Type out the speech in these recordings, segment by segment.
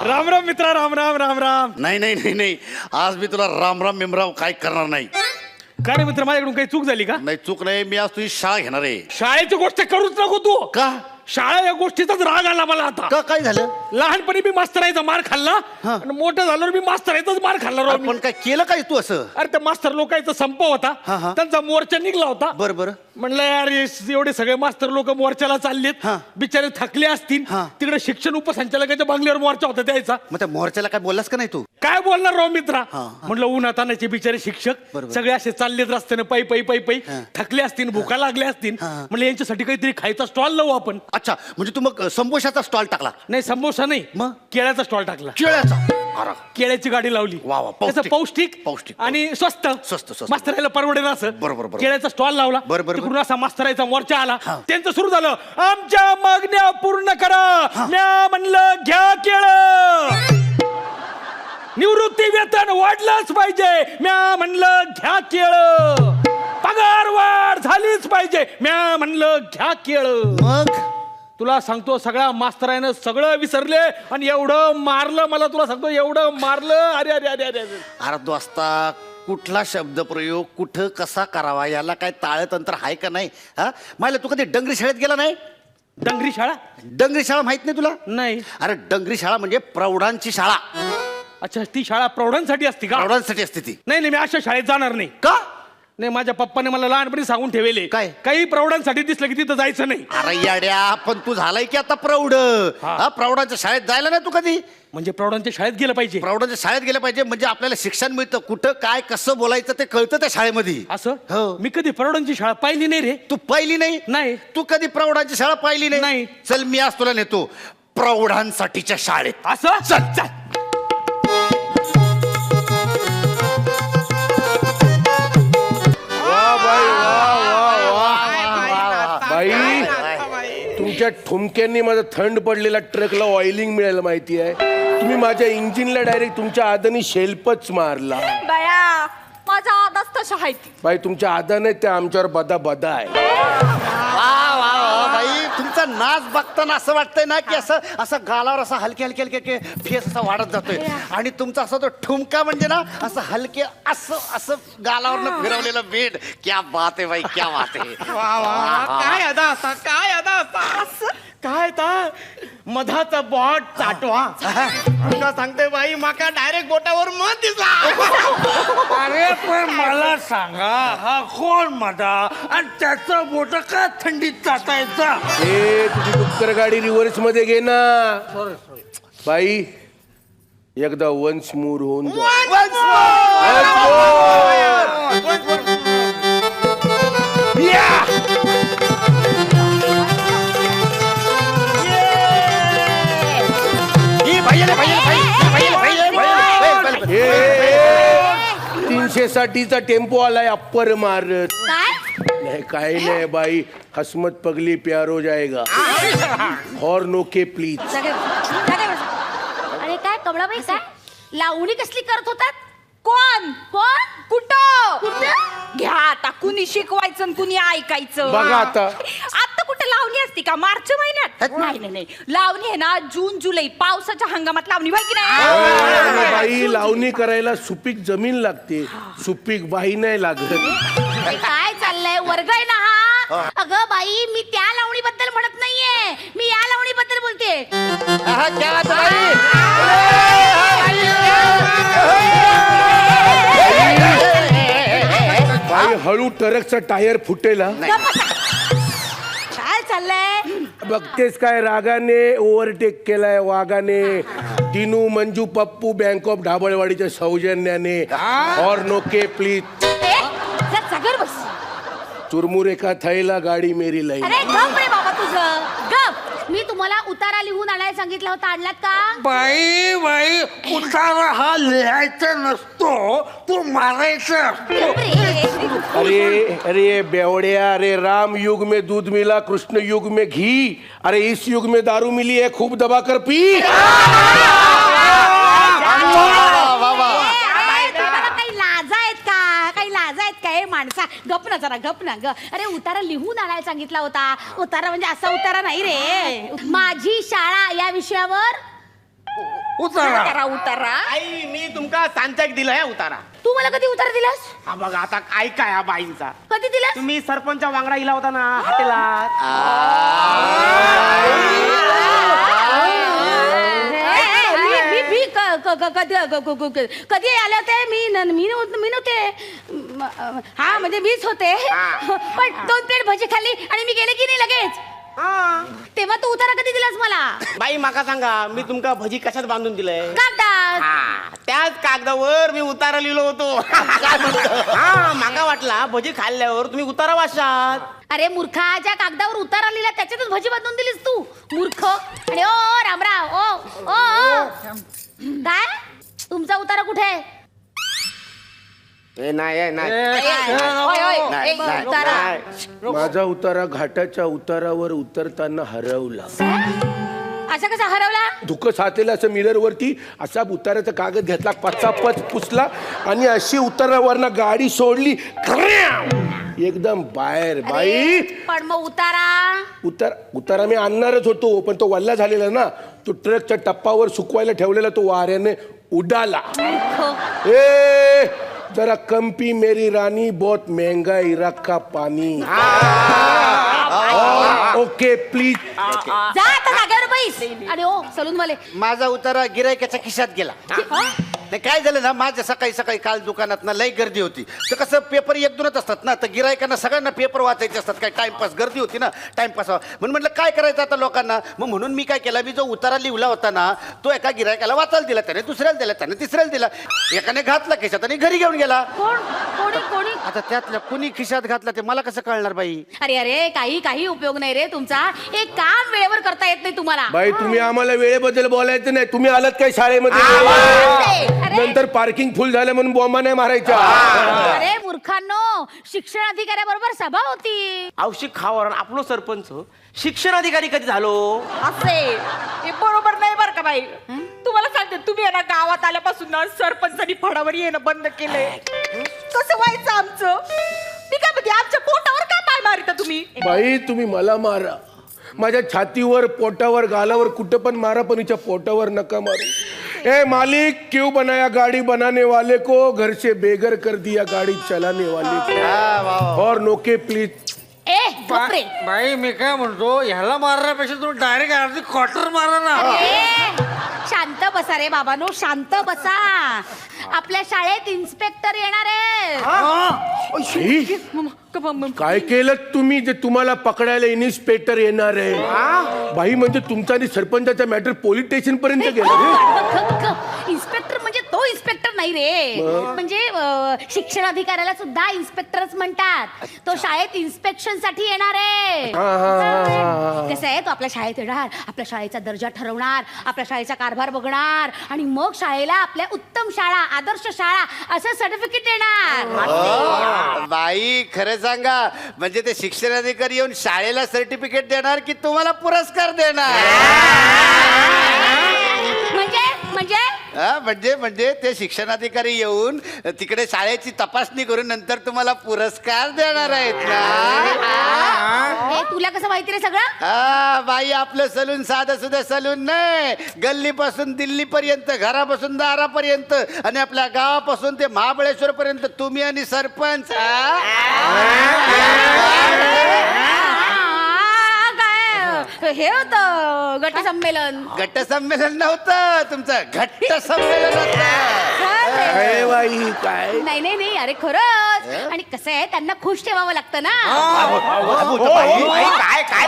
राम राम मित्रा, राम राम राम राम. नाही नाही नाही नाही, आज मी तुला राम राम मिमराव काय करणार नाही. का रे मित्र, माझ्याकडून काही चूक झाली का? नाही चूक नाही, मी आज तुझी शाळा घेणार आहे. शाळेची गोष्ट करूच नको तू. का? शाळा या गोष्टीचाच राग आला मला आता. का काय झालं? लहानपणी मी मास्तरायचा मार खाल्ला आणि मोठं झाल्यावर मी मास्तरायचाच मार खाल्ला राव मी. पण काय केलं काय तू असं? अरे त्या मास्तर लोकांचा संप होता, त्यांचा मोर्चा निघला होता. बरं म्हणलं यार एवढे सगळे मास्तर लोक मोर्चाला चाललेत, बिचारे थकले असतील. तिकडे शिक्षण उपसंचालकाच्या बंगल्यावर मोर्चा होता द्यायचा. मग त्या मोर्चाला काय बोललास का नाही तू? काय बोलणार राव मित्रा. म्हणलं उन्हातानाचे बिचारे शिक्षक सगळे असे चाललेत रस्त्याने पै पै पै पै, थकले असतील, भुका लागल्या असतील. म्हणलं यांच्यासाठी काहीतरी खायचा स्टॉल लावू आपण. अच्छा, म्हणजे तू मग संबोशाचा स्टॉल टाकला? नाही समोसा नाही, मग केळ्याचा स्टॉल टाकला. केळ्याचा? केळ्याची गाडी लावली. वा वा, त्याचं पौष्टिक पौष्टिक आणि स्वस्त स्वस्त. मास्तरायला परवडेल असं. बरोबर. केळ्याचा स्टॉल लावला. बरोबर. असा मास्तरायचा मोर्चा आला. त्यांचं सुरू झालं, आमच्या मागण्या पूर्ण करा. म्या म्हणलं घ्या केळं. निवृत्ती वेतन वाढलंच पाहिजे. म्या म्हणलं घ्या केळं. पगार वाढ झालीच पाहिजे. म्या म्हणलं घ्या केळं. मग तुला सांगतो, सगळ्या मास्तरायनं सगळं विसरले आणि एवढं मारलं मला. तुला सांगतो एवढं मारलं. अरे अरे अरे अरे अरे दोस्ता, कुठला शब्दप्रयोग कुठं कसा करावा याला काय ताळतंत्र आहे का नाही? हा, मला तू कधी डंगरी शाळेत गेला नाही? डंगरी शाळा? डंगरी शाळा माहित नाही तुला? नाही. अरे डंगरी शाळा म्हणजे प्रौढांची शाळा. अच्छा, ती शाळा प्रौढांसाठी असते का? प्रौढांसाठी असते ती. नाही, मी अशा शाळेत जाणार नाही. का? नाही, माझ्या पप्पाने मला लहानपणी सांगून ठेवले, काय? काही प्रौढांसाठी दिसलं की तिथं जायचं नाही. अरे याड्या, पण तू झालाय की आता प्रौढ. हा, प्रौढांच्या शाळेत जायला नाही तू कधी? म्हणजे प्रौढांच्या शाळेत गेलं पाहिजे? प्रौढांच्या शाळेत गेलं पाहिजे म्हणजे आपल्याला शिक्षण मिळतं. कुठं काय कसं बोलायचं ते कळतं त्या शाळेमध्ये. असं? हो. मी कधी प्रौढांची शाळा पाहिली नाही रे. तू पाहिली नाही? नाही. तू कधी प्रौढांची शाळा पाहिली नाही? नाही. चल, मी आज तुला नेतो प्रौढांसाठीच्या शाळेत. असं? चल चल. बाई, तुमच्या ठुमक्यांनी माझा थंड पडलेला ट्रकला ऑइलिंग मिळायला माहिती आहे. तुम्ही माझ्या इंजिनला डायरेक्ट तुमच्या आदानी शेल्पच मारला. बया, माझा आदाच तशा आहे ती. बाई, तुमच्या आदा नाही, त्या आमच्यावर बदा बदा आहे. बाई, तुमचा नाच बघताना असं वाटतंय ना की असं असं गालावर असं हलके हलके हलके फेस असा वाढत जातोय. आणि तुमचा असा तो ठुमका म्हणजे ना असं हलके असं असं गालावर फिरवलेलं बेड. क्या बात आहे बाई, क्या बात आहे. काय अदा असा, काय अदा असा, काय ता मधाचा बॉट चाटवा. तुला सांगते बाई, माका डायरेक्ट बोटावर मध दिसला. अरे पण मला सांगा, हा कोण मधा आणि त्याचं बोट का थंडीत चाटायचा? ए, तुझी डुक्कर गाडी रिव्हर्स मध्ये घे ना. बाई, एकदा वन्स मोर होऊन जा. ए, 360चा टेम्पो आलाय अप्पर मारत. नाही, काही नाही बाई, हसमत पगली प्यारो जाएगा. और नोके प्लीज. अरे काय कमळाबाई, काय लावणी कसली करत होतात? कोण कोण कुठं घ्या आता. कुणी शिकवायचं आणि कुणी ऐकायचं? बघा आता. आता कुठं लावणी असते का? मार्च महिन्यात? नाही नाही नाही, लावणी आहे ना जून जुलै पावसाच्या हंगामात लावणी व्हाय की नाही? बाई, लावणी करायला सुपीक जमीन लागते, सुपीक बाई नाही लागत. काय चाललंय? वर्ग आहे ना हा? अगं बाई, मी त्या लावणी बद्दल म्हणत नाहीये, मी या लावणी बद्दल बोलते. बाई, हळू ट्रकचा टायर फुटेला. काय चाललंय? बघतेस काय, रागाने ओव्हरटेक केलाय वागाने. दिनू, मंजू, पप्पू, बँक ऑफ ढाबळवाडीच्या सौजन्याने. Horn okay please. सगर बस. चुरमुरे का थैला, गाडी मेरी लाई. अरे गप रे बाबा तुझं, गप. मी तुम्हाला उतारा लिहून आणायला सांगितलं होतं, आणलात का? बाई बाई, उतारा हा लिहायचा नसतो, तू मारायचा. गप रे. अरे अरे बेवड़िया, अरे राम युग में दूध मिला, कृष्ण युग में घी, अरे इस युग में दारू मिली है, खूब दबा कर पी. तुम्हाला काही लाज आहेत का? काही लाज आहेत का? हे माणसा गप ना जरा, गप ना ग. अरे उतारा लिहून आणायला सांगितला होता. उतारा म्हणजे असा उतारा नाही रे. माझी शाळा या विषयावर उतारा. उतारा आई मी तुमका सांच्याक दिलाय उतारा. तू मला कधी उतारा दिलास? हा बघा आता ऐका ह्या बाईंचा. कधी दिलास? तुम्ही सरपंचा वांगडा इला होता ना हॉटेलात. कधी आले होते? मी नव्हते. हा म्हणजे मीच होते. पण 2 प्लेट भजी खाल्ली आणि मी गेले की नाही लगेच. तेव्हा तू उतारा कधी दिलास मला? बाई माका सांगा, मी तुमका भजी कशात बांधून दिलंय? कागदात. त्याच कागदावर मी उतारा लिहिलो होतो. हा माका वाटला भजी खाल्ल्यावर तुम्ही उतारा वाचात. अरे मूर्खा, ज्या कागदावर उतारा लिहिला त्याच्यातच भजी बांधून दिलीस तू, मूर्ख. आणि ओ रामराव, ओ काय तुमचा उतारा कुठे आहे? नाही ओय, उतारा. माझा उतारा घाटाच्या उतारावर उतरताना हरवला. असा कसा हरवला? धुकं साचलेलं असं मिरर वरती असा उताराचा कागद घेतला, पचापच पुसला आणि अशी उतारावरनं गाडी सोडली, एकदम बाहेर. बाई अरे, पण मग उतारा मी आणणारच होतो, पण तो वल्ला झालेला ना, तो ट्रकच्या टप्पावर सुकवायला ठेवलेला तो वाऱ्याने उडाला. ए जरा कंपी मेरी रानी, बहुत महंगा इराक का पानी. Okay please. जा आता जागेवर बैस. आणि ओ सलून वाले, माझा उतारा गिरायकाच्या खिशात गेला. नाही काय झालं ना, माझ्या सकाळी काल दुकानात ना लई गर्दी होती. तर कसं पेपर 1-2च असतात ना, तर गिरायकांना सगळ्यांना पेपर वाचायचे असतात. काय टाइमपास, गर्दी होती ना, टाइमपास म्हणून म्हटलं काय करायचं आता लोकांना. मग म्हणून मी काय केला, मी जो उतारा लिहिला होता ना तो एका गिरायकाला वाचायला दिला, त्याने दुसऱ्याला दिला, त्याने तिसऱ्याला दिला, एकाने घातला खिशात आणि घरी घेऊन गेला. कोणी आता त्यातल्या कुणी खिशात घातला ते मला कसं कळणार बाई? अरे काही उपयोग नाही रे तुमचा. एक काम वेळेवर करता येत नाही तुम्हाला. बाई तुम्ही आम्हाला वेळेबद्दल बोलायचं नाही. तुम्ही आलात काय शाळेमध्ये? अरे नंतर पार्किंग फुल झालं म्हणून बॉम्बा नाही मारायच्या. अरे मूर्खांनो, शिक्षण अधिकाऱ्याबरोबर सभा होती. औषध खावर आपलो सरपंच शिक्षण अधिकारी कधी झालो? असे हे बरोबर नाही बर का बाई. तुम्हाला सांगते, तुम्ही आहे ना गावात आल्यापासून ना सरपंचानी फडावर येणं बंद केलंय. कसं व्हायचं आमचं? मी काय म्हणते, आमच्या पोटावर काय पाय मारिता तुम्ही? बाई तुम्ही मला मारा, माझ्या छातीवर, पोटावर, गालावर कुठं पण मारा, पण हिच्या पोटावर नका मारू. ए मालिक, क्यों बनाया गाड़ी बनाने वाले को, घर से बेघर कर दिया गाड़ी चलाने वाले को. और नोके प्लीज. ए बापरे. बाई मी काय म्हणतो, ह्याला मारण्यापेक्षा तुम्ही डायरेक्ट अर्धी क्वार्टर मारा ना. ए, शांत बसा रे बाबांनो, शांत बसा. आपल्या शाळेत इन्स्पेक्टर येणार आहे. काय केलं तुम्ही जे तुम्हाला पकडायला इन्स्पेक्टर येणार आहे? बाई म्हणजे तुमचा आणि सरपंचाचा मॅटर पोलीस स्टेशन पर्यंत गेला. इन्स्पेक्टर म्हणजे तो इन्स्पेक्टर नाही रे, म्हणजे शिक्षण अधिकाऱ्याला सुद्धा इन्स्पेक्टरच म्हणतात. तो शाळेत इन्स्पेक्शन साठी येणार आहे. कसं आहे, तो आपल्या शाळेत येणार, आपल्या शाळेचा दर्जा ठरवणार, आपल्या शाळेचा कारभार बघणार आणि मग शाळेला आपल्या उत्तम शाळा, आदर्श शाळा असं सर्टिफिकेट येणार. बाई खरं सांगा, म्हणजे ते शिक्षण अधिकारी येऊन शाळेला सर्टिफिकेट देणार की तुम्हाला पुरस्कार देणार? म्हणजे ते शिक्षणाधिकारी येऊन तिकडे शाळेची तपासणी करून नंतर तुम्हाला पुरस्कार देणार आहेत ना? तुला कसं माहिती रे सगळं? हा बाई, आपलं सलून साधं सुद्धा सलून नाही. गल्लीपासून दिल्ली पर्यंत, घरापासून दारापर्यंत आणि आपल्या गावापासून ते महाबळेश्वर पर्यंत तुम्ही आणि सरपंच. हे होतं गट संमेलन. गट संमेलन नव्हतं तुमचं, घट्ट संमेलन होतं. बाई काय नाही अरे खरंच. आणि कसं आहे, त्यांना खुश ठेवावं लागतं ना. काय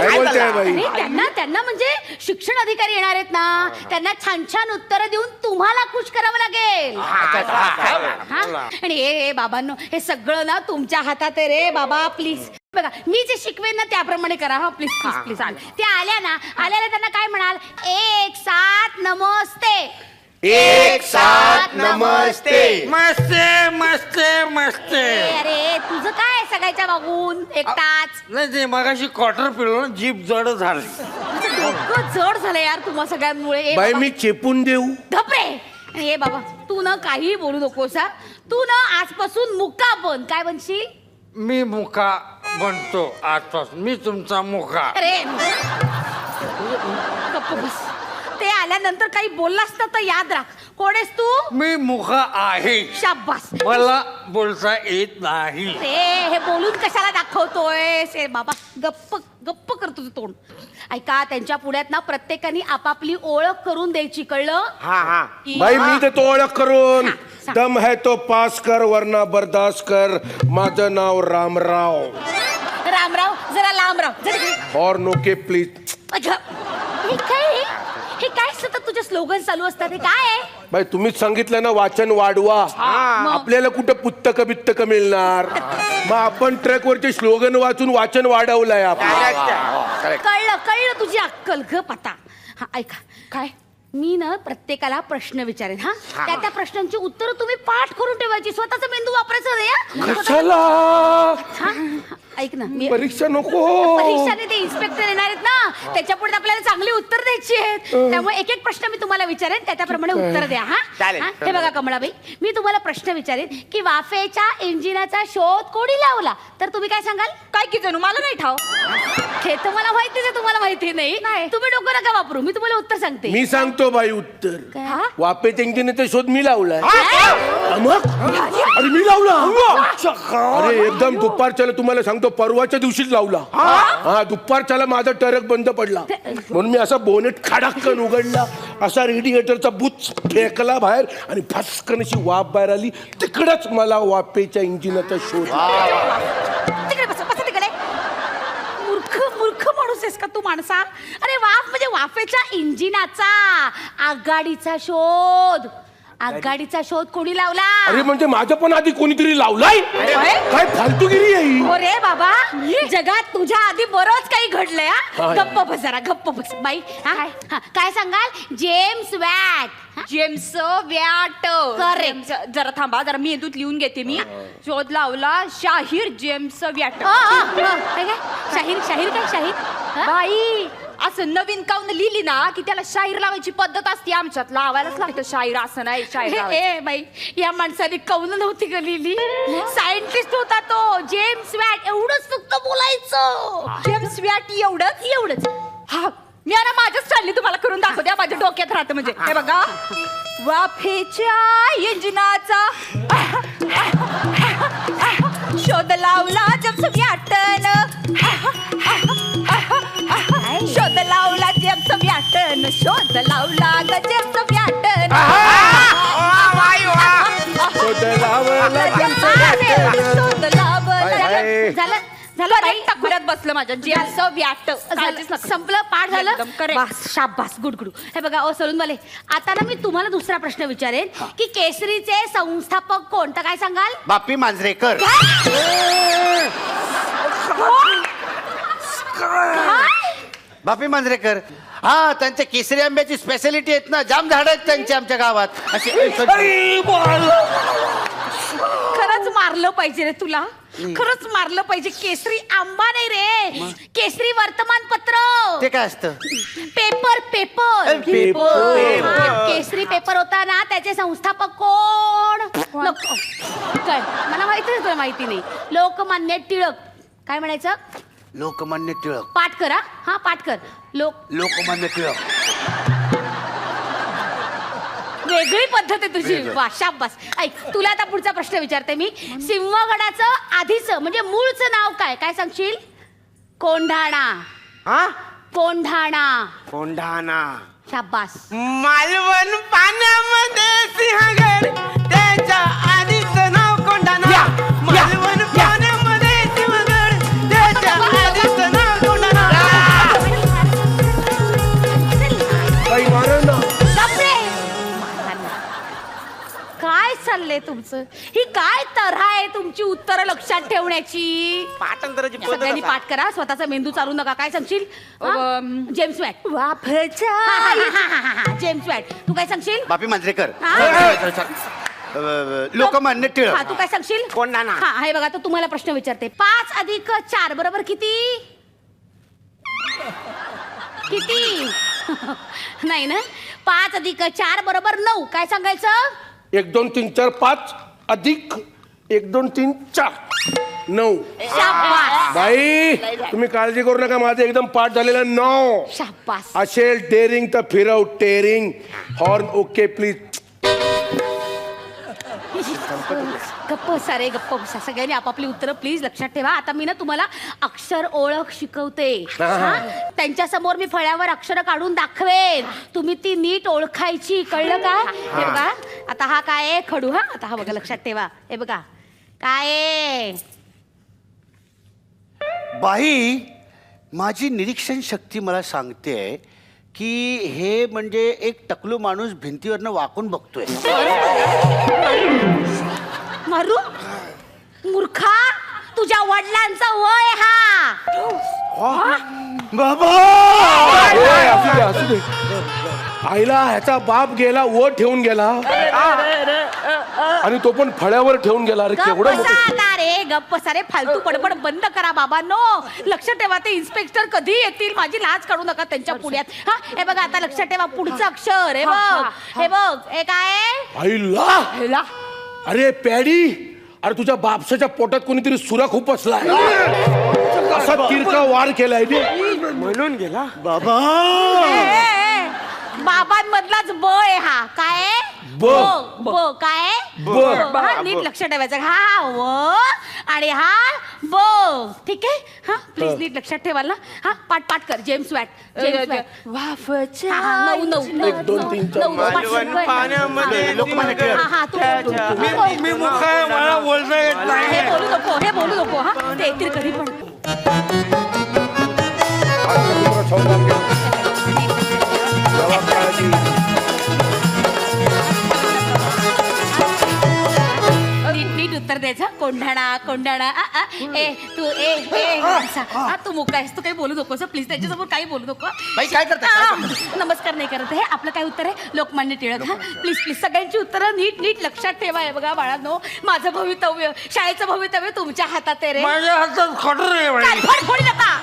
बोलताय बाई? नाही, त्यांना म्हणजे शिक्षण अधिकारी येणार आहेत ना, त्यांना छान छान उत्तर देऊन तुम्हाला खुश करावं लागेल. हा? आणि हे बाबांनो, हे सगळं ना तुमच्या हातात आहे रे बाबा. प्लीज बघा, मी जे शिकवेन ना त्याप्रमाणे करा. हा प्लीज प्लीज प्लीज. त्या आल्याला त्यांना काय म्हणाल? 1 7 नमस्ते. 1 7 नमस्ते. मस्ते मस्ते मस्ते. अरे तू बसायच्या मागून एकटाच? नाही ते मगाशी क्वार्टर पिलो ना, जीभ जड झाली. डोकं जड झालं यार तुम्हा सगळ्यांमुळे. ए बाई बाबा, मी चेपून देऊ? घपरे. हे बाबा तू ना काही बोलू नकोस हा. तू ना आजपासून मुक्का बन. काय बनशील? मी मुका बनतो आजपासून. मी तुमचा मुका. अरे गप्प बस. ते आल्यानंतर काही बोललास ना तर याद राख. कोण आहेस तू? मी मुका आहे. शाब्बास. मला बोलता येत नाही. हे बोलून कशाला दाखवतोय? से बाबा गप्प गप्प कर तुझं तोंड. ऐका, त्यांच्या पुढ्यात ना प्रत्येकाने आपापली ओळख करून द्यायची, कळलं? की- बाई मी देतो ओळख करून. हा, सांग. दम है तो पास कर वरना बर्दाश्त कर. माझं नाव रामराव. रामराव जरा लांब राव. जरा इकडे. और नोके प्लीज. अगं, हे काय सतत तुझे स्लोगन चालू असतात? हे काय आहे? बाई तुम्हीच सांगितलं ना वाचन वाढवा. मग? आपल्याला कुठं पुस्तकं बिस्तकं मिळणार? मग आपण ट्रॅकवरचे स्लोगन वाचून वाचन वाढवलंय आपण. कळलं कळलं तुझी अक्कल. गप आता. हा ऐका, काय मी ना प्रत्येकाला प्रश्न विचारेन. हा त्या प्रश्नांची उत्तर तुम्ही पाठ करून ठेवायची. स्वतःचा मेंदू वापरायचा नाही हा? कशाला? हा, ऐक ना, मी परीक्षा नको. परीक्षाने ते इन्स्पेक्टर येणार आहेत ना, त्याच्यापुढे आपल्याला चांगली उत्तर द्यायची आहेत. त्यामुळे एक एक प्रश्न मी तुम्हाला विचारेन, त्याप्रमाणे उत्तर द्या. हा चालेल. हा? हे बघा कमळाबाई, मी तुम्हाला प्रश्न विचारेन की वाफेच्या इंजिनाचा शोध कोणी लावला, तर तुम्ही काय सांगाल? काय की जणू मला नाही ठाव. हे तर मला माहितीच आहे, तुम्हाला माहिती नाही. तुम्ही डोकं नका वापरू, मी तुम्हाला उत्तर सांगते. मी सांगतो बाई उत्तर. हा? वापेच्या इंजिनाचा शोध मी लावलाय. मग? अरे मी लावला. अरे एकदम दुपारच्याला तुम्हाला सांगतो, परवाच्या दिवशीच लावला. हा दुपारच्याला माझा टरक बंद पडला म्हणून मी असा बोनेट खडाक्कन उघडला, असा रेडिएटरचा बुच फेकला बाहेर आणि फसकन अशी वाफ बाहेर आली. तिकडच मला वापेच्या इंजिनाचा शोध. तिकडे बसा, बसा तिकडे. मूर्ख मूर्ख माणूस आहेस का तू माणसा? अरे वाफ म्हणजे वाफेच्या इंजिनाचा आघाडीचा शोध. आघाडीचा शोध कोणी लावला? अरे म्हणजे माझं पण आधी कोणीतरी लावलाय. काय फालतूगिरी आहे ही? अरे बाबा, जगात तुझ्या आधी बरंच काही घडलंय. हा? गप्प बस जरा, गप्प बस बाई. हा, काय सांगाल? James watt. James watt. Correct. जरा थांबा, जरा मेंदूत लिहून घेते मी. शोध लावला शाहीर जेम्स वॅट. काय काय? शाहीर शाहीर काय शाहीर? हा? बाई असं नवीन काऊन लिहिली ना की त्याला शाहीर लावायची पद्धत असते आमच्यात. लावायलाच लागतं शाहीर, असं नाही शाहीर लावायचं. ए बाई, या माणसाने कौन नव्हती का लिहिली? सायंटिस्ट होता तो जेम्स वॅट. एवढंच फक्त बोलायचं. जेम्स वॅट एवढंच. एवढंच. हा, मी आता माझ्या स्टाईलने तुम्हाला करून दाखवते. माझ्या डोक्यात राहतं म्हणजे. हे बघा, वाफेच्या इंजिनाचा शोध लावला जेम्स वॅटन. शोध लावला जेम्स वॅटन. शोध लावला ग जेम्स वॅटन. शोध लावला जेम्स वॅटन. शोध लावला. झालं झालं बाई. टाकुऱ्यात बसलं माझ्या जेम्स वॅट. झालं, संपलं, पाठ झालं. एकदम correct. बस, शाबास, गुड गुड. हे बघा ओ सलूनवाले, आता ना मी तुम्हाला दुसरा प्रश्न विचारेन की केसरीचे संस्थापक कोण, तर काय सांगाल? बापी मांजरेकर. बापी मांजरेकर. हा, त्यांच्या केसरी आंब्याची स्पेशालिटी आहेत ना, जाम झाड आहेत त्यांची आमच्या गावात अशी. खरंच मारलं पाहिजे रे तुला. खरंच मारलं पाहिजे. केसरी आंबा नाही रे, केसरी वर्तमानपत्र. ते काय असतं? Paper paper paper. हा, केसरी पेपर होता ना, त्याचे संस्थापक कोण? काय मला माहिती नाही, तुला माहिती नाही. लोकमान्य टिळक. काय म्हणायचं? लोकमान्य टिळक. पाठ करा. हा पाठ कर. लोकमान्य टिळक. वेगळी पद्धत आहे तुझी. वा, शाबास. ऐक, तुला आता पुढचा प्रश्न विचारते मी. सिंहगडाचं आधीचं म्हणजे मूळचं नाव काय, काय सांगशील? कोंढाणा. कोंढाणा. कोंढाणा. शाबास. मालवण पाण्यामध्ये सिंहगड, त्याच्या आधीचं नाव कोंढाणा. मालवण पाण्यामध्ये सिंहगड, त्याच्या आधीचं नाव कोंढाणा. काही मारण ना. काय चाललंय तुमचं? ही काय तऱ्हा आहे तुमची उत्तरं लक्षात ठेवण्याची? पाठांतराची पद्धत सगळ्यांनी असा. पाठ करा. स्वतःचा मेंदू चालू नका. काय सांगशील? James watt. वाफेच्या जेम्स वॅट. तू काय सांगशील? बापी मांजरेकर. हा? लोकमान्य हा टिळक. तू काय सांगशील? कोंढाणा. हा हे बघा, तो तुम्हाला प्रश्न विचारते. 5 अधिक 4 बरोबर किती? किती? नाही ना. 5 अधिक 4 बरोबर 9. काय सांगायचं? 1 2 3 4 5 अधिक 1 2 3 4 9. शाबास बाई तुम्ही काळजी करू नका, माझं एकदम पाठ झालेलं 9. शाबास. असेल डेअरिंग तर फिरव टेरिंग. Horn okay please. गप्प सारे गप्प बसा. सगळ्यांनी आपापली उत्तरं प्लीज लक्षात ठेवा. आता मी ना तुम्हाला अक्षर ओळख शिकवते. त्यांच्या समोर मी फळ्यावर अक्षर काढून दाखवेन, तुम्ही ती नीट ओळखायची. कळलं का? हे बघा आता हा काय आहे? खडू. हा आता हा बघा लक्षात ठेवा. हे बघा काय आहे? बाई माझी निरीक्षण शक्ती मला सांगते की हे म्हणजे एक टकलू माणूस भिंतीवरनं वाकून बघतोय. मारू मूर्खा, तुझ्या वडिलांचा वय हा. बाबा ए, असू दे. आईला ह्याचा बाप गेला, वर ठेवून गेला आणि तो पण फळ्यावर ठेवून गेला. अरे केवढा गप्प बसा रे, गप्प बसा रे. फालतू बडबड बंद करा बाबांनो. लक्ष ठेवा, ते इन्स्पेक्टर कधी येतील, माझी लाज काढू नका त्यांच्या पुढ्यात. हा हे बघा आता लक्षात ठेवा, पुढचं अक्षर हे बघ. हे बघ हे काय? आईला अरे पॅडी, अरे तुझ्या बापसाच्या पोटात कोणीतरी सुरा खूप असलाय. असा तिरका वार केलाय म्हणून गेला. बाबा बाबांमधलाच ब आहे हा. काय आहे? ब. ब काय? ब. हा नीट लक्ष ठेवायचं. हा व आणि हा ब. ठीक आहे. हा प्लीज नीट लक्षात ठेवाल ना. हा पाठ पाठ कर. James watt. वाफच्या 9 9 1 2 3 4 मालवण पाण्यामध्ये लोकमान्य टिळक. हा तू मी मुख आहे, मला बोलता येत नाही. हे बोलू नको. हा ते येतील कधी पण. नीट उत्तर द्यायचं. कोंढाणा. ए तू तू मुका आहेस, तू काही बोलू नकोस प्लीज. त्याच्यासमोर काही बोलू नको. बाई, काय करताय? नमस्कार नाही करत आहे. आपलं काय उत्तर आहे? लोकमान्य टिळक. हा प्लीज सगळ्यांची उत्तरं नीट लक्षात ठेवा. आहे बघा बाळांनो, माझं भवितव्य, शाळेचं भवितव्य तुमच्या हातात आहे रे. माझ्या हातात खटर आहे बाई. कानफड फोडी नका.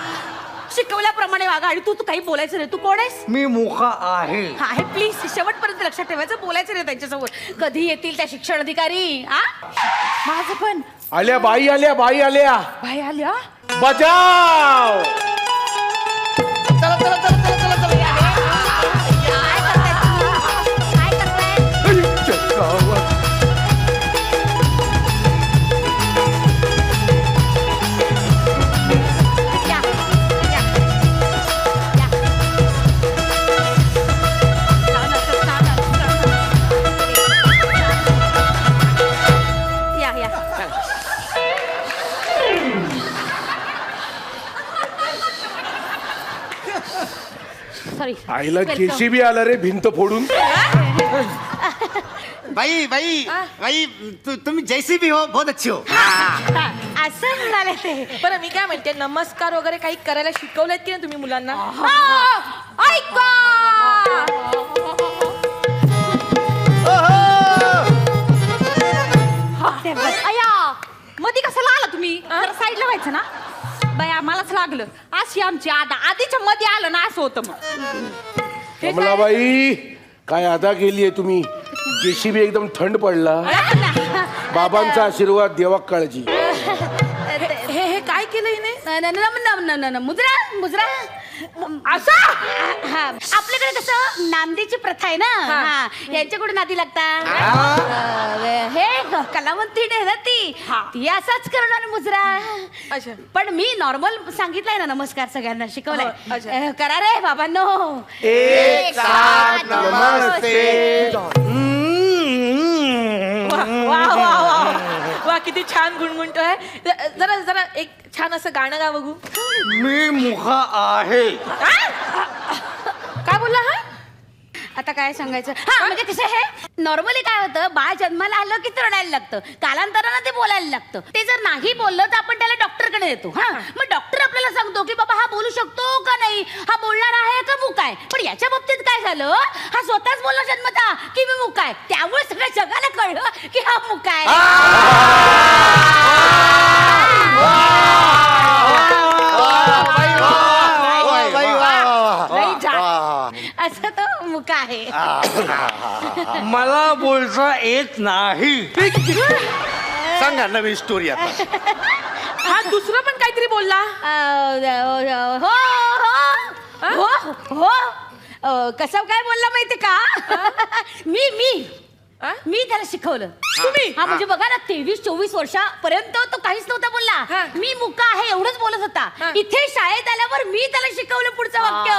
शिकवल्याप्रमाणे वागा. आणि तू काही बोलायचं नाही. तू कोण आहेस? मी मुखा आहे. हा हे प्लीज शेवटपर्यंत लक्षात ठेवायचं. बोलायचं नाही त्यांच्यासमोर. कधी येतील त्या शिक्षण अधिकारी? माझं पण आल्या बाई आल्या भाई आल्या. बजाव. चला चला चला चला चला चला. काय करताय तुम्ही? काय करताय? या, या, या. या. सॉरी. आईला जेसीबी आला रे भिंत फोडून. बाई तुम्ही जैसी भी हो बहुत अच्छी हो. असं म्हणाले ते. बरं मी काय म्हणते, नमस्कार वगैरे काही करायला शिकवलेत की ना तुम्ही मुलांना? ऐका अया मधी कशाला आला तुम्ही? जरा साईडला व्हायचं ना. बया मलाच लागलं. अशी आमची आधीच्या मध्ये आलं ना असं होतं. मग कमलाबाई काय अदा केलीये तुम्ही. जेसीबी एकदम थंड पडला. बाबांचा आशीर्वाद देवा काळजी. हे काय केलं हिने? मुजरा असा. आपल्याकडे कसं नांदीची प्रथा आहे ना. हा यांच्याकडे नादी लागता. हे कलावंती आहे ना ती असाच करणार मुजरा. अच्छा. पण मी नॉर्मल सांगितलंय ना नमस्कार सगळ्यांना शिकवलंय. करा रे बाबांनो. एक साथ नमस्ते. वा किती छान गुणगुणतोय. जरा एक छान असं गाणं गा बघू. मी मुखा आहे. काय बोलला हा? आता काय सांगायचं? हा म्हणजे कसं आहे, नॉर्मली काय होतं, बाळ जन्माला आलं की रडायला लागतं. कालांतरानं ते बोलायला लागतं. ते जर नाही बोललं तर आपण त्याला डॉक्टरकडे डॉक्टरकडे येतो. हा, मग डॉक्टर आपल्याला सांगतो की बाबा हा बोलू शकतो का नाही, हा बोलणार आहे का मूक आहे. पण याच्या बाबतीत काय झालं, हा स्वतःच बोलला जन्मता की मी मूक आहे. त्यामुळे सगळ्या जगाला कळलं की हा मूक आहे. असं तो मूक आहे. मला बोलता येत नाही. सांगा नवीन स्टोरी आता. हा दुसरा पण काहीतरी बोलला. हो हो हो हो. कसं काय बोलला माहितीये का, मी त्याला शिकवलं. तुम्ही? हा, म्हणजे बघा ना, 23-24 वर्षापर्यंत तो काहीच नव्हता बोलला. मी मुका आहे एवढंच बोलत होता. इथे शाळेत आल्यावर मी त्याला शिकवलं पुढचं वाक्य.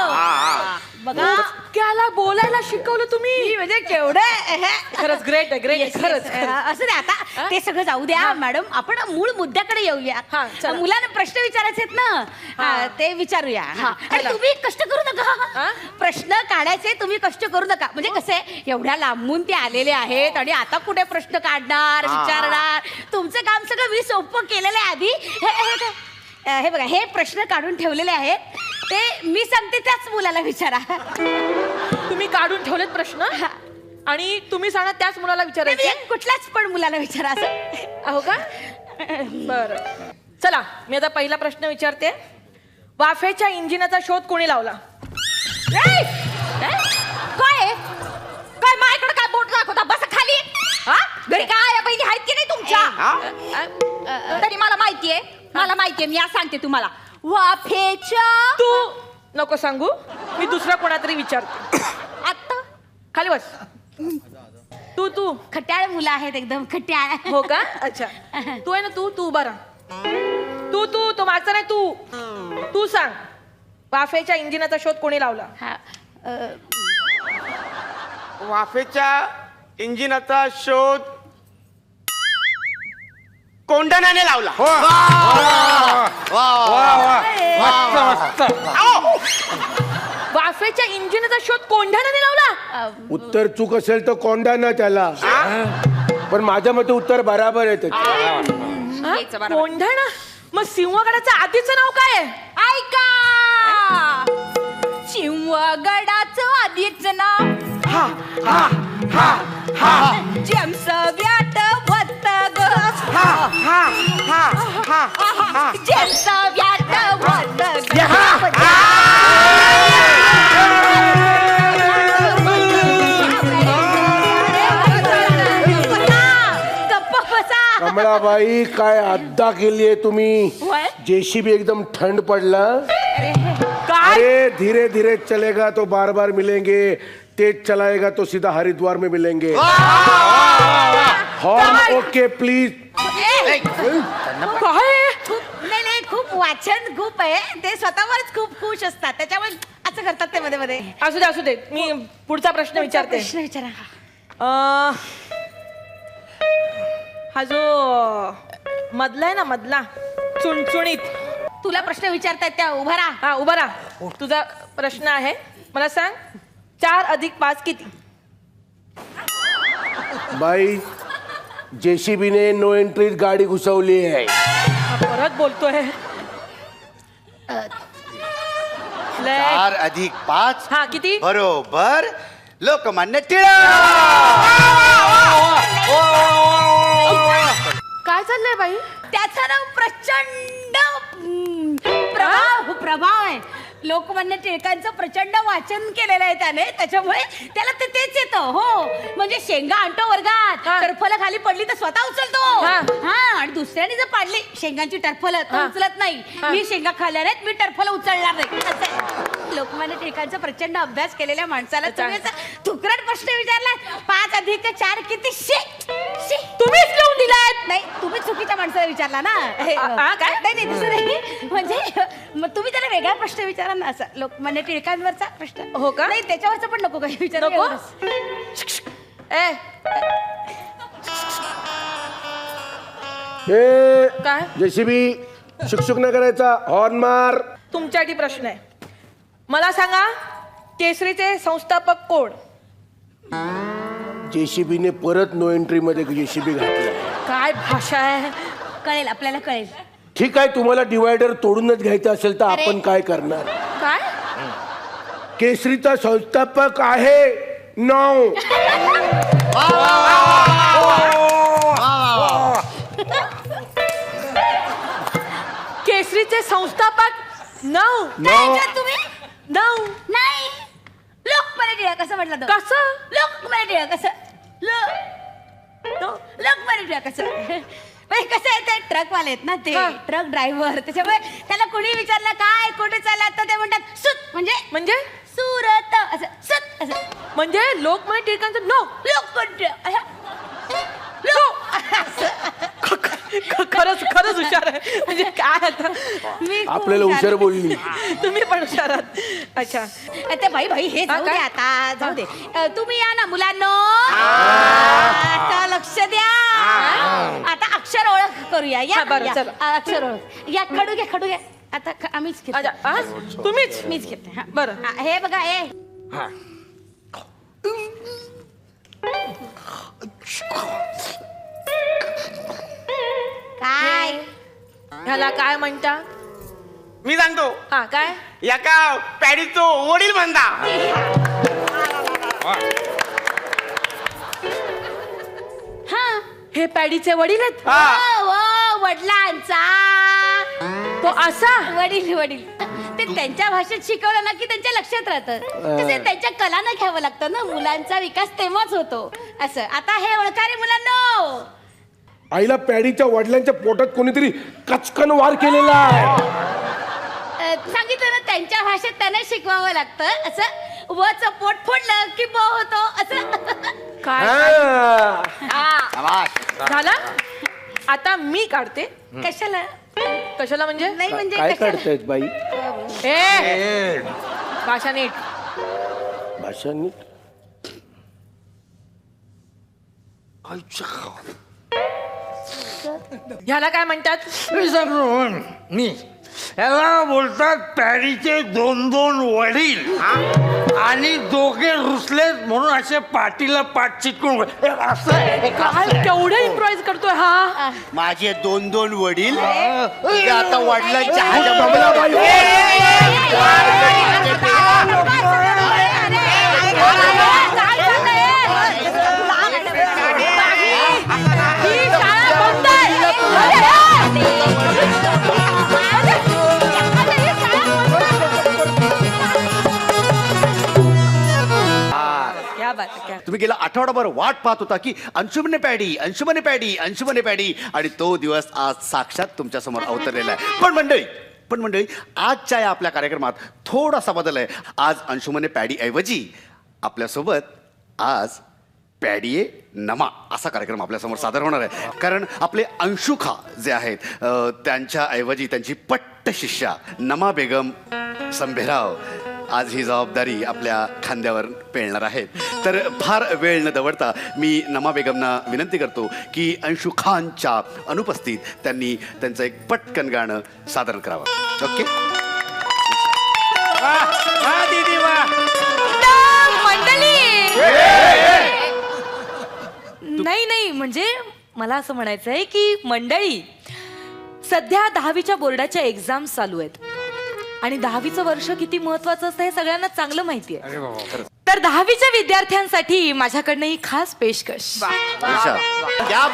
बघा, त्याला बोलायला शिकवलं तुम्ही. मी म्हणजे केवढं खरंच ग्रेट आहे, ग्रेट आहे, खरंच. असं नाही. आता ते सगळं जाऊ द्या मॅडम, आपण मूळ मुद्द्याकडे येऊया. चला. मुलांना प्रश्न विचारायचे आहेत ना, ते विचारूया. आणि तुम्ही कष्ट करू नका. प्रश्न काढायचे तुम्ही कष्ट करू नका. म्हणजे कसं आहे, एवढ्या लांबून ते आलेले आहेत आणि आता कुठे प्रश्न काढणार, विचारणार. तुमचं काम सगळं मी सोपं केलेलं आहे आधी. हे बघा, हे प्रश्न काढून ठेवलेले आहेत, ते मी सांगते त्याच मुलाला विचारा. तुम्ही काढून ठेवलेत प्रश्न आणि तुम्ही सांगा त्याच मुलाला विचारायचे. कुठल्याच पण मुलाला विचारा असं. हो का? बर, चला मी आता पहिला प्रश्न विचारते. वाफेच्या इंजिनाचा शोध कोणी लावला? काय काय माझ्याकडे काय बोट दाखवता? बस खाली. घरी काय बहिणी आहेत की नाही तुमच्या? तरी मला माहितीये, मी आज सांगते तुम्हाला. वाफेच्या तू नको सांगू, मी दुसरा कोणातरी विचारते. आता खाली बस. तू खट्याळ मुलं आहेत, एकदम खट्याळ. हो का? अच्छा, तू आहे ना, तू उभा राहा. तू मागचा नाही, तू सांग. वाफेच्या इंजिनाचा शोध कोणी लावला? वाफेच्या इंजिनाचा शोध कोंढाण्याने लावला. वाफेच्या इंजिनाचा शोध कोंढाण्याने लावला? उत्तर चूक असेल तर कोंडा ना त्याला, पण माझ्या मते उत्तर बराबर आहे त्याचं. कोंढाणा? मग सिंहगडाचं आधीचं नाव काय आहे? ऐका, सिंहगडाचं आधीच नाव जेम्स व्याट भत्त ग. जेम्स व्याट भत्त ग. कमळाबाई, काय अद्दा केलीये तुम्ही. What? जेसीबी एकदम ठंड पडला. अरे धीरे धीरे चलेगा तो बार बार मिलेंगे, तेज चलाएगा तो सीधा हरिद्वार में मिलेंगे. Horn okay please. नाही, खूप वाचन खूप आहे, ते स्वतःवरच खूप खुश असतात, त्याच्यामुळे असं करतात ते मध्ये मध्ये. असू दे, मी पुढचा प्रश्न विचारते. प्रश्न विचारा. हा जो मधला आहे ना, मधला चुणचुणीत, तुला प्रश्न विचारतायत त्या, उभा राहा. हा उभा राहा. तुझा प्रश्न आहे, मला सांग. 4 अधिक 5 किती? बाई, जेसीबीने नो एंट्रीत गाडी घुसवली आहे. परत बोलतोय. 4 अधिक 5 हा किती? बरोबर लोकमान्य टिळक. काय चाललंय बाई? त्याचा नाव प्रचंड प्रभाव आहे. लोकमान्य टिळकांचं प्रचंड वाचन केलेलं आहे त्याने, त्याच्यामुळे त्याला तेच येतं. हो, म्हणजे शेंगा आणतो वर्गात, टरफलं खाली पडली तर स्वतः उचलतो. हा, आणि दुसऱ्याने जर पाडली शेंगांची टरफलं तर उचलत नाही. मी शेंगा खाल्ल्या नाहीत, मी टरफलं उचलणार नाही. असं आहे. लोकमान्य टिळकांचा प्रचंड अभ्यास केलेल्या माणसाला तुम्ही तुकरट प्रश्न विचारला. 5 अधिक 4 किती? तुम्हीच लिहून दिलाय. नाही, तुम्ही चुकीच्या माणसाला विचारला ना. काय? नाही, तसं नाही. म्हणजे मग तुम्ही त्याला वेगळा प्रश्न विचारा ना, असं लोकमान्य टिळकांवरचा प्रश्न. हो का? नाही, त्याच्यावरचा पण नको काही विचार. नको? काय? जेसीबी शुकशुक न करायचा, हॉर्न मार. तुमच्यासाठी प्रश्न आहे. मला सांगा, केसरीचे संस्थापक कोण? जेसीबीने परत नो एंट्री मध्ये जेसीबी घातला. काय भाषा आहे? कळेल, आपल्याला कळेल. ठीक आहे, तुम्हाला डिवायडर तोडूनच घ्यायचं असेल तर अरे. आपण काय करणार? काय केसरीचा संस्थापक आहे 9. केसरीचे संस्थापक 9. काय ऐकलं तुम्ही 9 नाही लोकमान्य टिळक कसं म्हटलं तो कसं लोकमान्य टिळक कसं लोकमान्य टिळक कसं म्हणजे कसं आहे ते ट्रकवाले आहेत ना ते हा. ट्रक ड्रायव्हर त्याच्यामुळे त्याला कुणी विचारलं काय कुठे चालला तर ते म्हणतात सुत म्हणजे सुरत असं सुत असं म्हणजे लोकमान्य टिळकांचं नो लोकमान्य खरंच खरंच हुशार आहे म्हणजे काय आता मी खूप आपल्याला हुशार बोलली. तुम्ही पण हुशार आहात. अच्छा ते भाई हे जाऊ दे काय? आता जाऊ दे तुम्ही या ना मुलांनो आता लक्ष द्या आता अक्षर ओळख करूया या हा, बरं, या. चला. अक्षर ओळख या खडू घ्या आता आम्हीच घेतो. अच्छा आज तुम्हीच मीच घेते हा. बरं. हा, हे बघा हे काय ह्याला काय म्हणता? मी सांगतो हा काय एका पॅडीचो वडील म्हणता. हा हे पॅडीचे वडील आहेत वडिलांचा तो असा वडील ते त्यांच्या भाषेत शिकवलं ना की त्यांच्या लक्षात राहतं तसे त्यांच्या कलानं घ्यावं लागतं ना मुलांचा विकास तेव्हाच होतो असं आता हे ओळखा रे मुलांनो आईला पॅडीच्या वडिलांच्या पोटात कोणीतरी कचकन वार केलेला आहे. सांगितलं ना त्यांच्या भाषेत त्यांना शिकवावं लागतं असं वच पोट फोडलं की ब होतो असं काय हा. झाला आता मी काढते कशाला कशाला म्हणजे नाही म्हणजे काय कशाला? काढतायत बाई? ए भाषा नीट भाषा नीट. ह्याला काय म्हणतात? मी सांगतो मी याला बोलतात पॅडीचे 2 वडील आणि दोघे रुसलेत म्हणून असे पाठीला पाठ चिटकून असं काय केवढे इम्प्रोवाइज करतोय हा माझे 2 वडील उद्या आता वडिलांच्या क्या बात है, क्या तुम्ही गेला आठवडाभर वाट पाहत होता की अंशुमने पॅडी आणि तो दिवस आज साक्षात तुमच्या समोर अवतरलेला आहे. पण मंडळी आजच्या या आपल्या कार्यक्रमात थोडासा बदल आहे. आज अंशुमने पॅडी ऐवजी आपल्यासोबत आज पॅडिये नमा असा कार्यक्रम आपल्यासमोर सादर होणार आहे. कारण आपले अंशुखा जे आहेत त्यांच्याऐवजी त्यांची पट्ट शिष्या नमा बेगम संभेराव आज ही जबाबदारी आपल्या खांद्यावर पेलणार आहेत. तर फार वेळ न दवडता मी नमा बेगमना विनंती करतो की अंशु खानच्या अनुपस्थित त्यांनी त्यांचं एक पटकन गाणं सादर करावं. ओके दीदी वा नाही म्हणजे मला असं म्हणायचं आहे की मंडळी सध्या 10वीच्या बोर्डाच्या एक्झाम चालू आहेत आणि 10वीचं वर्ष किती महत्वाचं असतं हे सगळ्यांना चांगलं माहिती आहे. तर 10वीच्या विद्यार्थ्यांसाठी माझ्याकडनं ही खास पेशकश. क्या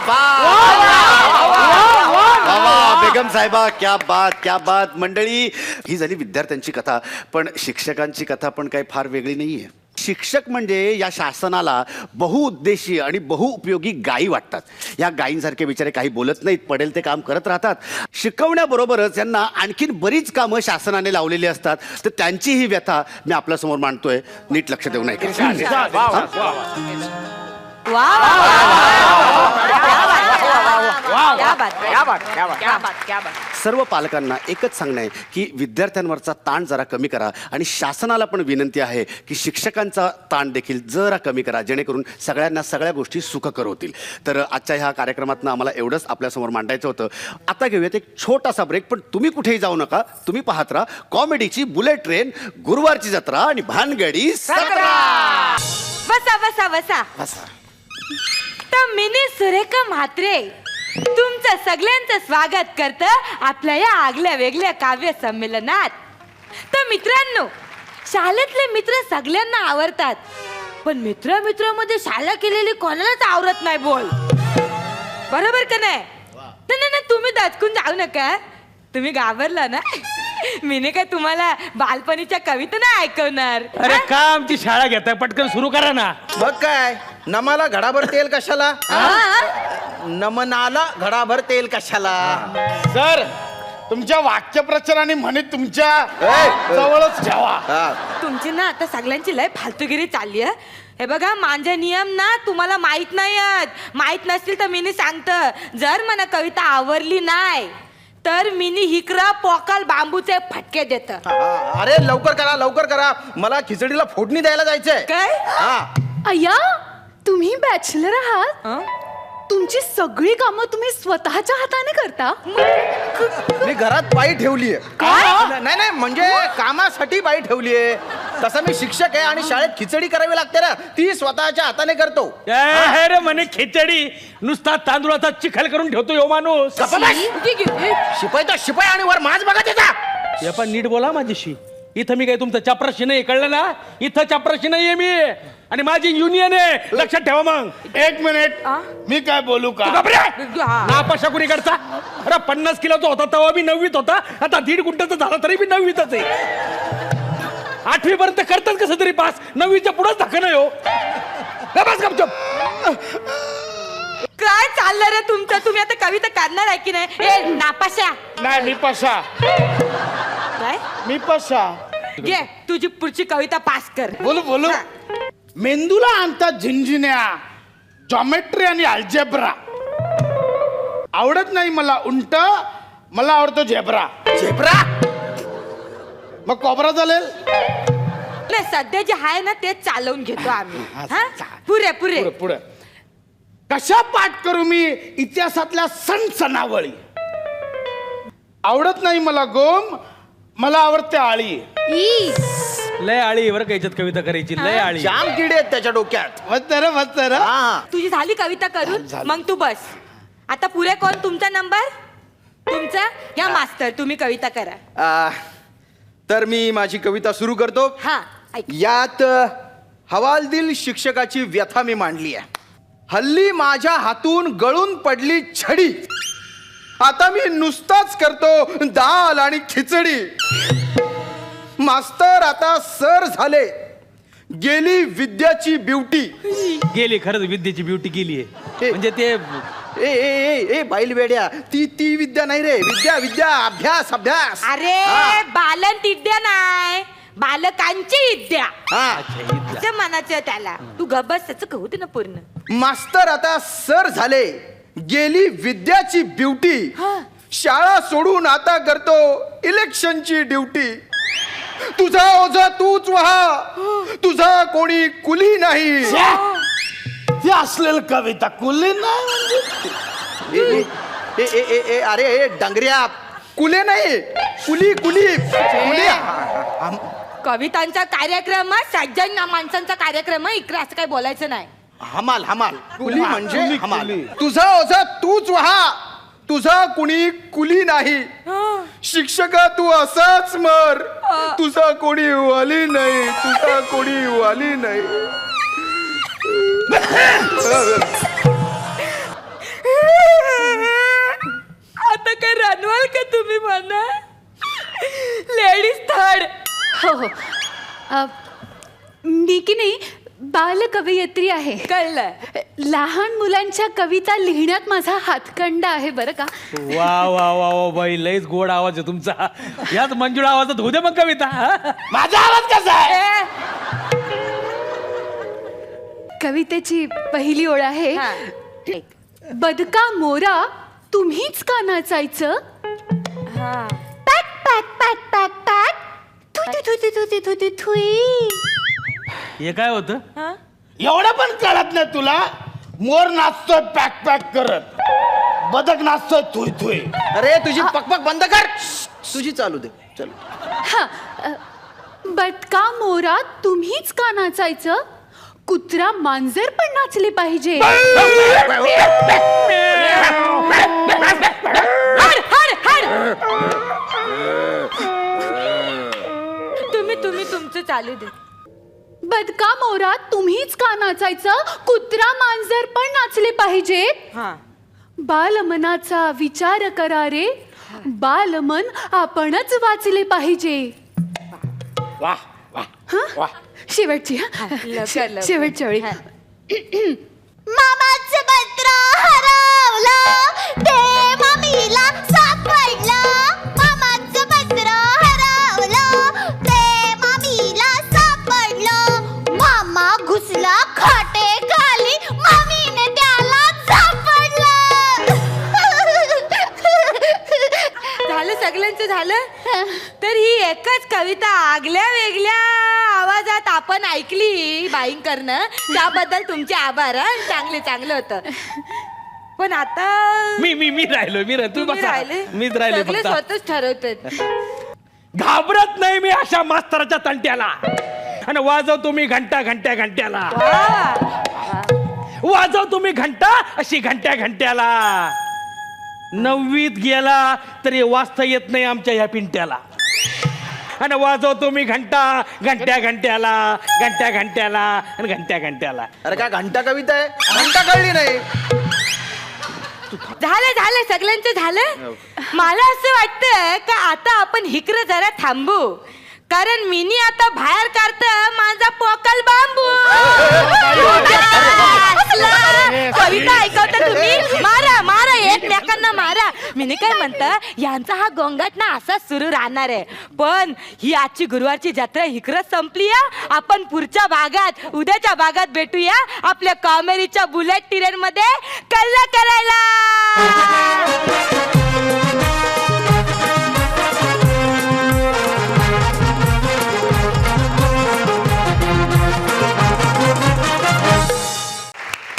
बेगम साहेबा क्या बात. मंडळी ही झाली विद्यार्थ्यांची कथा पण शिक्षकांची कथा पण काही फार वेगळी नाहीये. शिक्षक म्हणजे या शासनाला बहुउद्देशीय आणि बहुउपयोगी गायी वाटतात. या गायींसारखे बिचारे काही बोलत नाहीत, पडेल ते काम करत राहतात. शिकवण्याबरोबरच यांना आणखीन बरीच कामं शासनाने लावलेली असतात. तर त्यांची ही व्यथा मी आपल्यासमोर मांडतोय. नीट लक्ष देऊ नये. सर्व पालकांना एकच सांगणं आहे की विद्यार्थ्यांवरचा ताण जरा कमी करा आणि शासनाला पण विनंती आहे की शिक्षकांचा ताण देखील जरा कमी करा जेणेकरून सगळ्यांना सगळ्या गोष्टी सुखकर होतील. तर आजच्या ह्या कार्यक्रमातनं आम्हाला एवढंच आपल्यासमोर मांडायचं होतं. आता घेऊयात एक छोटासा ब्रेक. पण तुम्ही कुठेही जाऊ नका. तुम्ही पाहत राहा कॉमेडीची बुलेट ट्रेन, गुरुवारची जत्रा आणि भानगडी बसा तर मिनी सुरेखा म्हात्रे तुमचं सगळ्यांचं स्वागत करतं आपल्या या आगल्या वेगळ्या काव्य संमेलनात. तर मित्रांनो, शाळेतले मित्र सगळ्यांना आवडतात, पण मित्रामध्ये शाळा केलेली कोणालाच आवडत नाही. बोल बरोबर का नाही? नाही, तुम्ही दचकून जाऊ नका. तुम्ही घाबरला ना? मी नाही काय तुम्हाला बालपणीच्या कविता नाही ऐकवणार. अरे का आमची शाळा घेताय, पटकन सुरू करा ना. बघ काय, नमाला घडाभर तेल कशाला, नमनाला घडाभर तेल कशाला. सर, तुमच्या वाक्यप्रचार आणि म्हणीत तुमच्या जवळच ठेवा. तुमची ना आता सगळ्यांची लय फालतूगिरी चालली आहे. हे बघा, माझे नियम ना तुम्हाला माहित नाही आहेत. माहित नसतील तर मी सांगतं, जर मला कविता आवडली नाही तर मिनी हिकरा पोकाल बांबूचे फटके देत. अरे लवकर करा, मला खिचडीला फोडणी द्यायला जायचंय. काय? अय्या, तुम्ही बॅचलर आहात? तुमची सगळी कामं तुम्ही स्वतःच्या हाताने करता? मी घरात बाई ठेवलीये. नाही म्हणजे कामासाठी बाई ठेवलीये. तसा मी शिक्षक आहे आणि शाळेत खिचडी करावी लागते ना, ती स्वतःच्या हाताने करतो. हे रे म्हणे खिचडी, नुसता तांदूळाचा चिखल करून ठेवतो यो माणूस. शिपाई तर शिपाई आणि वर माझ बघा त्याचा. हे पण नीट बोला माझ्याशी. इथं मी काय तुमचं चपराशी नाही, कळलं ना? इथं चपराशी नाहीये मी, आणि माझी युनियन आहे, लक्षात ठेवा. मग 1 मिनिट, मी काय बोलू का? नापाशा कुणीकडचा? अरे 50 किलोचा होता तेव्हा मी 9वीत होता, आता 1.5 गुंठाचा झाला तरी मी 9वीतच आहे. 8वी पर्यंत करतात कसं तरी पास, 9वीच्या पुढेच धक्का नाही हो. बस गपचूप. काय चाललं रे तुमचं? तुम्ही आता कविता करणार आहे की नाही? ए नापाशा. नाही, मी पशा. काय? मी पशा. घे तुझी पुढची कविता पास कर. बोलू. मेंदूला आणतात झिंझिन्या, जॉमेट्री आणि अल्जेब्रा. आवडत नाही मला उंट, मला आवडतो झेब्रा. झेब्रा मग कोबरा चालेल? नाही, सध्या जे आहे ना ते चालवून घेतो आम्ही. हा? पुरे पुढे कशा पाठ करू मी इतिहासातल्या सणावळी? आवडत नाही मला गोम, मला आवडते आळी. लय आळी बरं का याच्यात कविता करायची, लय आळी. जाम किडे आहेत त्याच्या डोक्यात. वत्तर. तुझी झाली कविता करून? मग तू बस आता. पुरे कोण? तुमचा नंबर? तुमचा? या मास्तर, तुम्ही कविता करा. तर मी माझी कविता सुरू करतो. हा, ऐक. यात हवालदिल शिक्षकाची व्यथा मी मांडली आहे. हल्ली माझ्या हातून गळून पडली छडी, आता मी नुसताच करतो दाल आणि खिचडी. मास्तर आता सर झाले, गेली विद्याची ब्युटी. गेली, खरंच विद्येची ब्युटी गेली आहे. म्हणजे ते ए ए ए बैल वेड्या, ती विद्या नाही रे. विद्या अभ्यास. अरे बालन विद्या नाही, बालकांची विद्या असं म्हणायचं त्याला. तू गबस, त्याचं कहू दे ना पूर्ण. मास्तर आता सर झाले, गेली विद्याची ब्युटी. शाळा सोडून आता करतो इलेक्शनची ड्युटी. तुझा ओझा तूच व्हा, तुझा कोणी कुली नाही. ती असलेल कविता कुली नाही म्हणजे? अरे डंगऱ्या, कुले नाही, कुली. कवितांचा कार्यक्रम, सज्जन माणसांचा कार्यक्रम, इकडे असं काही बोलायचं नाही. हमाल कुली म्हणजे हमाल. तुझा ओझा तूच व्हा, तुझा कुणी कुली नाही. शिक्षका तू असाच मर, तुझा कोणी वाली नाही. आता काय रणवाल का तुम्ही म्हणा? Ladies third. हो. मी की नाही बाल कवयित्री आहे. कळलं? लहान मुलांच्या कविता लिहिण्यात माझा हातखंडा आहे बरं का. वा बाई, लयच गोड आवाज आहे तुमचा. याच मंजूळ आवाजात होऊ दे मग कविता. माझा आवाज कसा आहे? कवितेची पहिली ओळ आहे. बदका मोरा तुम्हीच का नाचायचं? पॅक पॅक पॅक पॅक पॅक थुई. हे काय होतं? एवढं पण कळत नाही तुला? मोर नाचतोय पॅक करत, बदक नाचतोय थुई. अरे तुझी पकपक बंद कर, तुझी चालू दे. चल. बदका मोरा तुम्हीच का नाचायचं? कुत्रा मांजर पण नाचले पाहिजे. तुम्ही तुमचं चालू दे. बदका मोरा तुम्हीच का नाचायचं? कुत्रा मांजर पण नाचले पाहिजे. हा बालमनाचा विचार करा रे, बालमन आपणच वाचले पाहिजे. वा वा हा? शेवटची लवकर. शेवटच्या वेळी. मामाचं पत्र हरवलं ते मम्मीला सापडलं. मामाचं पत्र हरवलं ते मम्मीला सापडलं. मामा घुसला खाटे खाली, मम्मीने त्याला सापडलं. झालं सगळ्यांचं झालं. तर ही एकच कविता आगल्या वेगळ्या आवाजात आपण ऐकली बाईंग करणं, त्याबद्दल तुमचे आभार. चांगलं होतं. पण आता मी राहिलो तू तुम्ही बसा. राहिले मीच राहिले सगळे फक्त. स्वतःच ठरवतात. घाबरत नाही मी अशा मास्तराच्या तंट्याला, आणि वाजवतो मी घंट्याला. वाजवतो मी घंटा अशी घंट्याला. 9वीत गेला तरी वाजता येत नाही आमच्या ह्या पिंट्याला, आणि वाजवतो मी घंट्याला आणि घंट्याला. अरे काय घंटा कविता आहे? घंटा कळली नाही. झालं सगळ्यांचं झालं. मला असं वाटतं का आता आपण हिकडं जरा थांबू, कारण मिनी आता बाहेर काढत माझा पोकल बांबू. कविता ऐकवता तुम्ही? मारा एकमेकांना मारा. मिनी काय म्हणतं, यांचा हा गोंगाट ना असाच सुरू राहणार आहे. पण ही आजची गुरुवारची जत्रा हिकडंच संपली. आपण पुढच्या भागात, उद्याच्या भागात भेटूया आपल्या कॉमेडीच्या बुलेट ट्रेन मध्ये कल्ला करायला.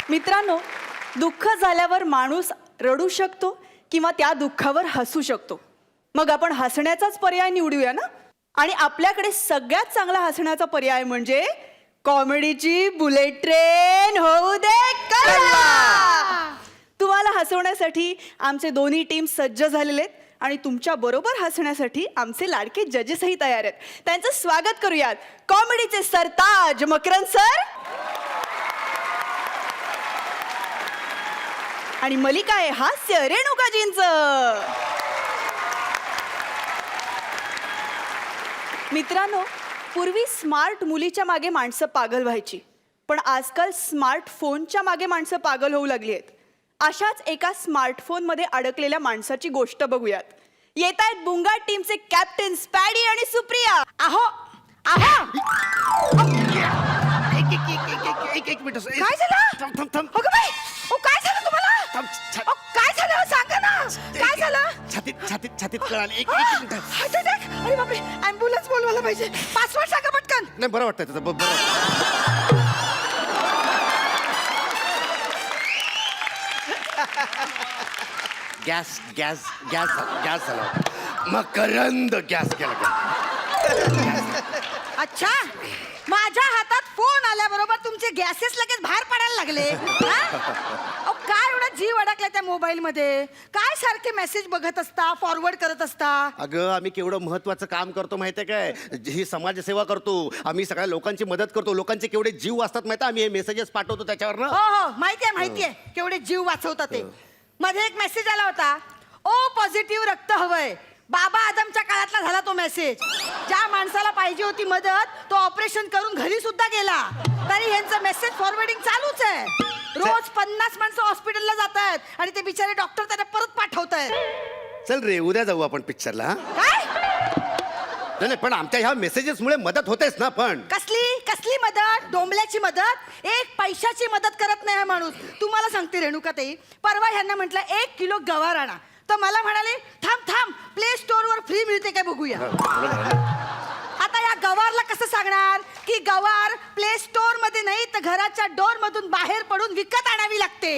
मित्रांनो, दुःख झाल्यावर माणूस रडू शकतो किंवा त्या दुःखावर हसू शकतो. मग आपण हसण्याचाच पर्याय निवडूया ना. आणि आपल्याकडे सगळ्यात चांगला हसण्याचा पर्याय म्हणजे कॉमेडीची बुलेट ट्रेन होऊ दे कल्ला. तुम्हाला हसवण्यासाठी आमचे दोन्ही टीम सज्ज झालेले आहेत आणि तुमच्या बरोबर हसण्यासाठी आमचे लाडके जजेसही तयार आहेत. त्यांचं स्वागत करूयात. कॉमेडीचे सरताज मकरंद सर आणि मलिका आहे हास्य रेणुकाजींचं. मित्रांनो, पूर्वी स्मार्ट मुलीच्या मागे माणसं पागल व्हायची, पण आजकाल स्मार्टफोनच्या मागे माणसं पागल होऊ लागली आहेत. अशाच एका स्मार्टफोनमध्ये अडकलेल्या माणसाची गोष्ट बघूयात. येत आहेत बुंगा टीमचे कॅप्टन स्पॅडी आणि सुप्रिया. आहो एक मिनिट. काय झालं? थांब. अगं बाई, काय झालं तुम्हाला? काय झालं सांगा ना. काय झालं? छातीत कळाली. एक मिनिट. अरे बापरे, ॲम्ब्युलन्स बोलवायला पाहिजे. पासवर्ड सांगा पटकन. नाही, बरं वाटतंय तुझं. बरं. गॅस झाला होता. मकरंद गॅस केला. अच्छा, माझ्या हातात फोन आल्याबरोबर तुमचे गॅसेस लगेच बाहेर पडायला लागले. हा? काय एवढा जीव अडकला त्या मोबाईल मध्ये? काय सारखे मेसेज बघत असता, फॉरवर्ड करत असता? अगं, आम्ही केवढं महत्वाचं काम करतो माहितीये काय? ही समाजसेवा करतो आम्ही, सगळ्या लोकांची मदत करतो. लोकांचे केवढे जीव वाचतात माहिती, आम्ही हे मेसेजेस पाठवतो त्याच्यावर ना. हो, माहितीये केवढे जीव वाचवतात ते. मध्ये एक मेसेज आला होता, ओ पॉझिटिव्ह रक्त हवंय. बाबा आदमच्या काळातला झाला तो मेसेज. ज्या माणसाला पाहिजे होती मदत, तो ऑपरेशन करून घरी सुद्धा गेला, तरी ह्यांचं मेसेज फॉरवर्डिंग चालूच आहे. रोज 50 माणसं हॉस्पिटलला जात आहेत आणि ते बिचारे डॉक्टर त्यांना परत पाठवत आहेत. चल रे, उद्या जाऊ आपण पिक्चरला. काय? नाही, पण आमच्या ह्या मेसेजेसमुळे मदत होतेच ना. पण कसली मदत? डोंबल्याची मदत? एक पैशाची मदत करत नाही हा माणूस. तुम्हाला सांगते रेणुकाताई, परवा ह्यांना म्हटलं 1 किलो गवार आणा, तर मला म्हणाले थांब प्ले स्टोर वर फ्री मिळते काय बघूया. आता या गवारला कसं सांगणार की गवार प्ले स्टोर मध्ये नाही तर घराच्या डोर मधून बाहेर पडून विकत आणावी लागते.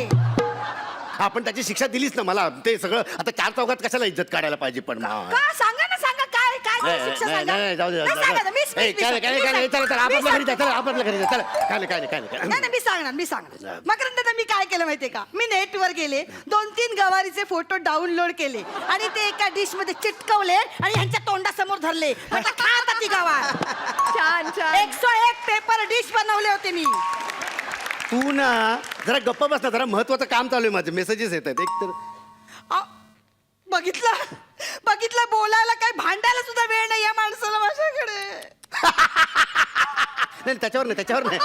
आपण त्याची शिक्षा दिलीच ना मला. ते सगळं आता 4 चौघात कशाला इज्जत काढायला पाहिजे? पण का सांगा ना, सांगा काय काय ते शिक्षा सांगा? जाऊ दे नाही, सांगा ना, मीच- मीच- काय मीच- काय मीच- चला चला मीच- आपल्या घरी जा, चला आपल्या घरी जा, चला काय नाही नाही, मी सांगणार मकरंद, मी काय केलं माहितीये का, मी नेटवर गेले 2-3 गवारीचे फोटो डाउनलोड केले आणि ते एका डिश मध्ये चिटकवले आणि ह्यांच्या तोंडासमोर धरले. म्हटलं खा आता ती गवार. छान छान 101 पेपर डिश बनवले होते मी. तू ना जरा गप्प बस ना, जरा महत्वाचं काम चालू आहे माझं, मेसेजेस येत आहेत एक तर अ, बघितलं बोलायला काय भांडायला सुद्धा वेळ नाही या माणसाला माझ्याकडे. नाही त्याच्यावर नाही त्याच्यावर नाही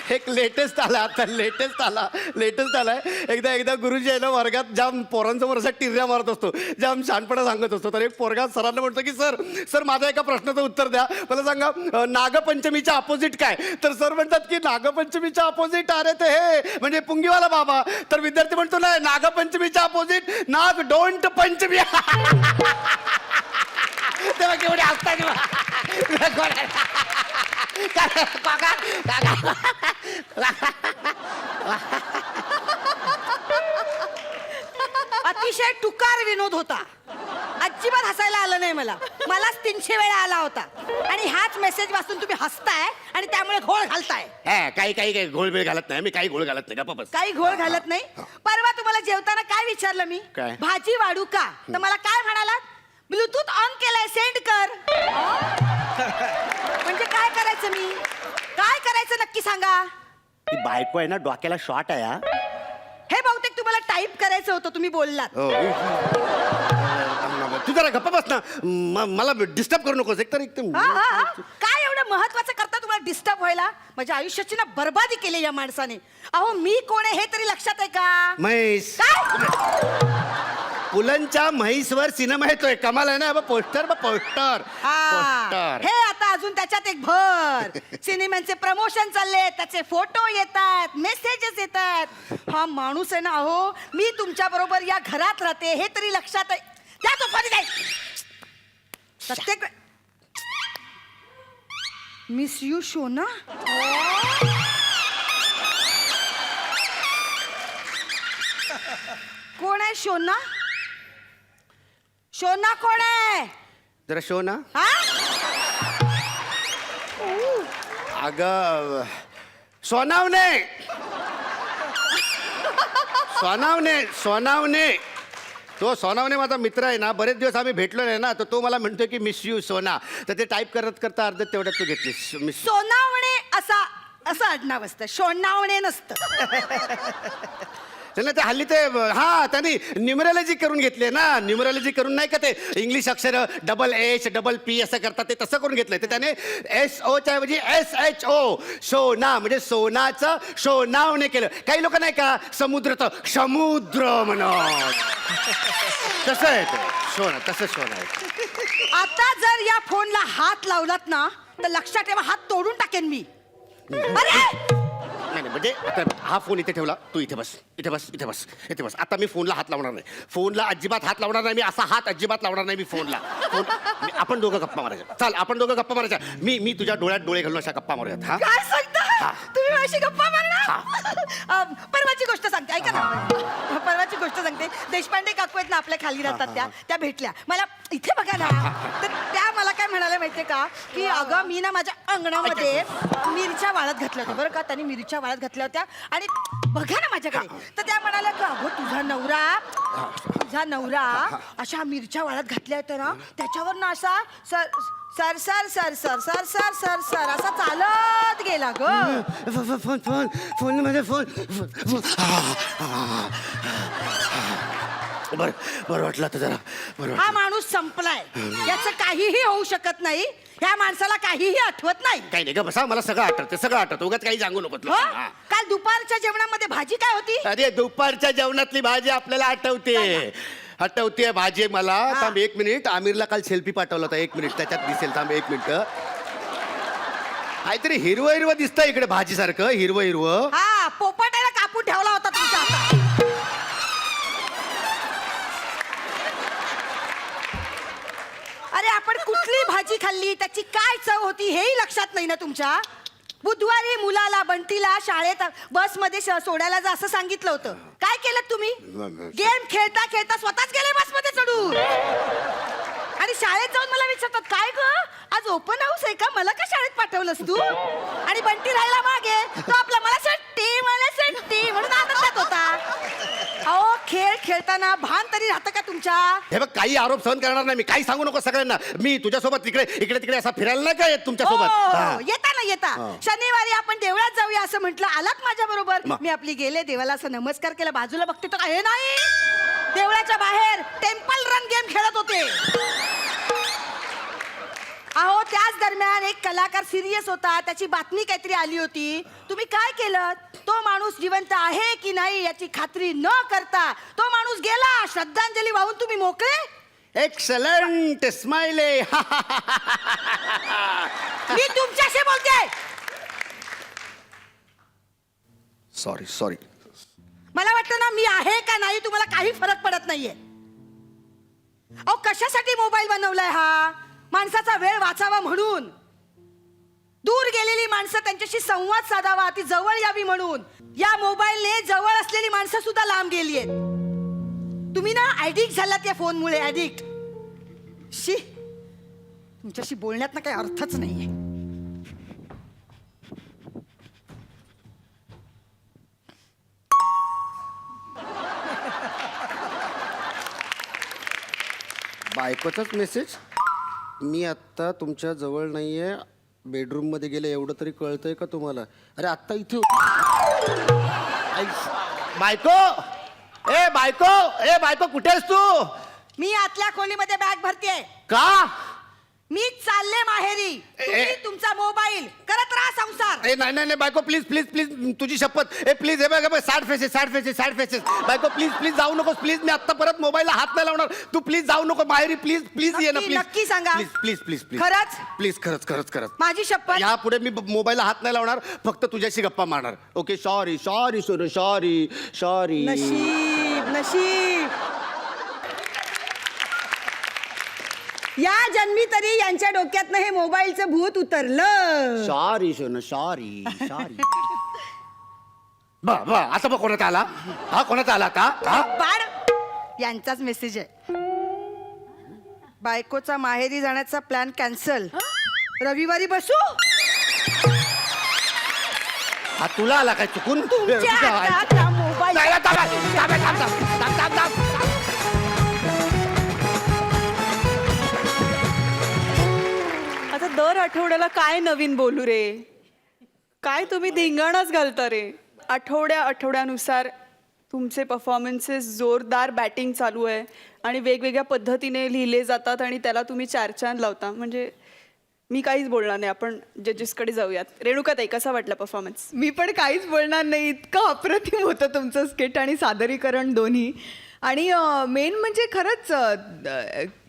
एक लेटेस्ट आला आता लेटेस्ट आलाय. एकदा गुरुजी आहे ना वर्गात जाम पोरांसमोर असा टिर्या मारत असतो, जाम शहाणपणा सांगत असतो. तर एक पोरगा सरांना म्हणतो की सर माझ्या एका प्रश्नाचं उत्तर द्या, मला सांगा नागपंचमीच्या अपोजिट काय. तर सर म्हणतात की नागपंचमीच्या अपोजिट अरे ते हे म्हणजे पुंगीवाला बाबा. तर विद्यार्थी म्हणतो नाही, नागपंचमीच्या अपोजिट नाग डोंट पंचमी. तेव्हा केवढे असतात अतिशय टुकार विनोद होता. अजिबात हसायला आलं नाही मलाच 300 वेळा आला होता. आणि हाच मेसेज वाचून तुम्ही हसताय आणि त्यामुळे घोळ घालताय. काही घोळबेळ घालत नाही मी, काही घोळ घालत नाही का. काही घोळ घालत नाही. परवा तुम्हाला जेवताना काय विचारलं मी, काय? भाजी वाढू का, तर मला काय म्हणालात, ब्लूटूथ ऑन केलाय सेंड कर. म्हणजे काय करायचं, मी काय करायचं नक्की सांगा. ती बायको आहे ना डोक्याला शॉर्ट आहे हा. हे बहुतेक तुम्हाला टाईप करायचं होतं, तुम्ही बोललात. तू जरा गप्पा बस ना, मला डिस्टर्ब करू नकोस एकतर एकदम. हा. काय एवढं महत्वाचं करता तुम्हाला डिस्टर्ब व्हायला. माझ्या आयुष्याची ना बर्बादी केली या माणसाने. अहो मी कोण आहे हे तरी लक्षात आहे का. म्हैस काय पुलंच्या म्हैसवर सिनेमा येतोय, कमाल आहे ना. पोस्टर हे आता अजून त्याच्यात एक भर. सिनेमांचे प्रमोशन चालले, त्याचे फोटो येतात, मेसेजेस येतात. हा माणूस आहे ना, अहो मी तुमच्या बरोबर या घरात राहते हे तरी लक्षात आहे. त्या तो पाणी जाईल प्रत्येक मिस यू शोना. कोण आहे शोना. शोना कोण आहे. जरा शो ना. हा अग सोनावणे तो सोनावणे माझा मित्र आहे ना, बरेच दिवस आम्ही भेटलो नाही ना, तर तो मला म्हणतोय की मिस यू सोना. तर ते टाईप करता अर्ध तेवढ्यात तू घेतलीस मिस. सोनावणे असं आडनाव असतं, शोणावणे नसतं. त्यांना ते हल्ली ते त्यांनी न्युमरॉलॉजी करून घेतली ना. न्युमरॉलॉजी करून नाही का ते इंग्लिश अक्षर HHP असं करतात, ते तसं करून घेतलंय. तर त्याने SO च्या ऐवजी SHO शोना म्हणजे सोनाचं शोनावणे केलं. काही लोक नाही का समुद्राचं समुद्र म्हणत, तसं आहे ते शोना, तसं शोना आहे. आता जर या फोनला हात लावलात ना तर लक्षात ठेवा, हात तोडून टाकेन मी. अरे नाही म्हणजे आता हा फोन इथे ठेवला, तू इथे बस. आता मी फोनला हात लावणार नाही, फोनला अजिबात हात लावणार नाही मी. असा हात अजिबात लावणार नाही मी फोनला. आपण दोघं गप्पा मारायच्या. चाल आपण दोघं गप्पा मारायच्या. मी तुझ्या डोळ्यात डोळे घालून अशा गप्पा मारूयात. हा काय सांगता तुम्ही माझी गप्पा मारणार. परवाची गोष्ट सांगते, ऐका ना. परवाची गोष्ट सांगते. देशपांडे काकू आहेत ना, आपल्या खाली राहतात, त्या भेटल्या मला. इथे बघा ना, तर त्या मला काय म्हणाल्या माहितीये का, की अगं मी ना माझ्या अंगणामध्ये मिरच्या वाळत घातल्या होत्या बरं का. त्यांनी मिरच्या वाळत घातल्या होत्या आणि बघा ना माझ्याकडे. तर त्या म्हणाल्या की अगं तुझा नवरा अशा मिरच्या वाळत घातल्या होत्या ना, त्याच्यावर ना असा सर असा चालत गेला ग. फोन माझा फोन. बरं वाटलं आता जरा. हा माणूस संपलाय, याचं काहीही होऊ शकत नाही. या माणसाला काहीही आठवत नाही. काही नाही ग बसा, मला सगळं आठवतं उगाच काही सांगू नको. काल दुपारच्या जेवणामध्ये भाजी काय होती. अरे दुपारच्या जेवणातली भाजी आपल्याला आठवते भाजी मला. थांब 1 मिनिट. आमिरला काल सेल्फी पाठवला होता, 1 मिनिट त्याच्यात दिसेल. थांब 1 मिनिट. काहीतरी हिरवं दिसतंय इकडे भाजी सारखं, हिरवं. हा पोपटाला कापून ठेवला होता तुमच्या हातात. अरे आपण कुठली भाजी खाल्ली, त्याची काय चव होती हेही लक्षात नाही ना तुमच्या. बुधवारी मुलाला बंटीला शाळेत बसमध्ये सोडायला जा असं सांगितलं होतं. काय केलं केलं तुम्ही गेम खेळता खेळता स्वतःच गेले बसमध्ये चढून आणि शाळेत जाऊन मला विचारतात काय ग आज ओपन हाऊस आहे का मला का शाळेत पाठवलंस तू आणि बंटी राहिला मागे तो आपला मला सुट्टी म्हणून आनंदात होता. अहो खेळ खेळताना भान तरी राहतं का तुमच्या? हे बघ काही आरोप सहन करणार नाही मी. काही सांगू नको सगळ्यांना. मी तुझ्यासोबत इकडे तिकडे असा फिरायला नाही का येत तुमच्यासोबत. येता शनिवारी आपण देवळात जाऊया असं म्हटलं आलात माझ्या बरोबर. मी आपली गेले देवाला असं नमस्कार केला बाजूला बघते तर हे नाही देवळाच्या बाहेर टेम्पल रन गेम खेळत होते. अहो त्याच दरम्यान एक कलाकार सिरियस होता त्याची बातमी काहीतरी आली होती. तुम्ही काय केलं तो माणूस जिवंत आहे की नाही याची खात्री न करता तो माणूस गेला श्रद्धांजली वाहून तुम्ही मोकळे. एक्सलंट स्माइले. मी तुमच्याशी बोलते. सॉरी मला वाटतं ना मी आहे का नाही तुम्हाला काही फरक पडत नाहीये. अहो कशासाठी मोबाईल बनवलाय हा? माणसाचा वेळ वाचावा म्हणून. दूर गेलेली माणसं त्यांच्याशी संवाद साधावा ती जवळ यावी म्हणून. या मोबाईलने जवळ असलेली माणसं सुद्धा लांब गेली आहेत. तुम्ही ना ऍडिक्ट झालात या फोनमुळे. ऍडिक्ट शी तुमच्याशी बोलण्यात ना काही अर्थच नाहीये. बायकोचाच मेसेज. मी आत्ता तुमच्या जवळ नाहीये बेडरूम मध्ये गेले एवढं तरी कळतंय का तुम्हाला? अरे आत्ता इथे बायको कुठे आहेस तू? मी आतल्या खोलीमध्ये बॅग भरतेय. का? मी चालले माहेरी. तुम्ही तुमचा मोबाईल करत राहा संसार. नाही बायको प्लीज तुझी शपथ. प्लीज हे बघ सॅड फेसेस बायको प्लीज जाऊ नकोस प्लीज. मी आता परत मोबाईलला हात नाही लावणार. तू प्लीज जाऊ नको माहेरी. प्लीज ये ना प्लीज. नक्की सांगा. प्लीज खरंच? प्लीज खरंच माझी शपथ. यापुढे मी मोबाईलला हात नाही लावणार. फक्त तुझ्याशी गप्पा मारणार. ओके सॉरी नशीब या जन्मी तरी यांच्या डोक्यातनं हे मोबाईलचं भूत उतरलं. सॉरी आता बघ कोणाचा आला आता? बाळ यांचाच मेसेज आहे. बायकोचा माहेरी जाण्याचा प्लॅन कॅन्सल. रविवारी बसू. हा तुला आला काय चुकून? तुमच्या हातात हा मोबाईल. आता दर आठवड्याला काय नवीन बोलू रे? काय तुम्ही धिंगाणाच घालता रे? आठवड्यानुसार तुमचे परफॉर्मन्सेस जोरदार बॅटिंग चालू आहे आणि वेगवेगळ्या पद्धतीने लिहिले जातात आणि त्याला तुम्ही 4 चांद लावता. म्हणजे मी काहीच बोलणार नाही. आपण जजेसकडे जाऊयात. रेणुकाताई कसा वाटला परफॉर्मन्स? मी पण काहीच बोलणार नाही. इतकं अप्रतिम होतं तुमचं स्किट आणि सादरीकरण दोन्ही. आणि मेन म्हणजे खरंच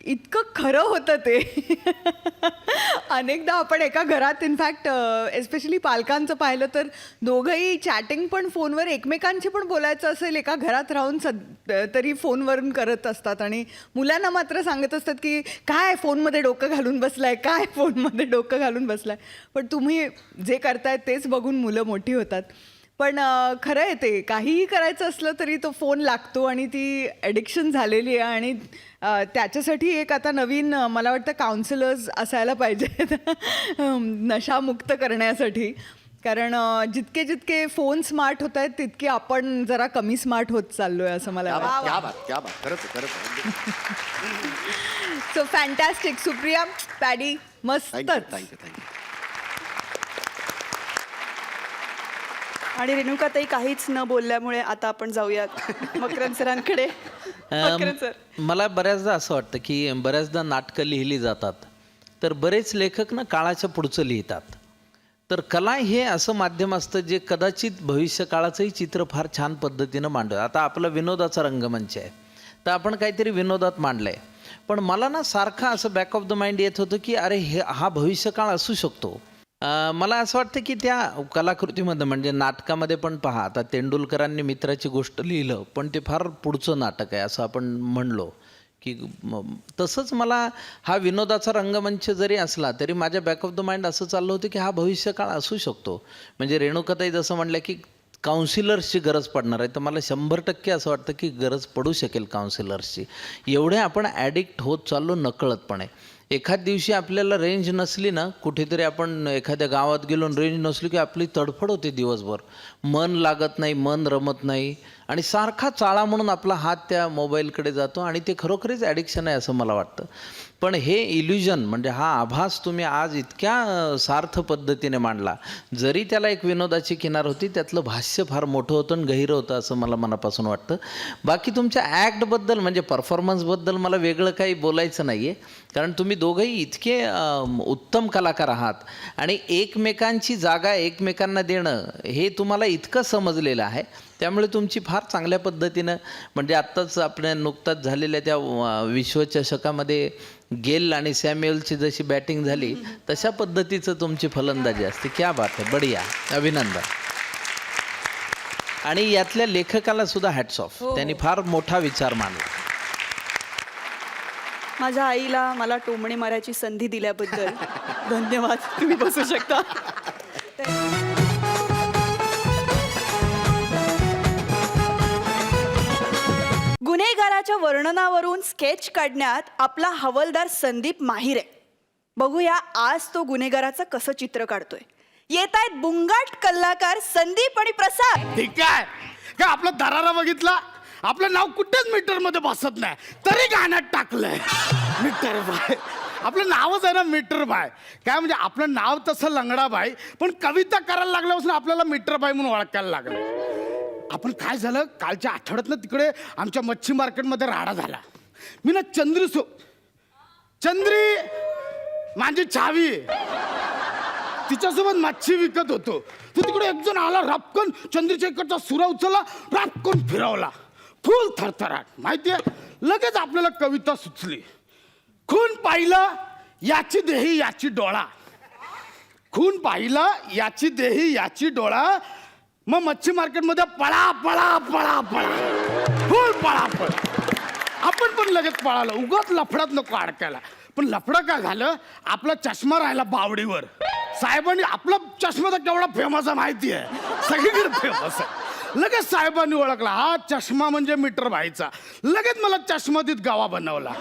इतकं खरं होतं ते. अनेकदा आपण एका घरात इनफॅक्ट एस्पेशली पालकांचं पाहिलं तर दोघंही चॅटिंग पण फोनवर एकमेकांशी पण बोलायचं असेल एका घरात राहून तरी फोनवरून करत असतात आणि मुलांना मात्र सांगत असतात की काय फोनमध्ये डोकं घालून बसलाय. पण तुम्ही जे करताय तेच बघून मुलं मोठी होतात. पण खरं आहे ते काहीही करायचं असलं तरी तो फोन लागतो आणि ती ॲडिक्शन झालेली आहे. आणि त्याच्यासाठी एक आता नवीन मला वाटतं काउन्सिलर्स असायला पाहिजेत नशामुक्त करण्यासाठी. कारण जितके फोन स्मार्ट होत आहेत तितके आपण जरा कमी स्मार्ट होत चाललो आहे असं मला वाटतं. So fantastic. सुप्रिया, पॅडी मस्त. थँक्यू. आणि रेणुकाताई काहीच न बोलल्यामुळे आता आपण जाऊयात मकरंद सरांकडे. मकरंद सर, मला बऱ्याचदा असं वाटतं की बऱ्याचदा नाटकं लिहिली जातात तर बरेच लेखक ना काळाच्या पुढचं लिहितात. तर कला हे असं माध्यम असतं जे कदाचित भविष्यकाळाचंही चित्र फार छान पद्धतीनं मांडतं. आता आपला विनोदाचा रंगमंच आहे तर आपण काहीतरी विनोदात मांडलं आहे. पण मला ना सारखं असं बॅक ऑफ द माइंड येत होतं की अरे हा भविष्यकाळ असू शकतो. मला असं वाटतं की त्या कलाकृतीमध्ये म्हणजे नाटकामध्ये पण पहा. आता तेंडुलकरांनी मित्राची गोष्ट लिहिलं पण ते फार पुढचं नाटक आहे असं आपण म्हणलो की तसंच मला हा विनोदाचा रंगमंच जरी असला तरी माझ्या बॅक ऑफ द माइंड असं चाललं होतं की हा भविष्यकाळ असू शकतो. म्हणजे रेणुकाताई जसं म्हणलं की काउन्सिलर्सची गरज पडणार आहे, तर मला 100% असं वाटतं की गरज पडू शकेल काउन्सिलर्सची. एवढे आपण ॲडिक्ट होत चाललो नकळतपणे. एखाद दिवशी आपल्याला रेंज नसली ना, कुठेतरी आपण एखाद्या गावात गेलो आणि रेंज नसली की आपली तडफड होते दिवसभर, मन लागत नाही, मन रमत नाही आणि सारखा चाळा म्हणून आपला हात त्या मोबाईलकडे जातो आणि ते खरोखरीच ॲडिक्शन आहे असं मला वाटतं. पण हे इल्युजन म्हणजे हा आभास तुम्ही आज इतक्या सार्थ पद्धतीने मांडला, जरी त्याला एक विनोदाची किनार होती, त्यातलं भाष्य फार मोठं होतं आणि गहिरं होतं असं मला मनापासून वाटतं. बाकी तुमच्या ॲक्टबद्दल म्हणजे परफॉर्मन्सबद्दल मला वेगळं काही बोलायचं नाही आहे, कारण तुम्ही दोघंही इतके उत्तम कलाकार आहात आणि एकमेकांची जागा एकमेकांना देणं हे तुम्हाला इतकं समजलेलं आहे. त्यामुळे तुमची फार चांगल्या पद्धतीनं म्हणजे आत्ताच आपल्या नुकताच झालेल्या त्या विश्वचषकामध्ये गेल आणि सॅम्युअलची जशी बॅटिंग झाली तशा पद्धतीचं तुमची फलंदाजी असते. क्या बात आहे, बढिया, अभिनंदन. आणि यातल्या लेखकाला सुद्धा हॅट्स ऑफ, त्यांनी फार मोठा विचार मांडला. माझ्या आईला मला टोमणे मारायची संधी दिल्याबद्दल धन्यवाद. तुम्ही बसू शकता. गुन्हेगाराच्या वर्णनावरून स्केच काढण्यात आपला हवालदार संदीप माहिर आहे. बघूया आज तो गुन्हेगाराचं कसं चित्र काढतोय. येत आहेत बुंगाट कलाकार संदीप आणि प्रसाद. ठीक आहे का? आपला दरारा बघितला, आपलं नाव कुठेच मीटर मध्ये बसत नाही, तरी गाण्यात टाकलंय मीटर बाय. आपलं नावच आहे ना मीटर बाय. काय म्हणजे आपलं नाव तसं लंगडा बाय, पण कविता करायला लागल्यापासून आपल्याला मीटर बाय म्हणून ओळखायला लागलं. आपण काय झालं, कालच्या आठवड्यात ना तिकडे आमच्या मच्छी मार्केटमध्ये राडा झाला. मी ना चंद्री माझी छावी तिच्यासोबत मच्छी विकत होतो. तू तिकडे एक जण आला, रापकन चंद्रीच्या इकडचा सुरा उचलला, रापकन फिरवला, फुल थरथराट. माहितीये, लगेच आपल्याला कविता सुचली. खून पाहिला याची देही याची डोळा, खून पाहिला याची देही याची डोळा, मग मच्छी मार्केटमध्ये पळा पळा पळा पळा, फुल पळा पळा. आपण पण लगेच पळालो, उगाच लफड्यात नको अडकायला. पण लफडं काय झालं, आपला चष्मा राहिला बावडीवर. साहेबांनी आपला चष्मा तर केवढा फेमस आहे माहिती आहे, सगळीकडे फेमस आहे. लगेच साहेबांनी ओळखला, हा चष्मा म्हणजे मीटर भाईचा. लगेच मला चष्मा देत गावा बनवला.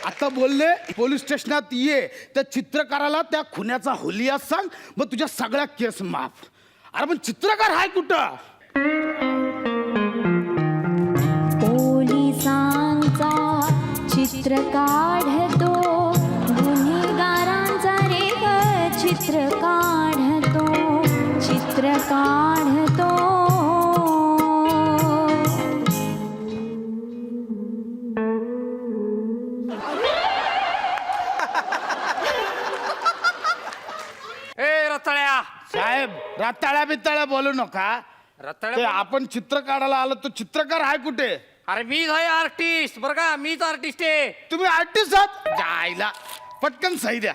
आता बोलले पोलीस स्टेशनात ये, त्या चित्रकाराला त्या खुन्याचा हुलिया सांग, मग तुझ्या सगळ्या केस माफ. अरे पण चित्रकार हाय कुठं? पोलिसांचा चित्र काढतो, गुन्हेगारांचा रे चित्र काढतो, चित्र काढतो. रताळ्या साहेब, रताळ्या बिताळ्या बोलू नका. ते आपण चित्र काढायला आलो, तो चित्रकार आहे कुठे? अरे मीच आहे आर्टिस्ट, बरं का, मीच आर्टिस्ट आहे. तुम्ही आर्टिस्ट आहात? जायला पटकन सही द्या.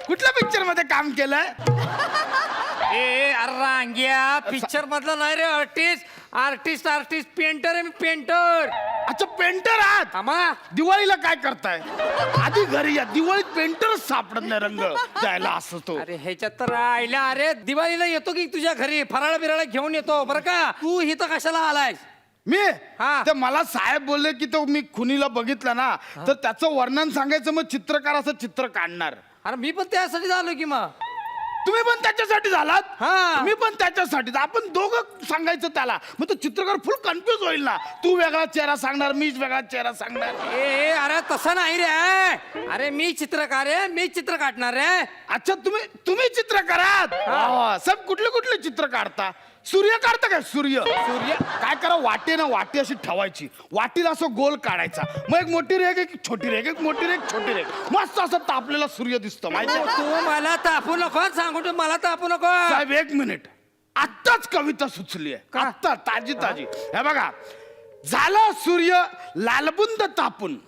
कुठल्या पिक्चर मध्ये काम केलंय? ए अरे रांग्या, पिक्चर मधला नाही रे आर्टिस्ट. आर्टिस्ट पेंटर आहे मी, पेंटर. अच्छा, पेंटर आहात? आम्हा दिवाळीला काय करताय? आधी घरी या, दिवाळीत पेंटरच सापडत नाही रंग द्यायला असं तो. अरे ह्याच्यात तर राहिला. अरे दिवाळीला येतो की तुझ्या घरी फराळ बिराळा घेऊन येतो, बरं का. तू इथं कशाला आलायस? मी हा. तर मला साहेब बोलले की तो मी खुनीला बघितला ना, तर त्याचं वर्णन सांगायचं, मग चित्रकार असं चित्र काढणार. अरे मी पण त्यासाठी आलो की. मग तुम्ही पण त्याच्यासाठी झालात? हा. मी पण त्याच्यासाठी. आपण दोघं सांगायचं त्याला, मग तो चित्रकार फुल कन्फ्युज होईल ना. तू वेगळा चेहरा सांगणार, मीच वेगळा चेहरा सांगणार. ए अरे तसं नाही रे. अरे मी चित्रकार आहे, मी चित्र काढणार आहे. अच्छा, तुम्ही चित्रकार आहात? सब कुठले चित्र काढता? सूर्य काढता काय? सूर्य काय करा, वाटी ना, वाटी अशी ठेवायची, वाटीला असं गोल काढायचा, मग एक मोठी रेग, एक छोटी रेग, एक मोठी रेग, छोटी रेग, मस्त असं तापलेला सूर्य दिसतो माहिती. तू मला तापू नको सांगू, तू मला तापू नको. साहेब एक मिनिट, आत्ताच कविता सुचली आहे, आत्ता ताजी. हे बघा, झाला सूर्य लालबुंद तापून,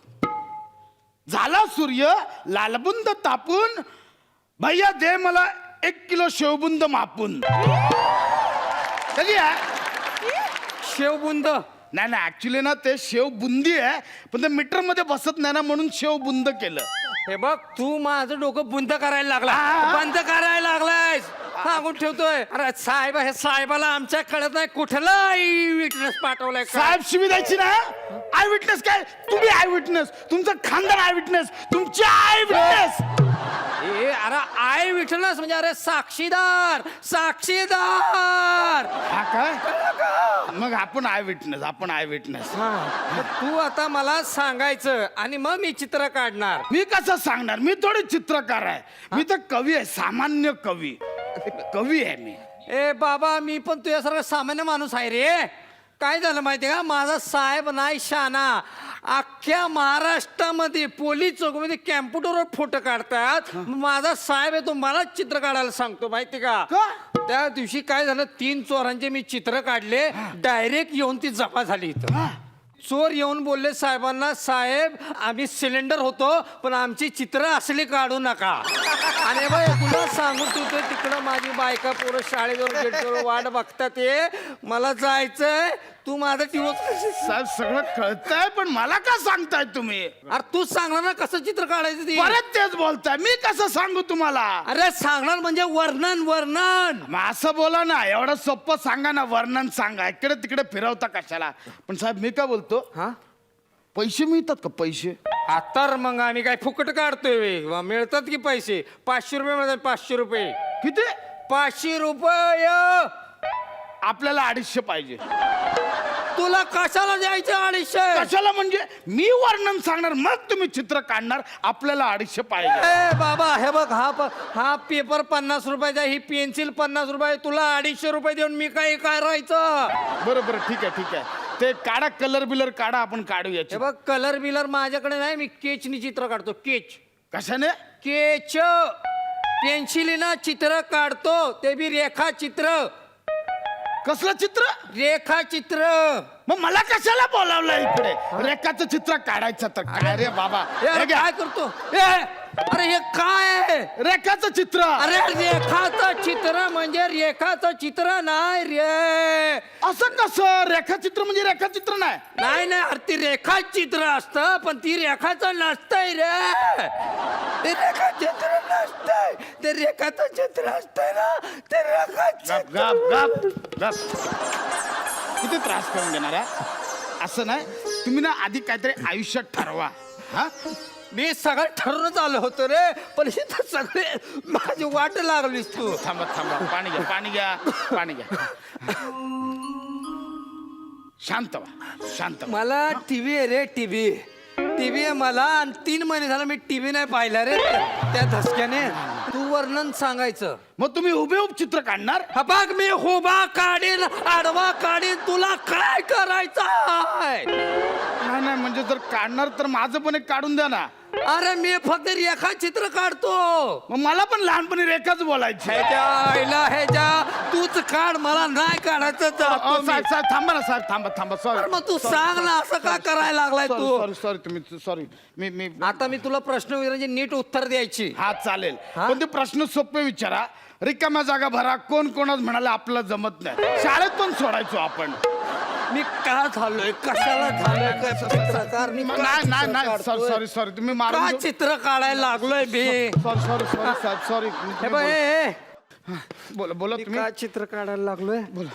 झाला सूर्य लालबुंद तापून, भैया दे मला 1 किलो शेवबुंद मापून. कधी आहे शेवबुंद? नाही ऍक्च्युली ना ते शेव बुंदी आहे, पण ते मीटर मध्ये बसत नाही ना, म्हणून शेव बुंद केलं. हे बघ, तू माझं डोकं बुंद करायला लागला, बंद करायला लागलायस. सांगून ठेवतोय. अरे साहेब, हे साहेबाला आमच्या कळत नाही कुठला विटनेस पाठवलाय का? साहेब शिवी द्यायची ना. आय विटनेस काय? तुम्ही आय विटनेस, तुमचं खानदान आय विटनेस, तुमची आय विटनेस. अरे आय विटनेस म्हणजे अरे साक्षीदार, साक्षीदार. हा काय? मग आपण आय विटनेस, आपण आय विटनेस. तू आता मला सांगायचं आणि मग मी चित्र काढणार. मी कसं सांगणार? मी थोडी चित्रकार आहे, मी तर कवी आहे, सामान्य कवी. कवी आहे मी. ए बाबा, मी पण तुझ्यासारखा सामान्य माणूस आहे रे. काय झालं माहितीये का, माझा साहेब नाही शाना. अख्ख्या महाराष्ट्रामध्ये पोलीस चौकीमध्ये कॅम्प्युटरवर फोटो काढतात. माझा साहेब आहे, तो मला चित्र काढायला सांगतो माहिती का. त्या दिवशी काय झालं, 3 चोरांचे मी चित्र काढले. डायरेक्ट येऊन ती जमा झाली इथं. चोर येऊन बोलले साहेबांना, साहेब आम्ही सिलेंडर होतो पण आमची चित्र असली काढू नका. आणि बाई तुला सांगू तुझं तिकडं माझी बायका पोरं शाळेवर गेटवर वाट बघतात. ये मला जायचंय, तू माझं दिवस. साहेब सगळं कळतंय पण मला का सांगताय तुम्ही? अरे तूच सांगणार ना कसं चित्र काढायचं ते. परत तेच बोलताय, मी कसं सांगू तुम्हाला? अरे सांगणार म्हणजे वर्णन, वर्णन. मग असं बोला ना, एवढं सोपं सांगा ना, वर्णन सांगा. इकडे तिकडे फिरवता कशाला? पण साहेब मी काय बोलतो, हा पैसे मिळतात का? पैसे तर मग आम्ही काय फुकट काढतोय? मिळतात की पैसे. 500 रुपये मिळतात. 500 रुपये. किती? 500 रुपये. आपल्याला 250 पाहिजे. तुला कशाला द्यायचं 250? कशाला म्हणजे? मी वर्णन सांगणार मग तुम्ही चित्र काढणार. आपल्याला 250 पाहिजे. ए बाबा हे बघ, हा पेपर 50 रुपयाचा, ही पेन्सिल 50 रुपये. तुला 250 रुपये देऊन मी काय करायचं? बरोबर, ठीक आहे ठीक आहे. ते काढा, कलर बिलर काढा, आपण काढूया. हे बघ, कलर बिलर माझ्याकडे नाही. मी केचनी चित्र काढतो. केच. कशाने? केच. पेन्सिलीनं चित्र काढतो, ते बी रेखा चित्र. कसलं चित्र? रेखा चित्र. मग मला कशाला बोलावलं इकडे? रेखाचं चित्र काढायचं तर काय रे बाबा? हे घ्या. काय करतो? अरे हे काय आहे? रेखाचं चित्र. अरे रेखाचं चित्र म्हणजे रेखाचं चित्र नाही रे. असं कसं? रेखाचित्र म्हणजे रेखाचित्र नाही? नाही नाही, अरे ती रेखाचित्र असतं पण ती रेखाचं नसतंय रे. ते रेखाचित्र नसतंय, ते रेखाचं चित्र असतंय ना, ते रेखाचित्र. गप गप गप गप. किती त्रास करून घेणार आहे? असं नाही, तुम्ही ना आधी काहीतरी आयुष्यात ठरवा. हा, मी सगळं ठरवूनच आलो होतो रे, पण इथं सगळे माझी वाट लागलीस तू. थांबा थांबा, पाणी घ्या, पाणी घ्या, पाणी घ्या. शांत व्हा, शांत व्हा. मला टीव्ही आहे रे, टीव्ही. टीव्ही आहे मला, आणि 3 महिने झालं मी टीव्ही नाही पाहिला रे त्या धसक्याने. तू वर्णन सांगायचं. मग तुम्ही हुबेहूब चित्र काढणार? हा बघ, मी उभा काढीन, आडवा काढीन, तुला काय करायचं आहे? नाही नाही, म्हणजे जर काढणार तर माझं पण एक काढून द्या ना. अरे मी फक्त रेखा चित्र काढतो. मग मला पण लहानपणी रेखाच बोलायची. ह्याच्या तूच काढ, मला नाही काढायचं. साहेब साहेब थांबा ना, साहेब थांबा थांबा. सॉरी. मग तू सांग ना, असं का करायला लागलाय तू? सॉरी सॉरी, तुम्ही सॉरी. मी आता मी तुला प्रश्न विचारायचे, नीट उत्तर द्यायची. हा चालेल, पण ते प्रश्न सोपे विचारा. रिकाम्या जागा भरा. कोण कोणाच म्हणाले आपलं जमत नाही. शाळेत पण सोडायचो आपण. मी का झालोय, कशाला झालोय, काय प्रकार? नाही नाही नाही, सॉरी सॉरी सॉरी. तुम्ही मारून का चित्र काढायला लागलोय बे? सॉरी सॉरी सॉरी साहेब, सॉरी. हे बघ, हे बोला बोला तुम्ही. का चित्र काढायला लागलोय? बोला.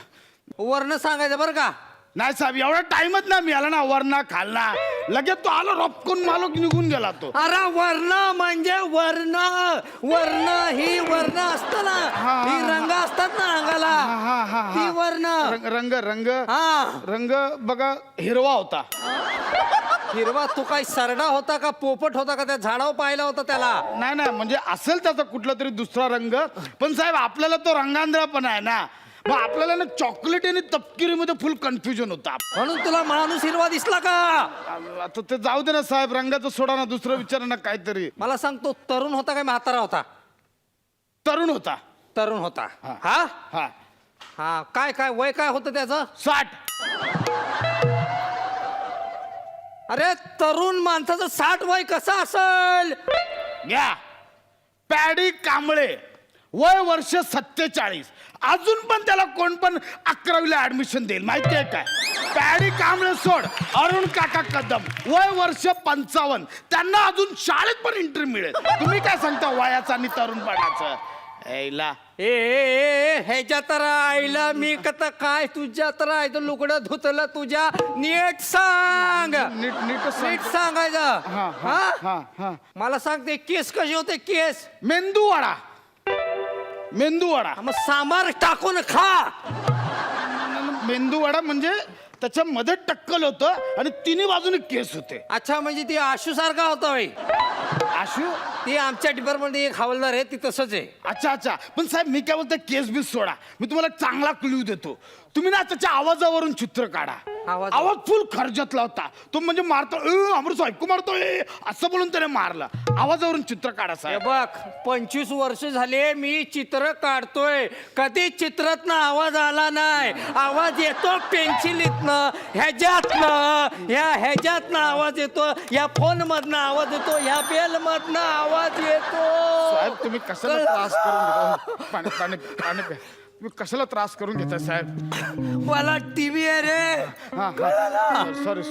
वर्ण सांगायचं बरं का? नाही साहेब, एवढा टाइमच नाही मिळाला ना. वरना खालना लगेच तो आलो, रपकून मालो की निघून गेला तो. अरे वर्ण म्हणजे वर्ण. वर्ण ही वर्ण असत ना, ही रंग असतात ना अंगाला, ती वर्ण. रंग रंग हा, रंग बघा, हिरवा होता. हिरवा? तू काही सरडा होता का, पोपट होता का, त्या झाडावर पाहिला होता त्याला? नाही नाही, म्हणजे असेल त्याचा कुठला तरी दुसरा रंग. पण साहेब आपल्याला तो रंगांधळा पण आहे ना. मग आपल्याला ना चॉकलेट आणि तपकिरीमध्ये फुल कन्फ्युजन होता. म्हणून तुला माणूस हिरवा दिसला का? आता ते जाऊ दे ना साहेब, रंगाचं सोडा ना, दुसरं विचारा ना काहीतरी. मला सांग, तो तरुण होता काय म्हातारा होता? तरुण होता. तरुण होता. हा हा हा. काय काय वय काय होतं त्याचं? 60. अरे तरुण माणसाचं 60 वय कसं असेल? घ्या, पॅडी कांबळे, वय वर्ष 47. अजून पण त्याला कोण पण 11वीला ऍडमिशन देईल, माहितीये काय? पॅडी कांबळे सोड, अरुण काका कदम, वय वर्ष 55. त्यांना अजून शाळेत पण एंट्री मिळेल. तुम्ही काय सांगता वयाचं आणि तरुणपणाचं? ऐला ए ह्याच्या तर आईला मी कथा काय तुझ्या तर आहे तर लुगडं धुतलं तुझ्या नीट सांग नीट सांगायचं हा? मला सांग ते केस कसे होते केस मेंदूवडा मेंदूवडा मग सांबार टाकून खा मेंदूवडा म्हणजे त्याच्यामध्ये टक्कल होतं आणि तिन्ही बाजूने केस होते. अच्छा म्हणजे ती आशू सारखा होता बाई आशू ती आमच्या डिपार्टमेंट एक हवालदार आहे ती तसंच आहे. अच्छा पण साहेब मी काय बोलतो केस बीस सोडा मी तुम्हाला एक चांगला क्लू देतो तुम्ही ना त्याच्या आवाजावरून चित्र काढा. आवाज फुल खर्जातला होता तो म्हणजे मारतो अमृत ऐकू मारतोय असं बोलून त्याने मारला. आवाजावरून चित्र काढा हे साहेब. बघ 25 वर्ष झाले मी चित्र काढतोय कधी चित्रातनं आवाज आला नाही. आवाज येतो पेन्सिलीतनं ह्याच्यातनं आवाज येतो या फोन मधनं आवाज येतो ह्या बेल मधनं आवाज येतो. साहेब तुम्ही कशाला त्रास करून घेता पाणी पाणी पाणी प्या. तुम्ही कशाला त्रास करून घेता साहेब. मला टीव्ही आहे रे सॉरी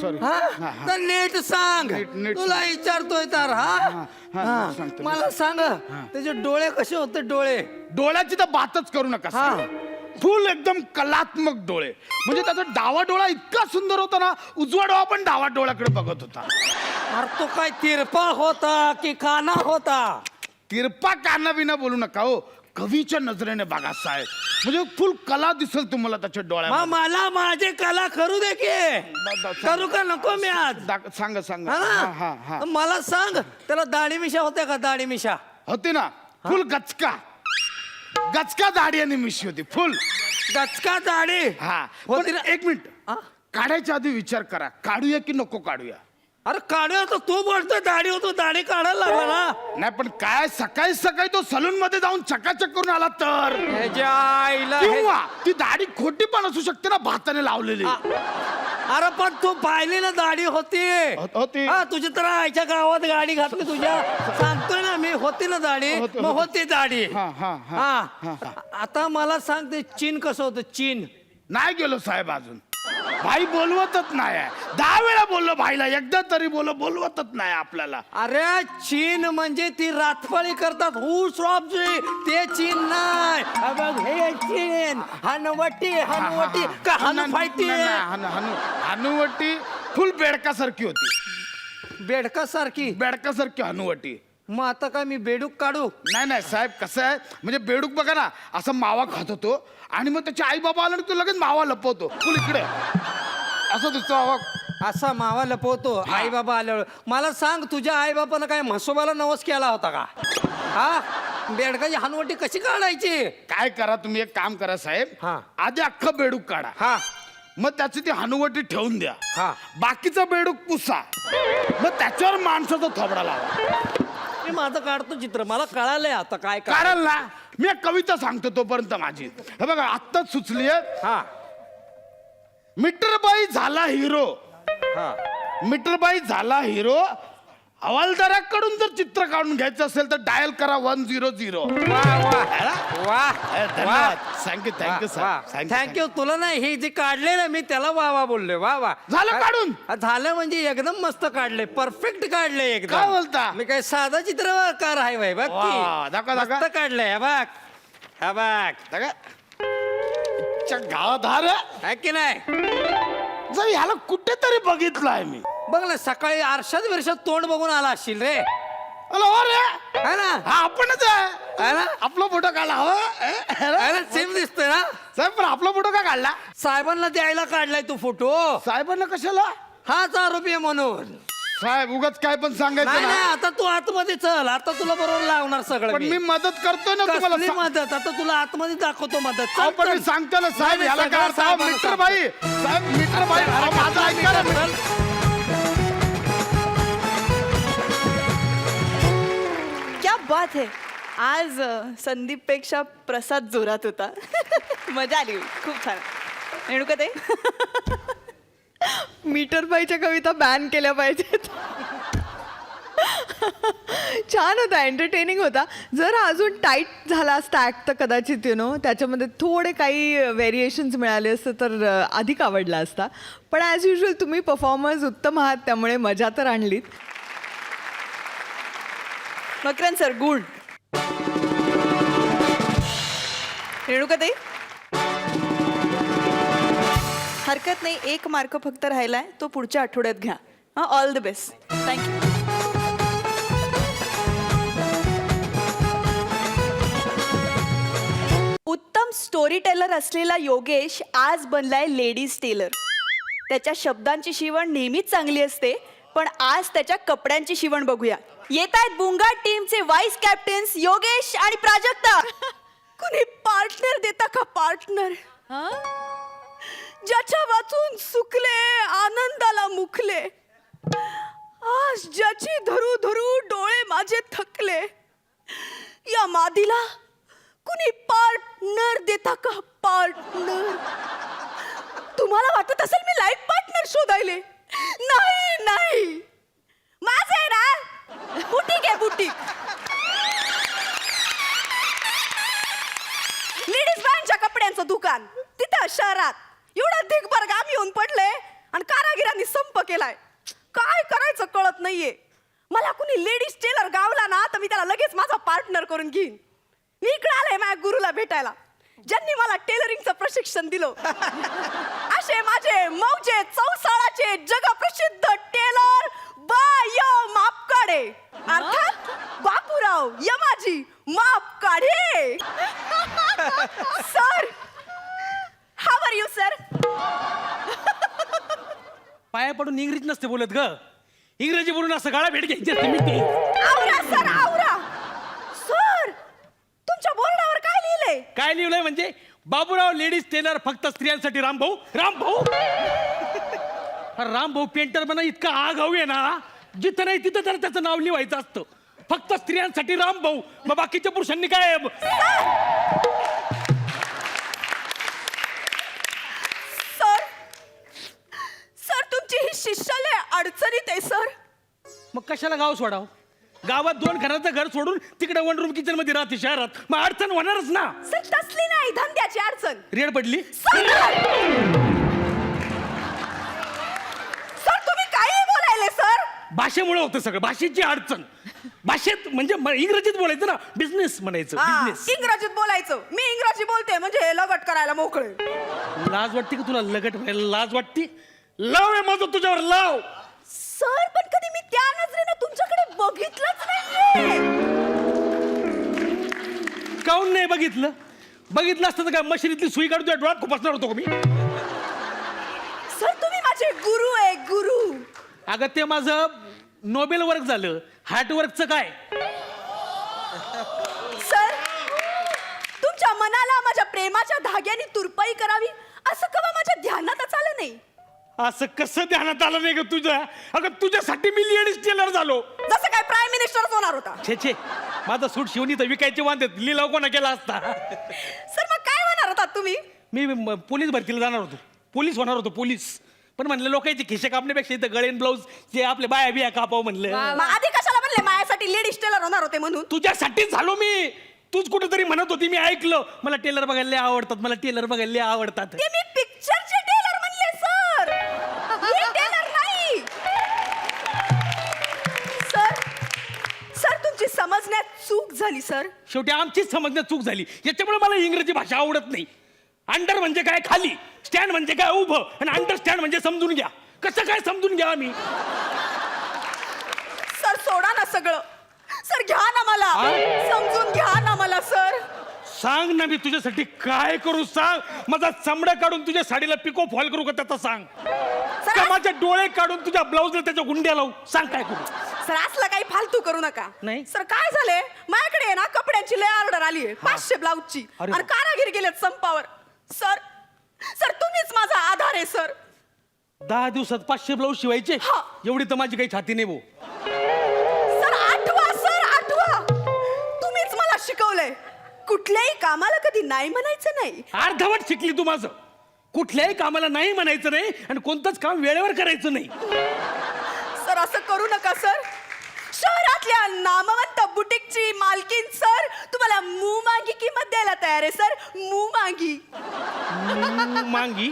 तर नीट सांग नीट तुला विचारतोय तर सांगतो. मला सांग त्याचे डोळे कसे होते डोळे डोळ्याची तर बातच करू नका साहेब. फुल एकदम कलात्मक डोळे म्हणजे त्याचा डावा डोळा इतका सुंदर होता ना उजवा डोळा पण डावा डोळ्याकडे बघत होता. अरे तो काय तिरपा होता की काना होता. तिरपा काना बिना बोलू नका हो कवीच्या नजरेने बघा साहेब म्हणजे फुल कला दिसेल तुम्हाला त्याच्या डोळ्यात. मला माझे कला करू दे की करू का नको मी आज सांगा मला सांग त्याला दाढी मिशा होत्या का दाढी मिशा होती ना फुल गचका दाढी आणि मिशी होती फुल गचका दाढी हा होती पण ना. एक मिनिट काढायच्या आधी विचार करा काढूया की नको काढूया. अरे काढूया तर तू बोलतोय दाढी होतो दाढी काढायला लागला ना. नाही पण काय सकाळी तो सलून मध्ये जाऊन चकाचक करून आला तर ह्याच्या आईला किंवा ती दाढी खोटी पण असू शकते ना भाताने लावलेली. अरे पण तू पाहिली ना दाढी होती होती. हा तुझी तर आईच्या गावात गाडी घातली तुझ्या सांगतोय ना मी होती ना दाढी मग होती दाढी. हा आता मला सांग ते चीन कसं होतं चीन. नाही गेलो साहेब अजून भाई बोलवतच नाही 10 वेळा बोललो भाईला एकदा तरी बोलवतच नाही आपल्याला. अरे चीन म्हणजे ती रातपाळी करतात ऊस रॉबजी ते चीन नाही. बघ हे चीन हनुवटी का हनुफायटी हनुवटी फुल बेडकासारखी होती. बेडकासारखी हनुवटी. मग आता काय मी बेडूक काढू. नाही साहेब कसं आहे म्हणजे बेडूक बघा ना असं मावा खात होतो आणि मग त्याचे आई बाबा आला ना तो लगेच मावा लपवतो फुल इकडे असं दिसतो बाबा असा मावा लपवतो आई बाबा आल्यावर. मला सांग तुझ्या आई बापानं काय म्हसोबाला नवस केला होता का. हा बेडकाची हनुवटी कशी काढायची. काय करा तुम्ही एक काम करा साहेब आधी अख्खं बेडूक काढा मग त्याची ती हनुवटी ठेवून द्या बाकीचा बेडूक पुसा मग त्याच्यावर माणसाचा थोबडा लावा. मी माझं काढतो चित्र मला कळालंय आता काय काढाल ना. मी एक कविता सांगतो तोपर्यंत माझी हे बघा आत्ताच सुचली आहे. मीटरबाई झाला हिरो हवालदाराकडून जर चित्र काढून घ्यायचं असेल तर डायल करा 100. थँक्यू तुला नाही हे जे काढले ना मी त्याला वा बोलले वा झालं काढून झालं म्हणजे एकदम मस्त काढले परफेक्ट काढले एकदम. काय बोलता मी काय साधा चित्रकार आहे बाई बघ मस्त काढलंय बघ गावाधार आहे की नाही. जर ह्याला कुठेतरी बघितलं आहे मी. बघ ना सकाळी आरशात तोंड बघून आला असशील रे. है ना हा आपणच आहे ना आपला फोटो काढला हो सेम दिसतोय ना साहेब पण आपला फोटो का काढला. साहेबांना द्यायला काढलाय तू फोटो. साहेबांना कशाला. हाच आरोपी आहे म्हणून. साहेब उगाच काय पण सांगायचं नाही आता तू आतमध्ये चल आता तुला बरोबर लावणार सगळं. पण मी मदत करतो ना तुम्हाला. मदत आता तुला आतमध्ये दाखवतो मदत. पण मी सांगतो ना साहेब याला काय अर्थ मीटरबाई साहेब मीटरबाई माझं ऐका ना. क्या बात है. आज संदीप पेक्षा प्रसाद जोरात होता. मजा आली खूप छान. रेणुका ते मीटर बाईच्या कविता बॅन केल्या पाहिजेत. छान होता एंटरटेनिंग होता. जर अजून टाईट झाला असता ॲक्ट तर कदाचित त्याच्यामध्ये थोडे काही व्हेरिएशन्स मिळाले असते तर अधिक आवडला असता. पण ॲज युजल तुम्ही परफॉर्मर्स उत्तम आहात त्यामुळे मजा तर आणलीत. Makarand sir good. रेणुकाताई, हरकत नाही, 1 मार्क फक्त राहिलाय, तो पुढच्या आठवड्यात घ्या. All the best. थँक्यू. उत्तम स्टोरी टेलर असलेला योगेश आज बनलाय लेडीज टेलर. त्याच्या शब्दांची शिवण नेहमीच चांगली असते, पण आज त्याच्या कपड्यांची शिवण बघूया. येत आहेत बुंगाट टीमचे व्हाईस कॅप्टन्स योगेश आणि प्राजक्ता. कुणी पार्टनर देता का पार्टनर? ज्याच्या वाचून सुकले आनंदाला मुखले, आज ज्याची धरू धरू डोळे माझे थकले, या मादीला कुणी पार्टनर देता का पार्टनर? तुम्हाला वाटत असेल मी लाईफ पार्टनर शोधायले. नाही नाही, माझं आहे ना बुटीक आहे, बुटीक. लेडीज बँडच्या कपड्यांचं दुकान तिथं शहरात. एवढं दिगभर गाम येऊन पडले आणि कारागिरांनी संप केलाय. काय करायचं कळत नाहीये. मला कुणी लेडीज टेलर गावला ना तर मी त्याला लगेच माझा पार्टनर करून घेईन. मी इकडे आले माझ्या गुरुला भेटायला, ज्यांनी मला टेलरिंगचं प्रशिक्षण दिलं. असे माझे मौजे चौसाळाचे जगप्रसिद्ध टेलर बाय मापकाडे, अर्थात Bapurao Yamaji Mapkade. Sir, how are you sir? पाया पडून इंग्रजी नसते बोलत ग. इंग्रजी बोलून असं गाळा भेट घ्यायची असते मी ते. आवरा सर, आवरा. सर, तुमच्या बोर्डावर काय लिहिलंय? काय लिहिलंय म्हणजे बाबूराव लेडीज टेलर, फक्त स्त्रियांसाठी रामभाऊ. रामभाऊ रामभाऊ पेंटर बना इतका आगाऊ आहे ना, जिथं नाही तिथं तर त्याचं नाव लिहायचं असतं. फक्त स्त्रियांसाठी रामभाऊ, मग बाकीच्या पुरुषांनी काय? सर, सर तुमची ही शिष्यालय अडचणीत आहे सर. मग कशाला गाव सोडाव? गावात 2 घराचं घर सोडून तिकडे 1 रूम किचन मध्ये राहते शहरात, मग अडचण होणारच ना. सर तसली नाही, धंद्याची अडचण. रेड पडली. सर तुम्ही काही बोलायले सर. भाषेमुळे होतं सगळं, भाषेची अडचण. भाषेत म्हणजे इंग्रजीत बोलायचं ना, बिझनेस म्हणायचं. बिझनेस इंग्रजीत बोलायचं. मी इंग्रजी बोलते म्हणजे लगट करायला मोकळे. लाज वाटते का तुला? लगट व्हायला लाज वाटते? लाव आहे माझं तुझ्यावर, लाव. सर पण कधी मी त्या नजरेनं तुमच्याकडे बघितलंच नाहीये. काऊन नाही बघितलं? बघितलं असतं तर काय मशिनीतली सुई काढून तुझ्या डोळ्यात खुपसणार होतो का मी? सर तुम्ही माझे गुरु आहे, गुरु. अगं ते माझं नोबेल वर्क झालं, हार्ट वर्कचं काय? सर तुमच्या मनाला माझ्या प्रेमाच्या धाग्याने तुरपाई करावी असं कवा माझ्या ध्यानातच आलं नाही. असं कसं ध्यानात आलं नाही ग तुझ्या? अगं तुझ्यासाठी मी लेडीज टेलर झालो. जसं काय प्राईम मिनिस्टर होणार होता. छे छे, माझा सूट शिवणी तर विकायचे वांदेत, लिलाव कोणा केला असता? सर मग काय होणार होतात तुम्ही? मी पोलीस भरतीला जाणार होतो, पोलीस होणार होतो, पोलीस. पण म्हणलं लोकांचे खिशे कापण्यापेक्षा इथं गळेन ब्लाऊज जे आपले बाया बिया कापाव म्हणलं. मग आधी कशाला म्हणले माझ्यासाठी लेडीज टेलर होणार होते म्हणून? तुझ्यासाठीच झालो मी. तूच कुठेतरी म्हणत होती, मी ऐकलं, मला टेलर बघायला आवडतात, मला टेलर बघायला आवडतात. ते मी पिक्चरचे टेलर म्हणले सर, हे टेलर नाही. सर, सर तुमची समजण्यात चूक झाली सर. शेवटी आमचीच समजण्यात चूक झाली. याच्यामुळे मला इंग्रजी भाषा आवडत नाही. अंडर म्हणजे काय खाली, स्टँड म्हणजे काय उभं, आणि अंडरस्टँड म्हणजे समजून घ्या. कसं काय समजून घ्या आम्ही? सर सोडा ना सगळं. सर घ्या ना मला, समजून घ्या ना मला सर. सांग ना, मी तुझ्यासाठी काय करू सांग. माझा चमडा काढून तुझ्या साडीला पिको फॉल करू का त्याचा सांग? का माझे डोळे काढून तुझ्या ब्लाऊजला त्याच्या गुंड्या लावू? सांग काय करू? सर असलं काही फालतू करू नका. नाही. सर काय झाले, माझ्याकडे आहे ना कपड्यांची लय ऑर्डर आली आहे, 500 ब्लाऊजची, अरे आणि कारागीर गेलेत संपावर. सर, सर तुम्हीच माझा आधार आहे सर. 10 दिवसात 500 ब्लाऊज शिवायचे? हा. एवढी तर माझी काही छाती नाही भाऊ. सर आठवा, सर आठवा. तुम्हीच मला शिकवलंय कुठल्याही कामाला कधी नाही म्हणायचं नाही. अर्धवट शिकली तू माझं. कुठल्याही कामाला नाही म्हणायचं नाही आणि कोणतंच काम वेळेवर करायचं नाही. सर असं करू नका सर. शहरातल्या नामवंत बुटीकची मालकीन सर तुम्हाला मुमागी किंमत द्यायला तयार आहे सर. मुमागी. मांगी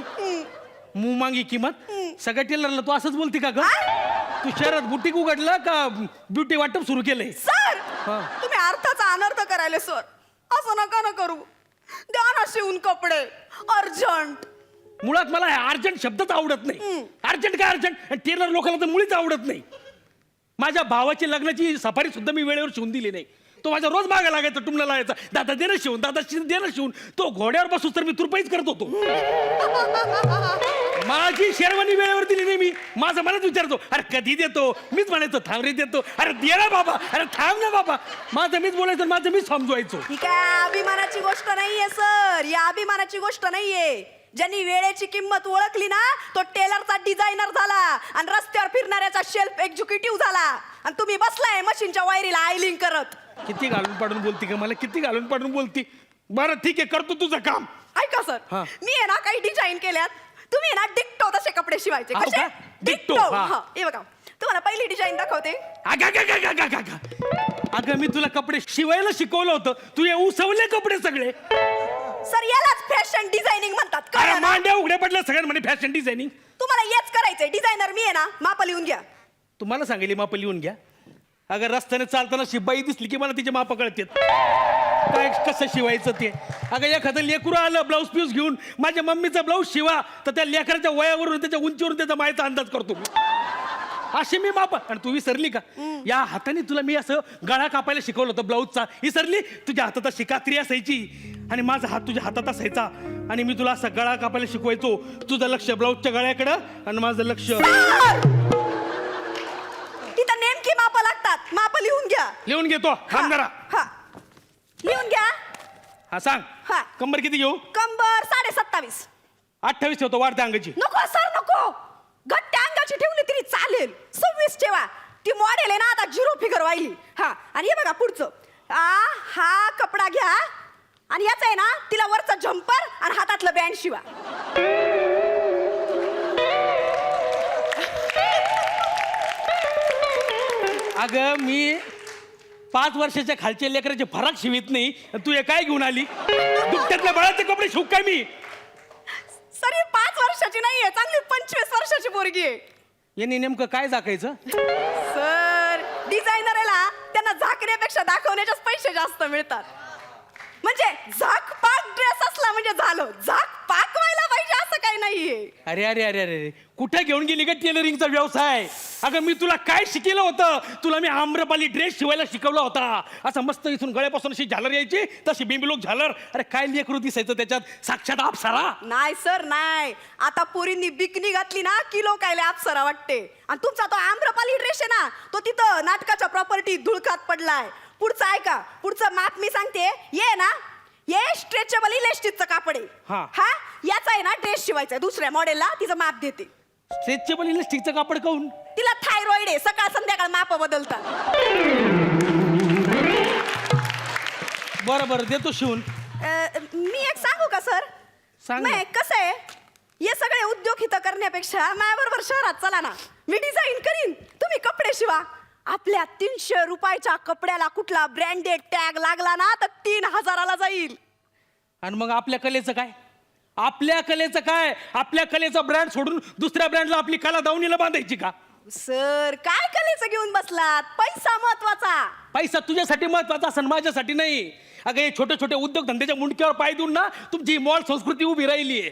मुमांगी किंमत? सगळ्या टेलरला तू असंच बोलते का ग? तू शहरात बुटीक उघडलं का ब्युटी वाटप सुरू केलंय? सर तुम्ही अर्थाचा अनर्थ करायला सर. असं नका ना करू. द्या ना शिवून कपडे अर्जंट. मुळात मला अर्जंट शब्दच आवडत नाही. अर्जंट काय अर्जंट, टेलर लोकांना तर मुळीच आवडत नाही. माझ्या भावाची लग्नाची सफारी सुद्धा मी वेळेवर शिवून दिली नाही. तो माझा रोज मागा लागायचा, टुमला लागायचा, दादा दे ना शिवून, दादा दे ना शिवून. तो घोड्यावर बसूस तर मी तुरपाईच करत होतो. माझी शेरवानी वेळेवर दिली नाही मी. माझं मलाच विचारतो, अरे कधी देतो? मीच म्हणायचो थांब रे देतो. अरे दे ना बाबा, अरे थांब ना बाबा. माझं मीच बोलायचं, माझं मीच समजवायचो. ही काय अभिमानाची गोष्ट नाहीये सर, या अभिमानाची गोष्ट नाहीये. ज्यांनी वेळेची किंमत ओळखली ना तो टेलरचा डिझायनर झाला आणि रस्त्यावर फिरणाऱ्याचा शेल्फ एक्झिक्युटिव्ह झाला. आणि तुम्ही बसलाय मशीनच्या वायरीला आयलिंग करत. किती घालून पाडून बोलती का मला, किती घालून पाडून बोलती. बरं ठीक आहे, करतो तुझं काम. ऐका सर, हा. मी आहे ना काही डिझाईन केल्यात, तुम्ही आहे ना डिक्टो तसे कपडे शिवायचे. हो कसे? का? डिक्टो, हा. हा, हे बघा तुम्हाला पहिली डिझाईन दाखवते. अगं मी तुला कपडे शिवायला शिकवलं होतं, तू हे उसवले कपडे सगळे. सर यालाच फॅशन डिझायनिंग म्हणतात. अरे कळलं ना? मांड्या उघड्या पडल्या सगळ्या म्हणे फॅशन डिझायनिंग. तुम्हाला हेच करायचंय. डिझायनर मी आहे ना, माप लिहून घ्या. तुम्हाला सांगितले माप लिहून घ्या. अगर रस्त्याने चालताना शिबाई दिसली की मला तिचे माप कळतात काय कसं शिवायचं ते. अगं एखादं लेकरू आलं ब्लाऊज पीस घेऊन, माझ्या मम्मीचा ब्लाऊज शिवा, तर त्या लेकराच्या वयावरून त्याच्या उंचीवरून त्याचा मायचा अंदाज करतो मी. अशी मी माप. आणि तू विसरली का, या हाताने तुला मी असं गळा कापायला शिकवलं होतं ब्लाऊजचा. विसरली? तुझ्या हातात अशी कात्री असायची आणि माझा हात तुझ्या हातात असायचा आणि मी तुला असं गळा कापायला शिकवायचो. तुझं लक्ष ब्लाऊजच्या गळ्याकडं आणि माझं लक्ष. तिथं नेमकी माप लागतात. माप लिहून घ्या. लिहून घेतो, थांब जरा. हा लिहून घ्या. हा सांग. हा. कंबर किती घेऊ? कंबर 27.5. 28 ठेवतो, वाढत्या अंगाची. नको सर नको, घट्ट अंगाची ठेवली तरी चालेल. 26 ठेवा. ती मॉडेल आहे ना आता 0 फिगर वाहिली. हा आणि हे बघा पुढचं. हा कपडा घ्या आणि याचा आहे ना तिला वरचा झंपर आणि हातातलं बँड शिवा. अगं मी 5 वर्षाच्या खालच्या लेकराचे फरक शिवित नाही, तू हे काय घेऊन आली? दुपट्यातल्या बाळाचे कपडे शिव काय मी? सर ही 5 वर्षाची नाहीये, चांगली 25 वर्षाची पोरगी आहे. यांनी नेमकं काय दाखायचं? सर डिझायनर आहे ना, त्यांना झाकण्यापेक्षा दाखवण्याच्याच पैसे जास्त मिळतात. म्हणजे झाकपाक ड्रेस असला म्हणजे झालं, झाकपाक व्हायला पाहिजे असं काही नाहीये. अरे अरे अरे अरे कुठे घेऊन गेली का टेलरिंगचा व्यवसाय? अगं मी तुला काय शिकवलं होतं? तुला मी आम्रपाली ड्रेस शिवायला शिकवला होता. असं मस्त इथून गळ्यापासून अशी झालर यायची, तशी बिंबिलोक झालर. अरे काय लेकरू दिसायचं त्याच्यात, साक्षात अप्सरा. नाही सर नाही, आता पोरींनी बिकनी घातली ना किलो कायले अप्सरा वाटते. आणि तुमचा तो आम्रपाली ड्रेस आहे ना, तो तिथं नाटकाच्या प्रॉपर्टी धुळकात पडलाय. पुढचं ऐका, पुढचं माप मी सांगते. ये ना, ये स्ट्रेचेबल इलेस्टिकचं कापड आहे. हा याचा आहे ना ड्रेस शिवायचा. दुसऱ्या मॉडेलला तिचं माप देते. स्ट्रेचेबल इलास्टिकचं कापड काऊन? तिला थायरॉइड आहे, सकाळ संध्याकाळ माप बदलतात. बरं बरं देतो शिवून. मी एक सांगू का सर? सांग ना. कसं आहे, हे सगळे उद्योग हित करण्यापेक्षा माझ्याबरोबर शहरात चला ना, मी डिझाईन करीन, तुम्ही कपडे शिवा. आपल्या 300 रुपयाच्या कपड्याला कुठला ब्रँडेड टॅग लागला ना तर 3000ला जाईल. आणि मग आपल्या कलेचं काय? आपल्या कलेचं काय? आपल्या कलेचा ब्रँड सोडून दुसऱ्या ब्रँडला आपली कला दावणीला बांधायची का? सर काय कलेचं घेऊन बसलात? पैसा महत्वाचा. पैसा तुझ्यासाठी महत्वाचा असेल, माझ्यासाठी नाही. अगं हे छोटे छोटे उद्योग धंद्याच्या मुंडक्यावर पाय देऊन ना तुमची मॉल संस्कृती उभी राहिली आहे.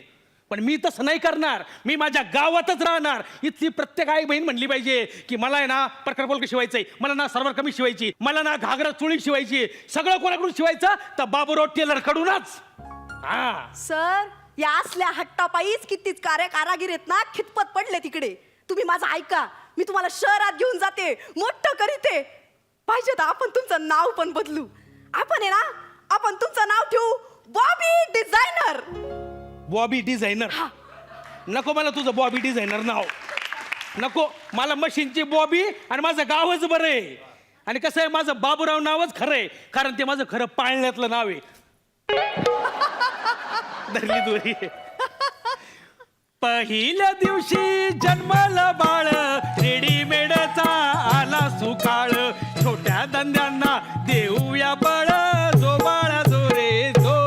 पण मी तसं नाही करणार. मी माझ्या गावातच राहणार. इथली प्रत्येक आई बहीण म्हणली पाहिजे की मला आहे ना प्रकारपोलक शिवायचंय, मला ना सर्वर कमी शिवायची, मला ना घागरा चोळी शिवायची. सगळं कोणाकडून शिवायचं? तर बाबूराव टेलर कडूनच. हा सर या असल्या हट्टापायीच कितीच कारागीर आहेत ना खितपत पडले तिकडे. तुम्ही माझं ऐका, मी तुम्हाला शहरात घेऊन जाते, मोठं करीते. पाहिजे तर आपण तुमचं नाव पण बदलू. आपण आहे ना, आपण तुमचं नाव ठेवू बॉबी डिझायनर. बॉबी डिझायनर नको मला तुझं बॉबी डिझायनर नाव नको. मला मशीनची बॉबी आणि माझं गावच बरं आहे. आणि कसं आहे, माझं बाबूराव नावच खरं आहे, कारण ते माझं खरं पाळण्यातलं नाव आहे. धरली दोरी. पहिल्या दिवशी जन्माला बाळ, रेडीमेडचा आला सुकाळ. छोट्या धंद्यांना देऊया बळ, जो बाळा जो रे जो.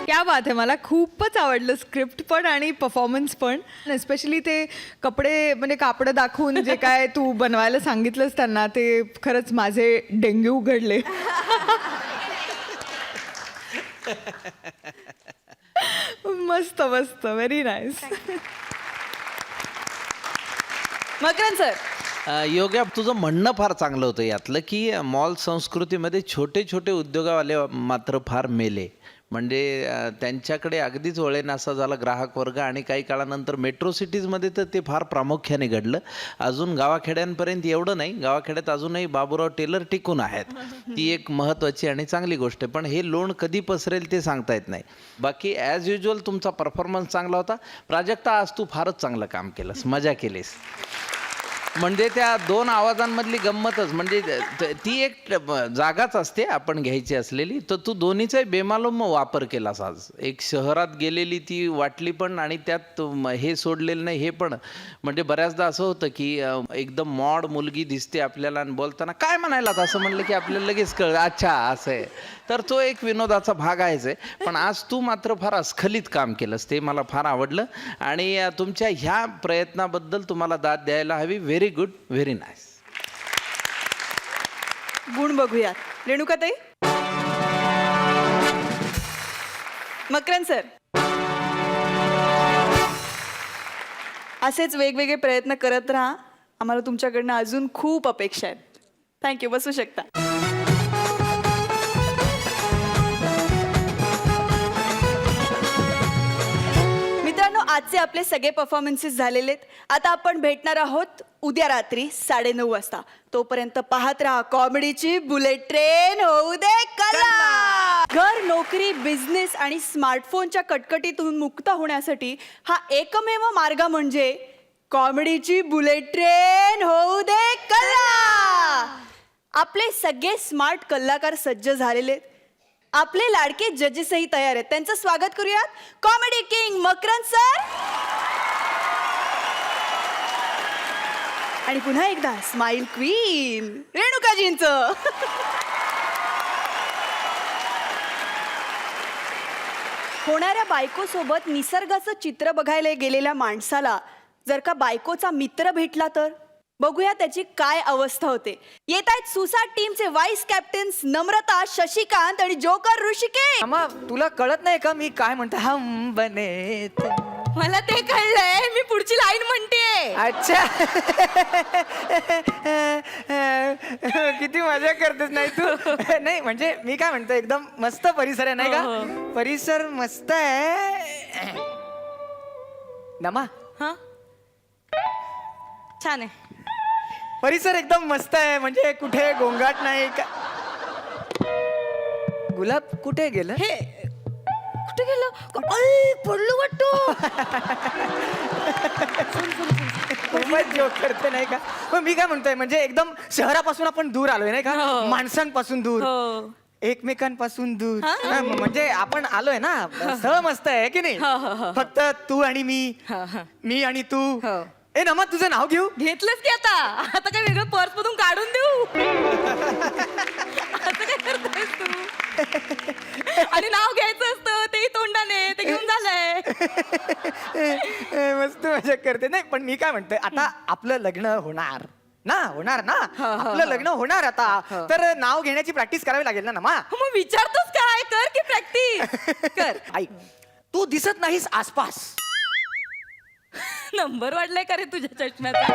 क्या क्या बात आहे. मला खूपच आवडलं स्क्रिप्ट पण आणि परफॉर्मन्स पण. एस्पेशली ते कपडे म्हणजे कापडं दाखवून जे काय तू बनवायला सांगितलंस त्यांना ते खरंच माझे डेंग्यू उघडले. मस्त मस्त, व्हेरी नाईस. मकरंद सर, योग्य तुझं म्हणणं फार चांगलं होतं यातलं की मॉल संस्कृतीमध्ये छोटे छोटे उद्योगावाले मात्र फार मेले. म्हणजे त्यांच्याकडे अगदीच वळेन असा झाला ग्राहक वर्ग. आणि काही काळानंतर मेट्रो सिटीजमध्ये तर ते फार प्रामुख्याने घडलं. अजून गावाखेड्यांपर्यंत एवढं नाही. गावाखेड्यात अजूनही बाबूराव टेलर टिकून आहेत. ती एक महत्त्वाची आणि चांगली गोष्ट आहे. पण हे लोण कधी पसरेल ते सांगता येत नाही. बाकी ॲज युजल तुमचा परफॉर्मन्स चांगला होता. प्राजक्ता, आज तू फारच चांगलं काम केलंस, मजा केलीस. म्हणजे त्या दोन आवाजांमधली गंमतच म्हणजे ती एक जागाच असते आपण घ्यायची असलेली. तर तू दोन्हीचाही बेमालूम वापर केलास आज. एक शहरात गेलेली ती वाटली पण आणि त्यात हे सोडलेलं नाही हे पण. म्हणजे बऱ्याचदा असं होतं की एकदम मॉड मुलगी दिसते आपल्याला आणि बोलताना काय म्हणायलात असं म्हणलं की आपल्याला लगेच कळलं अच्छा असं आहे. तर तो एक विनोदाचा भाग आहेच आहे. पण आज तू मात्र फार अस्खलित काम केलंस, ते मला फार आवडलं. आणि तुमच्या ह्या प्रयत्नाबद्दल तुम्हाला दाद द्यायला हवी. Very good, very nice. गुण बघूयात. रेणुकाताई, मकरंद सर, असेच वेगवेगळे प्रयत्न करत राहा. आम्हाला तुमच्याकडनं अजून खूप अपेक्षा आहेत. थँक्यू. बसू शकता. मित्रांनो, आजचे आपले सगळे परफॉर्मन्सेस झालेले आहेत. आता आपण भेटणार आहोत उद्या रात्री 9:30 वाजता. तोपर्यंत पाहत राहा कॉमेडीची बुलेट ट्रेन. होऊ दे कला. घर, नोकरी, बिझनेस आणि स्मार्टफोनच्या कटकटीतून मुक्त होण्यासाठी हा एकमेव मार्ग म्हणजे कॉमेडीची बुलेट ट्रेन. होऊ दे कला. आपले सगळे स्मार्ट कलाकार सज्ज झालेले आहेत. आपले लाडके जजेसही तयार आहेत. त्यांचं स्वागत करूयात. कॉमेडी किंग मकरंद सर आणि पुन्हा एकदा स्माइल क्वीन रेणुकाजींचं. होणाऱ्या बायकोसोबत निसर्गाचं चित्र बघायला गेलेल्या माणसाला जर का बायकोचा मित्र भेटला तर बघूया त्याची काय अवस्था होते. येत आहेत सुसाट टीमचे व्हाईस कॅप्टन्स नम्रता, शशिकांत आणि जोकर ऋषिकेश. अम्मा, तुला कळत नाही का मी काय म्हणतो? हम बने मला ते कळलंय. मी पुढची लाईन म्हणते. अच्छा. किती मजा करतेस नाही तू. नाही म्हणजे मी काय म्हणतो, एकदम मस्त परिसर आहे नाही का? परिसर मस्त आहे. नमा, हा, छान आहे. परिसर एकदम मस्त आहे. म्हणजे कुठे गोंगाट नाही का. गुलाब कुठे गेलं? हे कुठे गेलं? पडलो वाटतो. खूपच जोक करते नाही का. पण मी काय म्हणतोय, म्हणजे एकदम शहरापासून आपण दूर आलोय नाही का. माणसांपासून दूर, एकमेकांपासून दूर. म्हणजे आपण आलोय ना. स्थळ मस्त आहे की नाही. फक्त तू आणि मी आणि तू. ए नमा, तुझं नाव घेऊ. घेतलंच की आता काय वेगळं पर्स मधून काढून देऊ? असं काय करतोयस तू? आणि नाव घ्यायचं असतं तेही तोंडाने, ते घेऊन झालंय. मस्त मजा करते. नाही पण मी काय म्हणतोय, आता आपलं लग्न होणार ना. आपलं लग्न होणार आता. तर नाव घेण्याची प्रॅक्टिस करावी लागेल ना नमा. मग विचारतोस काय? कर की प्रॅक्टिस कर. ऐक, तू दिसत नाहीस आसपास. नंबर वाढलाय का रे तुझ्या चष्म्याचा?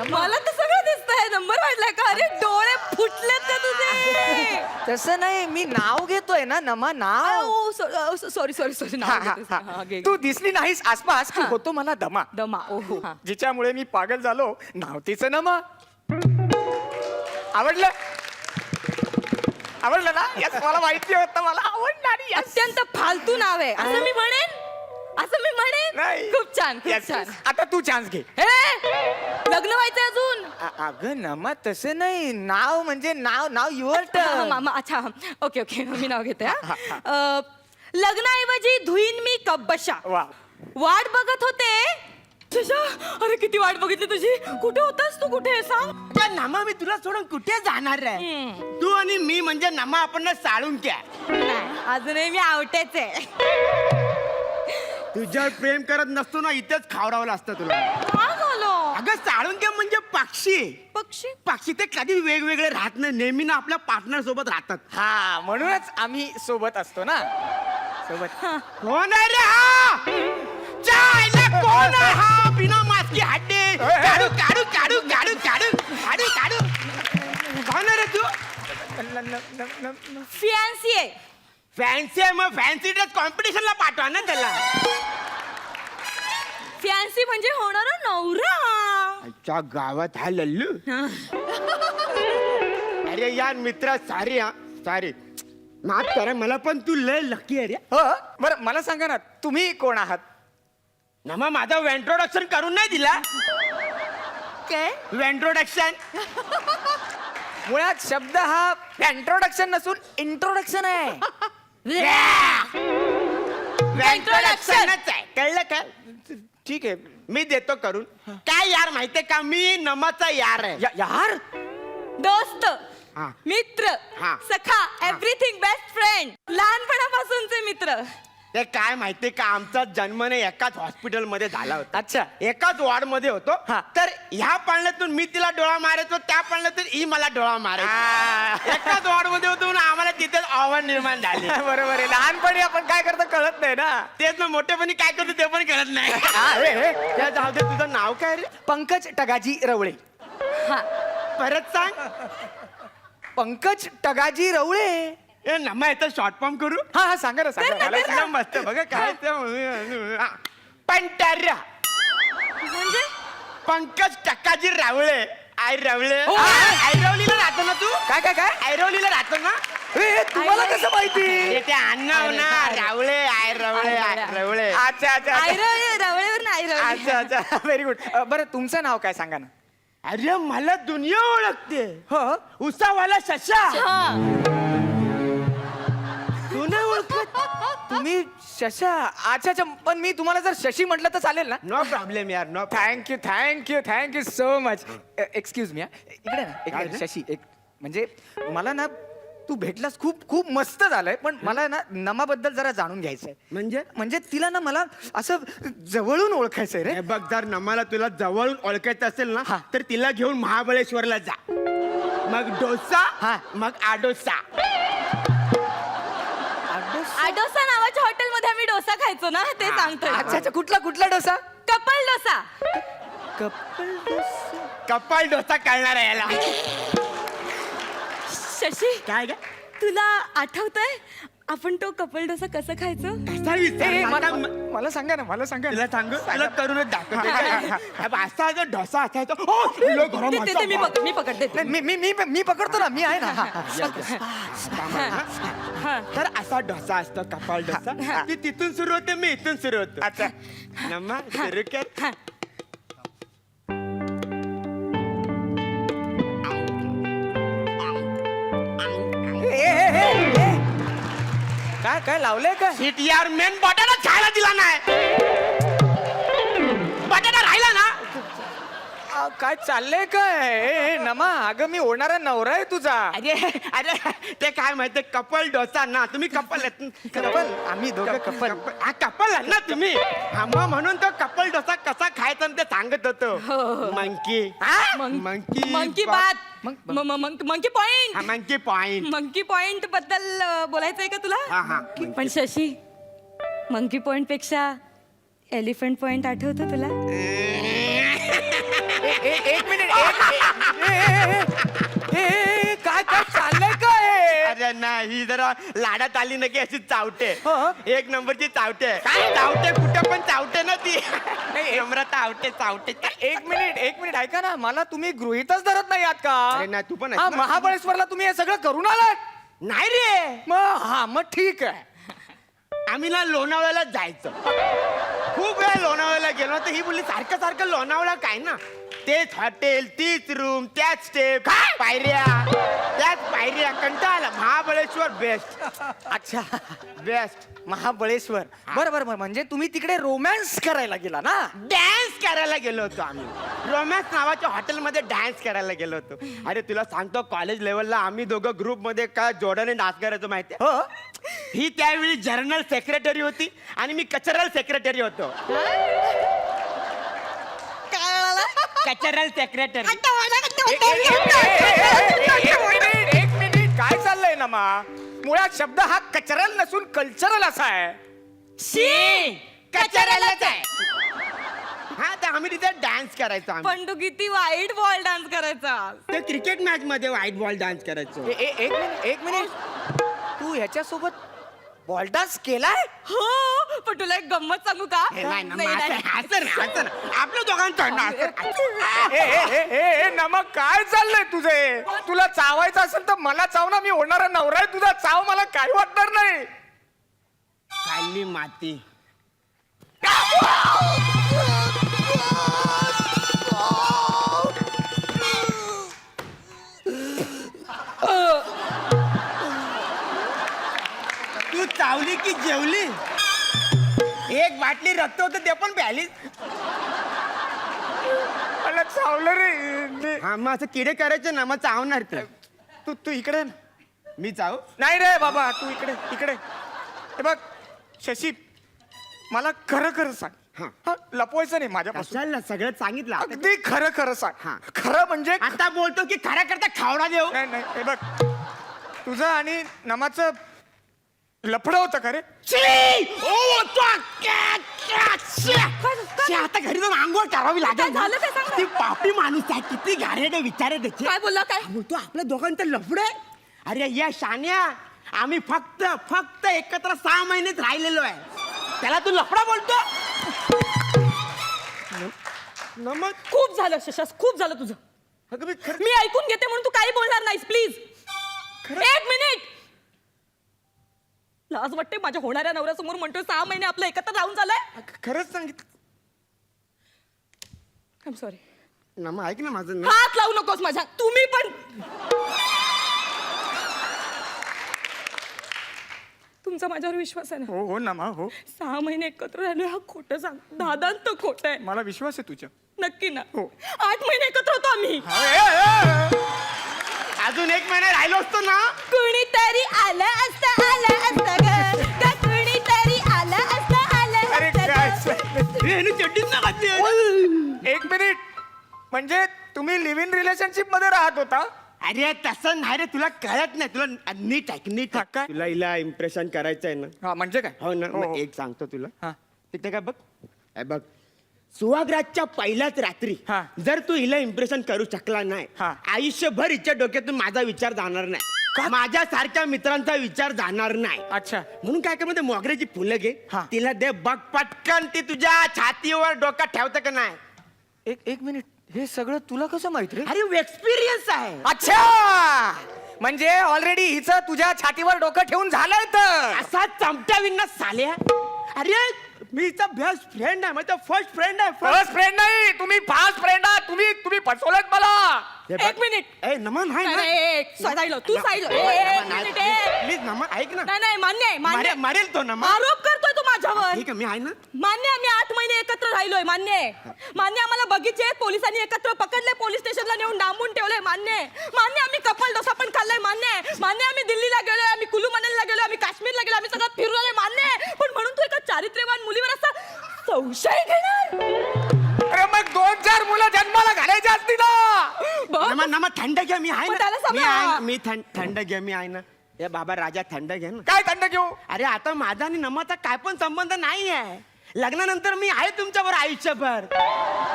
मला तर सगळं दिसतंय. नंबर वाढलाय का? अरे डोळे फुटलेत का तुझे? तसं नाही, मी नाव घेतोय ना नमा. नाव. सॉरी. तू दिसली नाहीस आसपास की होतो मला दमा. दमा. ओहो. जिच्यामुळे मी पागल झालो. नाव तिचं नमा. आवडलं ना? यस, मला माहिती होतं मला आवडणारी. अत्यंत फालतू नाव आहे असं मी म्हणेन. नाही. खूप छान, खूप Yes, छान. yes. आता तू चान्स घे. लग्न व्हायचंय अजून. अगं नमा, तसं नाही. नाव म्हणजे नाव युअर टर्न. मामा. अच्छा, ओके मी नाव घेते. लग्नाऐवजी धुईन मी कब्बशा. वा. वाट बघत होते अरे किती वाट बघितली तुझी. कुठे होतास तू? कुठे सांग. नमा मी तुला सोडून कुठे जाणार आहे. तू आणि मी म्हणजे नमा आपण साळून क्या. अजूनही मी आवटेच आहे. तुझ्यावर प्रेम करत नसतो ना इथेच खावरावलं असतं तुला. काय झालं? अगं साळुंक्या म्हणजे पक्षी. पक्षी? पक्षी ते कधी वेगवेगळे राहत नाही, नेहमी ना आपल्या पार्टनर सोबत राहतात. हा म्हणूनच आम्ही सोबत असतो ना. सोबत. कोण आहे रे हा? चायला कोण आहे हा? बिना मास्की हड्डे काढू काढू काढू काढू काढू काढू काढू. कोण आहे रे तू? फियांसी आहे. फॅन्सी आहे मग फॅन्सी ड्रेस कॉम्पिटिशनला पाठवा ना त्याला. फियांसी म्हणजे होणारा नवरा. अच्छा गावात हा लल्लू. अरे यार मित्र सॉरी हा सॉरी माफ करा मला पण तू लय लकी आहे रे. हो बरं मला सांगा ना तुम्ही कोण आहात. नमा माझा इंट्रोडक्शन करून नाही दिला. काय? इंट्रोडक्शन मुळात शब्द हा इंट्रोडक्शन नसून इंट्रोडक्शन आहे. इंट्रोडक्शनच आहे कळलं का. ठीक आहे मी देतो करून. काय यार माहितीये का मी नमाचा यार आहे. यार दोस्त, हा. मित्र, हा. सखा, एव्हरीथिंग बेस्ट फ्रेंड. लहानपणापासूनचे मित्र. ते काय माहितीये का आमचा जन्म नाही एकाच हॉस्पिटल मध्ये झाला होता. अच्छा. एकाच वॉर्ड मध्ये होतो. हा. तर ह्या पाळण्यातून मी तिला डोळा मारायचो, त्या पाळण्यातून ही मला डोळा मारायचो. एकाच वॉर्ड मध्ये होतो म्हणून आम्हाला तिथेच आव्हान निर्माण झाले. बरोबर आहे. लहानपणी आपण काय करतो कळत नाही ना. तेच ना मोठेपणी काय करतो ते पण कळत नाही. त्या जाऊ दे तुझं नाव काय रे. पंकज टगाजी रवळे. परत सांग. पंकज टगाजी रवळे. ए नमा याचा शॉर्ट फॉर्म करू. हा हा सांगा ना सांगा. मला एकदम मस्त बघा काय ते पंटर्या म्हणजे पंकज टक्काजी रावळे. आय रवळे. हो. आयरवलीला राहतो ना तू. काय काय काय आयरवलीला राहतो ना. तुम्हाला कसं माहिती. ते अण्णा ना रावळे आय रवळे आय रवळे. अच्छा अच्छा रवळेवर नाही अच्छा अच्छा व्हेरी गुड. बरं तुमचं नाव काय सांगा ना. अरे मला दुनिया ओळखते. हो उसावाला शशा. तू नाही ओळखत. तुम्ही शशा. अच्छा अच्छा पण मी तुम्हाला जर शशी म्हटलं तर चालेल ना. नो प्रॉब्लेम यार no. Thank you thank you thank you so much. Excuse me इकडे ना इकडे शशी. एक म्हणजे मला ना तू भेटलास खूप खूप मस्त झालंय पण मला ना नमाबद्दल जरा जाणून घ्यायचंय. म्हणजे तिला ना मला असं जवळून ओळखायचंय रे. हे बघ जर नमाला तुला जवळून ओळखायचं असेल ना तर तिला घेऊन महाबळेश्वरला जा. मग डोसा मग आडोसा. आडोसा नावाच्या हॉटेलमध्ये आम्ही डोसा खायचो ना ते सांगतोय. अच्छा अच्छा कुठला कुठला डोसा. कपल डोसा. कपल डोसा. कपाल डोसा कळणार आहे याला. शशी काय ग तुला आठवतंय आपण तो कपल डोसा कसं खायचो. मला सांगा ना मला सांगा. तुला सांगू तुला करूनच दाखवतो. असा जो डोसा असायचा. ओ, तुला गरम असा. मी पकडते. मी पकडतो ना मी आहे ना. तर असा डोसा असतो कपाल डोसा. ती तिथून सुरू होते मी इथून सुरू होतो. अच्छा नमा सुरू कर. काय काय लावलंय का. हिट यार मेन बटाटा खायला दिला नाही. बटाटा राहिला ना. काय चाललंय काय. नमा अगं मी होणारा नवरा आहे तुझा. अरे अरे ते काय माहितीये कपल डोसा ना. तुम्ही कपल कपल आम्ही दोघं कपल. कपल आहे ना तुम्ही. मग म्हणून तो कपल डोसा कसा खायचा ते सांगत होतो. मंकी मंकी मंकी बात. Monkey point. Monkey point. Monkey point बद्दल बोलायचंय का तुला. पण शशी मंकी पॉइंट पेक्षा एलिफंट पॉइंट आठवतो तुला. एक मिनिट काय काय चाललंय काय. अरे नाही जरा लाडात आली ना की अशी चावटे. एक नंबरची चावटे. चावटे कुठे पण चावटे ना ती. नम्रता आवटे चावटे. एक मिनिट ऐका ना मला तुम्ही गृहीतच धरत नाही आहात का. अरे नाही तू पण महाबळेश्वरला तुम्ही हे सगळं करून आलात. नाही रे. मग ठीक आहे. आम्ही ना लोणावळ्याला जायचं. खूप वेळा लोणावळ्याला गेलो तर ही बोलली सारखं सारखं लोणावळा काय ना. तेच हॉटेल तीच रूम त्याच स्टेप पायऱ्या त्याच पायऱ्या कंटाळा. महाबळेश्वर बेस्ट. अच्छा बेस्ट. महाबळेश्वर. बरं म्हणजे तुम्ही तिकडे रोमॅन्स करायला गेला ना. डॅन्स करायला गेलो होतो आम्ही. रोमॅन्स नावाच्या हॉटेलमध्ये डान्स करायला गेलो होतो. अरे तुला सांगतो, कॉलेज लेवलला आम्ही दोघं ग्रुपमध्ये काय जोडाने डान्स करायचो माहिती. हो, ही त्यावेळी जर्नल सेक्रेटरी होती आणि मी कल्चरल सेक्रेटरी होतो. Cultural secretary. एक मिनिट, काय चाललंय ना मा? मुळात शब्द हा कचरल नसून कल्चरल असा आहे. कल्चरलच आहे. हा, तर आम्ही तिथे डान्स करायचो. आम्ही पण तू किती वाईट बॉल डान्स करायचा. ते क्रिकेट मॅच मध्ये व्हाईट बॉल डान्स करायचो. एक मिनिट, तू ह्याच्यासोबत बॉल डान्स केलाय? हो, पण तुला एक गंमत सांगू का? नाही ना, नाही, मग नाही. असं ना, आपल्या दोघांचं आहे ना, असं. ए नमक, काय चाललंय तुझे? तुला चावायचं असेल तर मला चाव ना, मी होणारा नवरा आहे तुझा. चाव, मला काही वाटणार नाही. खाली माती. तू चावली की जेवली? एक बाटली रक्त होतं ते पण प्यालीस. मला चावलं रे. हा, मग असं किडे करायचे ना, मग चावणार ते. तू इकडे ना. मी चाव? नाही रे बाबा, तू इकडे. हे बघ शशी, मला खरं सांग. हा, लपवायचं नाही माझ्यापासून. कशाला सगळं सांगितलं. अगदी खरं सांग. हा. खरं म्हणजे आता बोलतो की खऱ्या करता खावडा देऊ. नाही, हे बघ, तुझं आणि नमाचं लफडं होतं का रे? आता घरी जाऊन आंघोळ करावी लागेल. काय झालं ते सांग ना. ती पापी माणूस आहे, किती घाणेरडे विचार आहे त्याचे. काय बोलला काय? बोलतो आपल्या दोघांचं लफड आहे. अरे या शान्या, आम्ही फक्त एकत्र 6 महिनेच राहिलेलो आहे, त्याला तू लफडा बोलतो? नमक. खूप झालं शशास, खूप झालं तुझं. मी ऐकून घेते म्हणून तू काही बोलणार नाहीस प्लीज. एक मिनिट. लाज वाटते माझ्या होणाऱ्या नवऱ्यासमोर म्हणतोय 6 महिने आपलं एकत्र राहून झालंय. खरंच सांगितलं. I am sorry. नमा, ऐक ना माझं. हात लावू नकोस माझ्या. तुम्ही पण. तुमचा माझ्यावर विश्वास आहे ना? हो नमा, हो. 6 महिने एकत्र राहिलो, हा खोटं सांग. दादांत खोटं आहे. मला विश्वास आहे तुझ्या. नक्की ना? हो. 8 महिने एकत्र होतो आम्ही. अजून 1 महिना राहिलो असतो ना. कुणीतरी आलं असतं ग, कुणीतरी आलं असतं अरे काय चड्डीच ना घातली. एक मिनिट, म्हणजे तुम्ही लिव्ह इन रिलेशनशिप मध्ये राहत होता? अरे तसं नाही रे, तुला कळत नाही. तुला नीट ऐक. काय? तुला हिला इम्प्रेशन करायचं आहे ना? हा, म्हणजे काय? हो ना. मग एक सांगतो तुला. तिथे काय बघ, बघ, सुहागराजच्या पहिल्याच रात्री हा. जर तू हिला इम्प्रेशन करू शकला नाही, हा. आयुष्यभर हिच्या डोक्यातून माझा विचार जाणार नाही, माझ्यासारख्या मित्रांचा विचार जाणार नाही. अच्छा. म्हणून काय कर, मध्ये मोगऱ्याची फुलं घे, हा. तिला दे, बघ पटकन ती तुझ्या छातीवर डोक्यात ठेवतं का नाही. एक मिनिट, हे सगळं तुला कसं माहित रे? अरे एक्सपिरियन्स आहे. अच्छा, म्हणजे ऑलरेडी हिचं तुझ्या छातीवर डोकं ठेवून झालंय तर. असा चमट्या विन्ना साल्या. अरे मी हिचा बेस्ट फ्रेंड आहे, माझा फर्स्ट फ्रेंड आहे. फर्स्ट फ्रेंड नाही, तुम्ही फास्ट फ्रेंड आहात. तुम्ही फसवलत मला. एक मिनिट. ए नमन, नाही, सायलो, तू सायलो. प्लीज नमन, ऐक ना. नाही, मान्य आहे. मारेल तो नमन. आरोप करतोय तू माझ्यावर. ठीक आहे, मी आहे ना. मान्य, आम्ही 8 महिने एकत्र राहिलोय. मान्य आहे. आम्हाला बगीचे पोलिसांनी एकत्र पकडले, पोलीस स्टेशनला नेऊन डांबून ठेवलंय. मान्य आम्ही कपल डोसा पण खाल्लाय. मान्य आम्ही दिल्लीला गेलोय, आम्ही कुलू मनालीला गेलोय, आम्ही काश्मीरला गेलो, आम्ही सगळं फिरून आलोय. मान्य. पण म्हणून तू एका चारित्र्यवान मुलीवर असा संशय घेणार? अरे मग 2-4 मुलं जन्माला घालायची असती ना. नमा थंड घ्या, मी आहे मग त्याला ना. सांगा. मी थंड घ्या, मी आहे ना. ए बाबा राजा, थंड घ्या ना. काय थंड घेऊ? अरे आता माझा आणि नमाचा काय पण संबंध नाही आहे. लग्नानंतर मी आहे तुमच्यावर आयुष्यभर.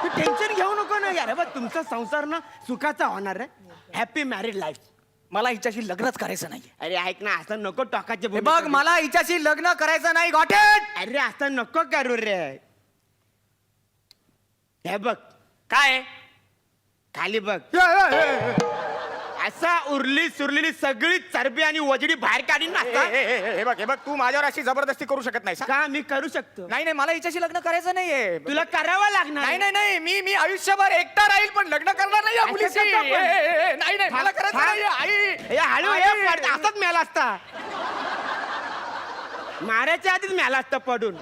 तू टेन्शन घेऊ नको ना यार. बघ, तुमचा संसार ना सुखाचा होणार आहे. Happy married life. मला हिच्याशी लग्नच करायचं नाही. अरे ऐक ना, असं नको टोकाचे हे बघ, मला हिच्याशी लग्न करायचं नाही. Got it? अरे असं नको करू रे. हे बघ, काय खाली बघ. असा उरली सुरलेली सगळी चरबी आणि वजडी बाहेर काढीन ना असा. हे बघ, तू माझ्यावर अशी जबरदस्ती करू शकत नाही. का? मी करू शकतो. नाही, मला हिच्याशी लग्न करायचं नाहीये. तुला करावं लागणार. नाही, मी आयुष्यभर एकटा राहील, पण लग्न करणार नाही या असं मुलीशी. कसं पण? नाही, मला करायचं नाही. आई, हळू असाच मेला असता. मारायच्या आधीच मेला असता पडून.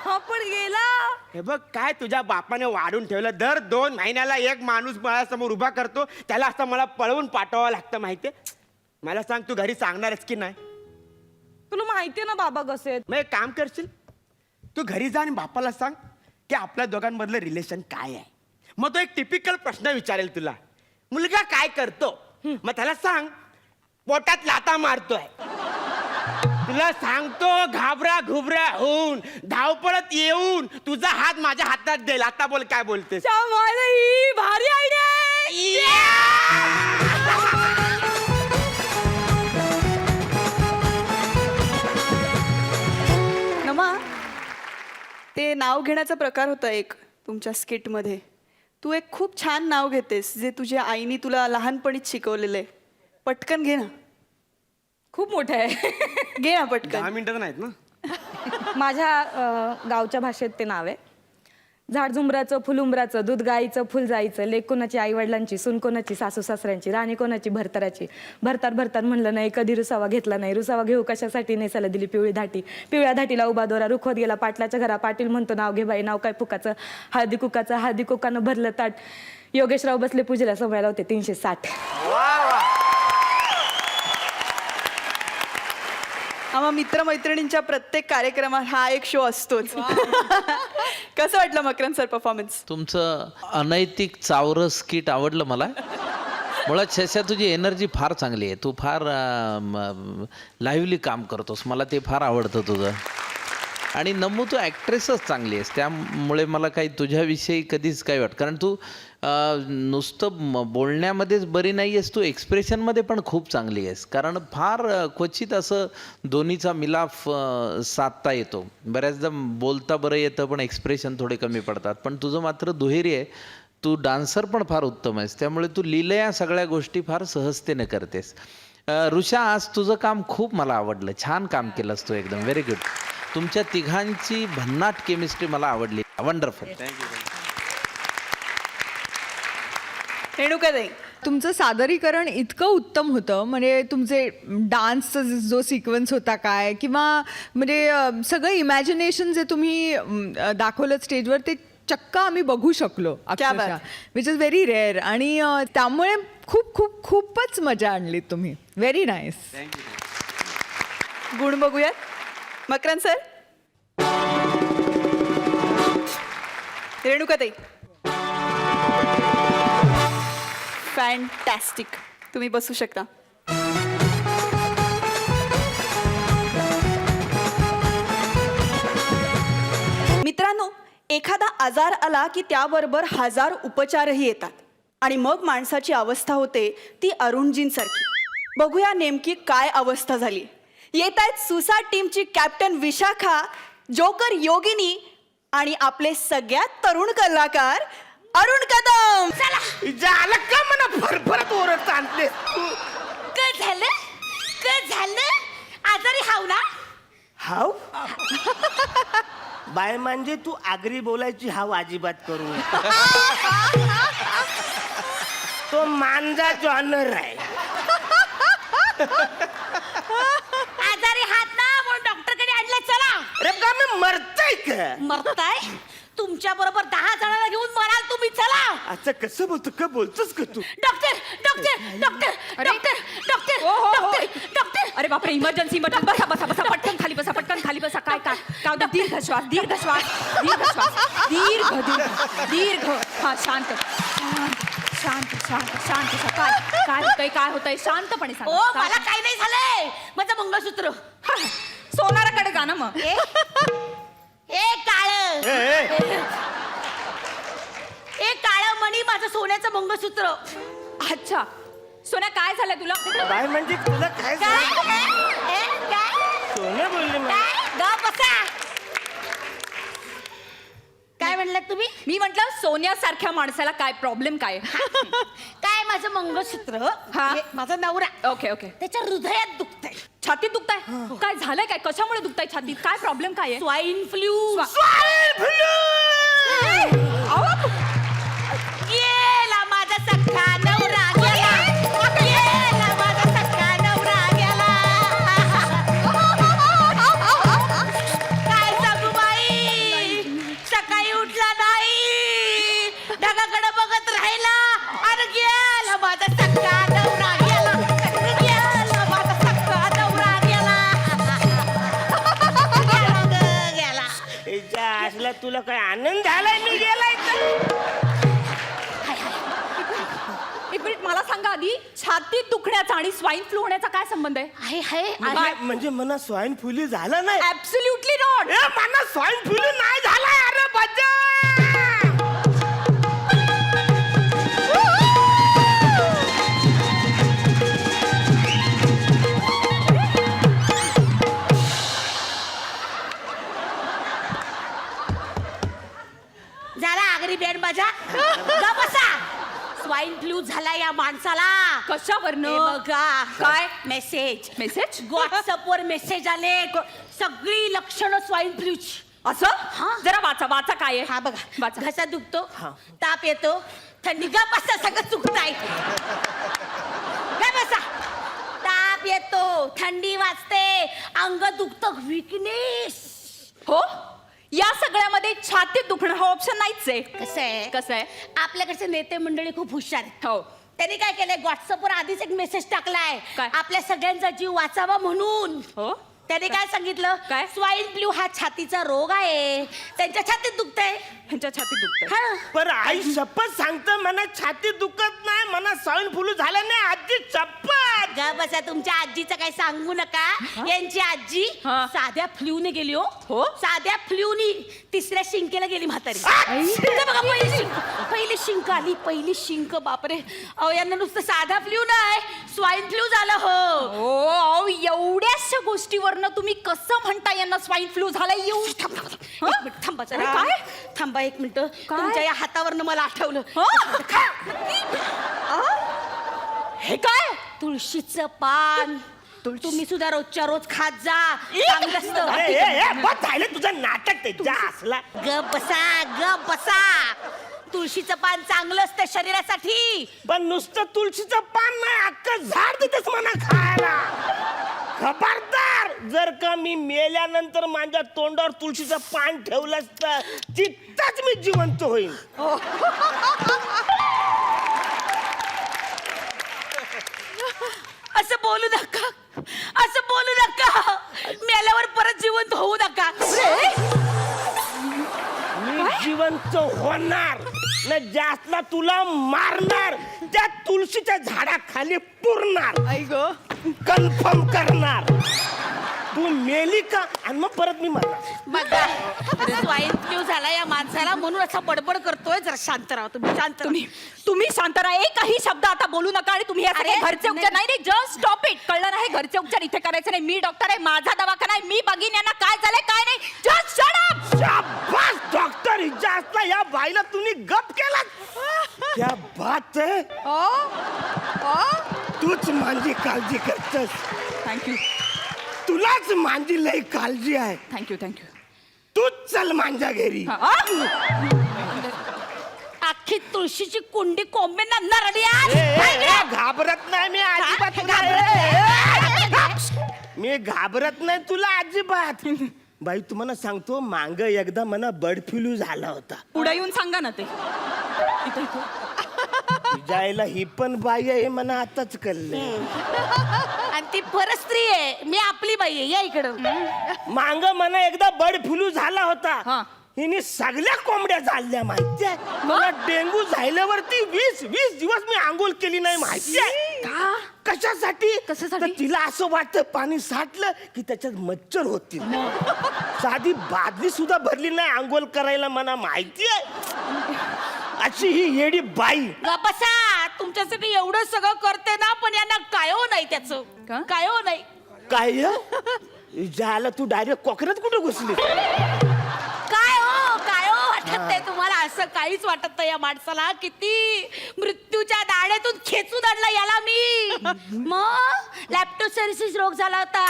हा पण गेला. हे बघ काय तुझ्या बापाने वाढून ठेवलं. दर 2 महिन्याला एक माणूस माझ्यासमोर उभा करतो, त्याला असं मला पळवून पाठवावं लागतं माहितीये. मला सांग तू घरी सांगणारच की नाही? तुला माहितीये ना बाबा कसे आहेत. मग एक काम करशील, तू घरी जा आणि बापाला सांग की आपल्या दोघांमधलं रिलेशन काय आहे. मग तो एक टिपिकल प्रश्न विचारेल तुला, मुलगा काय करतो. मग त्याला सांग पोटात लाता मारतोय. तुला सांगतो घाबरा घुबरा होऊन धावपळत येऊन तुझा हात माझ्या हातात देईल. आता बोल काय बोलतेस. ही भारी आयडिया. नमा, ते नाव घेण्याचा प्रकार होता एक तुमच्या स्किटमध्ये. तू एक खूप छान नाव घेतेस जे तुझ्या आईने तुला लहानपणीच शिकवलेलं आहे. पटकन घे ना. खूप मोठं आहे. घे ना पटकन. 10 मिनिटं नाहीत ना. माझ्या गावच्या भाषेत ते नाव आहे. झाडझुंबराचं फुलुंबराचं दूध गाईचं फुल जायचं लेक कोणाची आई वडिलांची सून कोणाची सासू सासऱ्यांची राणी कोणाची भरताराची. भरतार भरतार म्हणलं नाही कधी रुसावा घेतला नाही. रुसावा घेऊ कशासाठी नेसाला दिली पिवळी धाटी. पिवळ्या धाटीला उभा दोरा रुखवत गेला पाटलाच्या घरा. पाटील म्हणतो नाव घे बाई नाव काय फुकाचं. हळदी कुकाचं हळदी कुकानं भरलं ताट. योगेशराव बसले पूजेला समयाला होते 360. आम्हा मित्रमैत्रिणींच्या प्रत्येक कार्यक्रमात हा एक शो असतोच. कसं वाटलं मकरंद सर परफॉर्मन्स? तुमचं अनैतिक चावरस किट आवडलं मला. मुळात शशा तुझी एनर्जी फार चांगली आहे. तू फार लाईव्हली काम करतोस. मला ते फार आवडतं तुझं. आणि नम्मू तू ॲक्ट्रेसच चांगली आहेस. त्यामुळे मला काही तुझ्याविषयी कधीच काही वाटत. कारण तू नुसतं बोलण्यामध्येच बरी नाही आहेस, तू एक्सप्रेशनमध्ये पण खूप चांगली आहेस. कारण फार क्वचित असं दोन्हीचा मिलाफ साधता येतो. बऱ्याचदा बोलता बरं येतं पण एक्सप्रेशन थोडे कमी पडतात. पण तुझं मात्र दुहेरी आहे. तू डान्सर पण फार उत्तम आहेस. त्यामुळे तू लिहिल्या सगळ्या गोष्टी फार सहजतेने करतेस. ऋषा, आज तुझं काम खूप मला आवडलं. छान काम केलंस तू एकदम. Very good. तुमच्या तिघांची भन्नाट केमिस्ट्री मला आवडली. वंडरफुल. रेणुकाताई, तुमचं सादरीकरण इतकं उत्तम होतं. म्हणजे तुमचे डान्सचा जो सिक्वेन्स होता काय किंवा म्हणजे सगळं इमॅजिनेशन जे तुम्ही दाखवलं स्टेजवर ते चक्क आम्ही बघू शकलो अक्षरशः, विच इज व्हेरी रेअर. आणि त्यामुळे खूप खूप खूपच मजा आणली तुम्ही. Very nice. गुण बघूयात. मकरंद सर. रेणुकाताई, फॅन्टॅस्टिक. तुम्ही बसू शकता. मित्रांनो, एखादा आजार आला की त्याबरोबर 1000 उपचारही येतात आणि मग माणसाची अवस्था होते ती अरुणजींसारखी. बघूया नेमकी काय अवस्था झाली. येत आहेत सुसाट टीमची कॅप्टन विशाखा, जोकर योगिनी आणि आपले सगळ्यात तरुण कलाकार अरुण कदम. झालं का म्हणा फरफरत ओरडत आणले. काय झालं आजारी हाव ना. हाव बाय म्हणजे तू आगरी बोलायची हाव अजिबात करू नये. तो मांजा जॉनर आहे. आजारी हात ना म्हणून डॉक्टरकडे आणले. चला. अरे का मी मरताय का? मरताय? तुमच्या बरोबर 10 जणांना घेऊन मराल तुम्ही. चला. अच्छा कसं बोलतो का बोलतोस का तू? Doctor doctor doctor doctor doctor doctor doctor. अरे बापरे, इमर्जन्सी मटन. बसा बसा बसा पटकन खाली बसा. पटकन खाली बसा. काय काय काय दीर्घ श्वास दीर्घ श्वास दीर्घ श्वास दीर्घ दीर्घ दीर्घ. हा शांत शांत शांत शांत. काय होतंय शांतपणे सांग. ओ मला काही नाही झालंय. माझं मंगळसूत्र. सोनाराकडे जा ना मग. काळ मणी माझं सोन्याचं मंगळसूत्र. अच्छा सोन्या, काय झालं तुला? बाय म्हणजे तुला काय सोनं बोलले काय म्हणलात तुम्ही? मी म्हटलं सोन्यासारख्या माणसाला काय प्रॉब्लेम काय? काय माझं मंगळसूत्र माझा नवरा. Okay okay. त्याच्या हृदयात दुखतंय. छातीत दुखताय? काय झालंय? काय कशामुळे दुखताय छातीत? काय प्रॉब्लेम काय आहे? Swine flu. गेला माझा सख्खा नवरा गेला. गेला माझा सख्खा नवरा गेला. काय सांगू बाई. सकाळी उठले तुला काय आनंद झालाय मी गेलाय तर? एक मिनिट मला सांगा आधी, छातीत दुखण्याचा आणि स्वाईन फ्लू होण्याचा काय संबंध आहे? म्हणजे मला स्वाईन फ्लू झाला नाही? Absolutely not. मला स्वाईन फ्लू नाही झालाय. अरे बच्चा झाला आगरी बँड बाजा. बसा. स्वाईन फ्लू झाला या माणसाला. कशावरनं? हे बघा काय? मेसेज व्हॉट्सअपवर मेसेज आले. सगळी लक्षणं स्वाईन फ्लूची. असं? जरा वाचा काय आहे? हा बघा, घसा दुखतो, ताप येतो, थंडी. गा बसा, सगळं चुकताय. गा बसा. ताप येतो, थंडी वाजते, अंग दुखतं, विकनेस. हो, या सगळ्यामध्ये छातीत दुखणं हा ऑप्शन नाहीच आहे. कसं आहे आपल्याकडचे नेते मंडळी खूप हुशार आहेत. हो. त्यांनी काय केलंय, व्हॉट्सअपवर आधीच एक मेसेज टाकलाय काय? आपल्या सगळ्यांचा जीव वाचावा म्हणून. हो, त्याने काय सांगितलं? काय? स्वाईन फ्लू हा छातीचा रोग आहे, त्यांच्या छातीत दुखतंय. ह्यांच्या छातीत दुखतंय. पर आई शपथ सांगतो मला छाती दुखत नाही, मला स्वाईन फ्लू झाला नाही. आजी शपथ. गा बसा, तुमच्या आजीचं काही सांगू नका. यांची आजी साध्या फ्लूने गेली. हो, साध्या फ्लूनी तिसऱ्या शिंकेला गेली म्हातारी. इथं बघा, पहिली शिंक आली, पहिली शिंक. बापरे, अहो यांना नुसतं साधा फ्लू नाही, स्वाईन फ्लू झाला. हो, एवढ्याशा गोष्टीवरनं तुम्ही कसं म्हणता यांना स्वाईन फ्लू झालाय? थांबा जरा. काय? थांबा एक मिनिट. तुमच्या या हातावरनं मला आठवलं. हे काय? तुळशीचं पान. तुम्ही सुद्धा रोजच्या रोज खात जा, चांगलं असतं. तुझं नाटक ते जा असला. गप बसा. तुळशीचं पान चांगलं असतं शरीरासाठी. पण नुसतं तुळशीचं पान नाही, अख्खं झाड देतेस म्हणा खायला. खबरदार, जर का मी मेल्यानंतर माझ्या तोंडावर तुळशीचं पान ठेवलंस तर तिथंच मी जिवंत होईल. असं बोलू नका, असं बोलू नका. मेल्यावर परत जिवंत होऊ नका. मी जिवंत होणार न, जास्तला तुला मारणार, त्या तुळशीच्या झाडाखाली पुरणार, कन्फर्म करणार. तू मेली का आणि मग परत मी मरणार. बघा, स्वाईन फ्लू झाला या माणसाला म्हणून असा बडबड करतोय. जरा शांत राहा तुम्ही. तुम्ही शांत राहा. एकही शब्द आता बोलू नका. आणि तुम्ही अरे, घरचे उपचार नाही, जस्ट स्टॉप इट. कळलं नाही? घरचे उपचार इथे करायचे नाही. मी डॉक्टर आहे, माझा दवाखाना आहे, मी बघीन यांना काय झालंय काय नाही. Just shut up. शाबास डॉक्टर इजाजला, या बाईला तुम्ही गप केला. क्या बात आहे. तूच माझी काळजी करतस. थँक्यू. तुलाच माझी लई काळजी आहे. थँक्यू. तूच चल माझ्या घरी. अख्खी तुळशीची कुंडी कोंबेंना नरडी. घाबरत नाही मी अजिबात. मी घाबरत नाही तुला अजिबात. बाई तुम्हाला सांगतो, मांग एकदा मला बर्ड फ्लू झाला होता. पुढे येऊन सांगा ना ते. जायला ही पण बाई आहे मला आताच कळलं. आणि ती परस्त्री आहे, मी आपली बाई आहे. या इकडं. मांग मला एकदा बर्ड फ्लू झाला होता. हिने सगळ्या कोंबड्या झाल्या माहितीये. मला डेंगू झाल्यावरती 20 दिवस मी आंघोळ केली नाही माहितीये. कशासाठी? तर तिला असं वाटतं पाणी साठलं की त्याच्यात मच्छर होतील. साधी बादली सुद्धा भरली नाही आंघोळ करायला मला माहितीये. अशी ही येडी बाई. बसा, तुमच्यासाठी एवढं सगळं करते ना, पण यांना काय हो नाही त्याचं. काय हो नाही. काय ज्याला तू डायरेक्ट कोकरात कुठं घुसली. काय हो वाटत नाही तुम्हाला? असं काहीच वाटत नाही या माणसाला. किती मृत्यूच्या दाढेतून खेचून आणला याला मी. मग लॅप्टोसेरिसिस रोग झाला होता.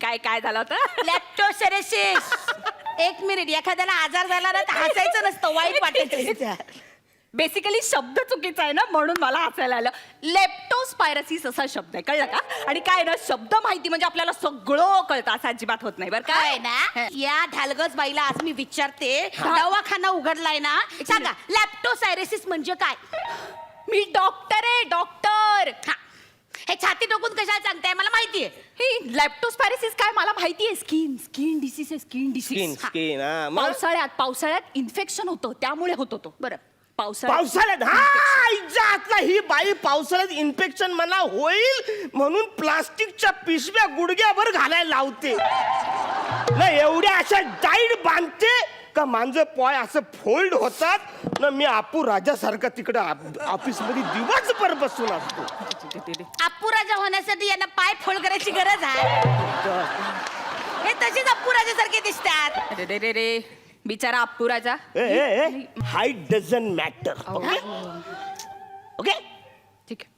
काय झालं होतं? लॅप्टोसेरिसिस. एक मिनिट, एखाद्याला आजार झाला ना तर हसायचं नसतं, वाईट वाटायचं. बेसिकली शब्द चुकीचा आहे ना, म्हणून मला हसायला आलं. लेप्टोस्पायरसिस असा शब्द आहे, कळलं का? आणि काय ना, शब्द माहिती म्हणजे आपल्याला सगळं कळतं असं अजिबात होत नाही. बरं काय ना, या ढालगज बाईला आज मी विचारते, दवाखाना उघडलाय ना, सांगा लॅप्टोसायरेसिस म्हणजे काय? मी डॉक्टर आहे, डॉक्टर. हे छाती टोकून कशाला सांगताय मला माहितीये. ही लेप्टोस्पायरोसिस काय मला माहितीये. स्किन डिसीज आहे, स्किन डिसीज. स्किन पावसाळ्यात इन्फेक्शन होतं त्यामुळे होतो तो. बरं पावसाळ्यात आतला ही बाई पावसाळ्यात इन्फेक्शन मला होईल म्हणून प्लास्टिकच्या पिशव्या गुडघ्याभर घालायला लावते ना, एवढ्या अशा टाईट बांधते का माझं पाय असं फोल्ड होतात ना. मी आपू राजासारखा तिकडे ऑफिस मध्ये दिवसभर बसून असतो. अप्पू राजा होण्यासाठी यांना पाय फोल्ड करायची गरज आहे. हे तशीच अप्पू राजासारखे दिसतात. रे बिचारा Appu Raja. Height doesn't matter. Okay okay ठीक आहे.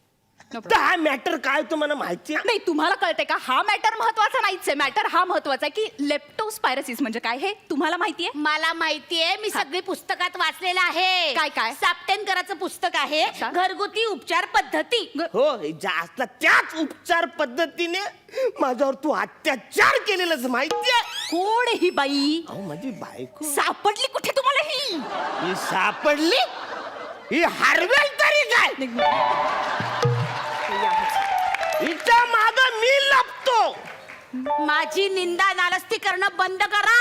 तर हा मॅटर काय तुम्हाला माहिती आहे? नाही तुम्हाला कळतंय का हा मॅटर महत्वाचा नाहीच आहे. मॅटर हा महत्वाचा आहे की लेप्टोस्पायरोसिस म्हणजे काय हे तुम्हाला माहितीये. मला माहितीये, मी सगळी पुस्तकात वाचलेलं आहे. काय? साप्टेनकरांचं पुस्तक आहे घरगुती उपचार पद्धती. हो जास्त त्याच उपचार पद्धतीने माझ्यावर तू अत्याचार केलेलंच माहितीये. कोण ही बाई? अहो माझी बायको. सापडली कुठे तुम्हाला ही सापडली? ही हरवेल तरी काय? हिच्या माग मी लपतो. माझी निंदा नालस्ती करणं बंद करा.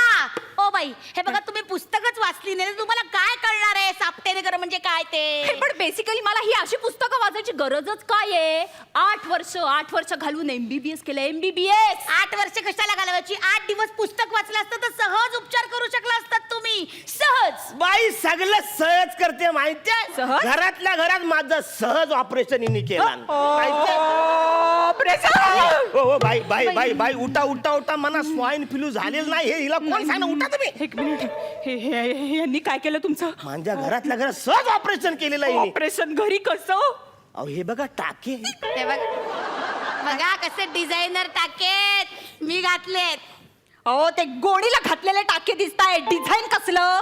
ओ बाई हे बघा, तुम्ही पुस्तकच वाचली नाही, तुम्हाला काय कळणार आहे साप्टेनकर म्हणजे काय ते. पण बेसिकली मला ही अशी पुस्तकं वाचायची गरजच काय आहे. 8 वर्ष घालून MBBS केलं. MBBS 8 वर्ष कशाला घालवायची? 8 दिवस पुस्तक वाचलं असतं तर सहज उपचार करू शकला असतात तुम्ही. सहज. बाई सगळं सहज करते माहितीये. सहज? घरातल्या घरात माझं सहज ऑपरेशन हिने केलं. हो बाई बाई बाई बाई उठा उठा उठा. मला स्वाईन फ्लू झालेलं नाही हे हिला कोण सांग. उठा तुम्ही. एक मिनिट. यांनी काय केलं तुमचं? माझ्या घरातल्या घरात सहज ऑपरेशन केलेलं आहे. ऑपरेशन घरी कसं? अहो हे बघा टाके. ते बघा कसे डिझायनर टाकेत मी घातलेत. अहो ते गोणीला घातलेले टाके दिसताय. डिझाईन कसलं?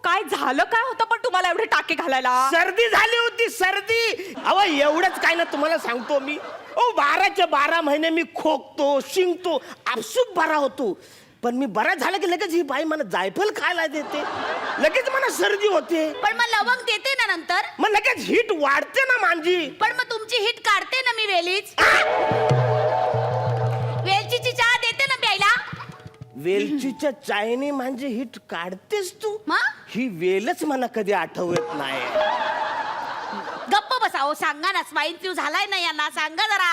काय झालं काय होतं पण तुम्हाला एवढे टाके घालायला? सर्दी झाली होती सर्दी. अहो एवढंच काय ना तुम्हाला सांगतो मी. ओ 12च्या 12 महिने मी खोकतो शिंकतो आपसूक बरा होतो. पण मी बरा झाला की लगेच ही बाई मला जायफल खायला देते. लगेच मला सर्दी होते. पण मग लवंग देते ना नंतर. मग लगेच हिट वाढते ना माझी. पण मग तुमची हिट काढते ना मी वेलीच. वेलचीची चहा देते ना प्यायला. वेलचीच्या चायने माझी हिट काढतेस तू. ही वेलच मला कधी आठवत नाही. गप्प बसाओ. सांगा ना स्वाईन फ्लू झालाय ना यांना, सांगा जरा.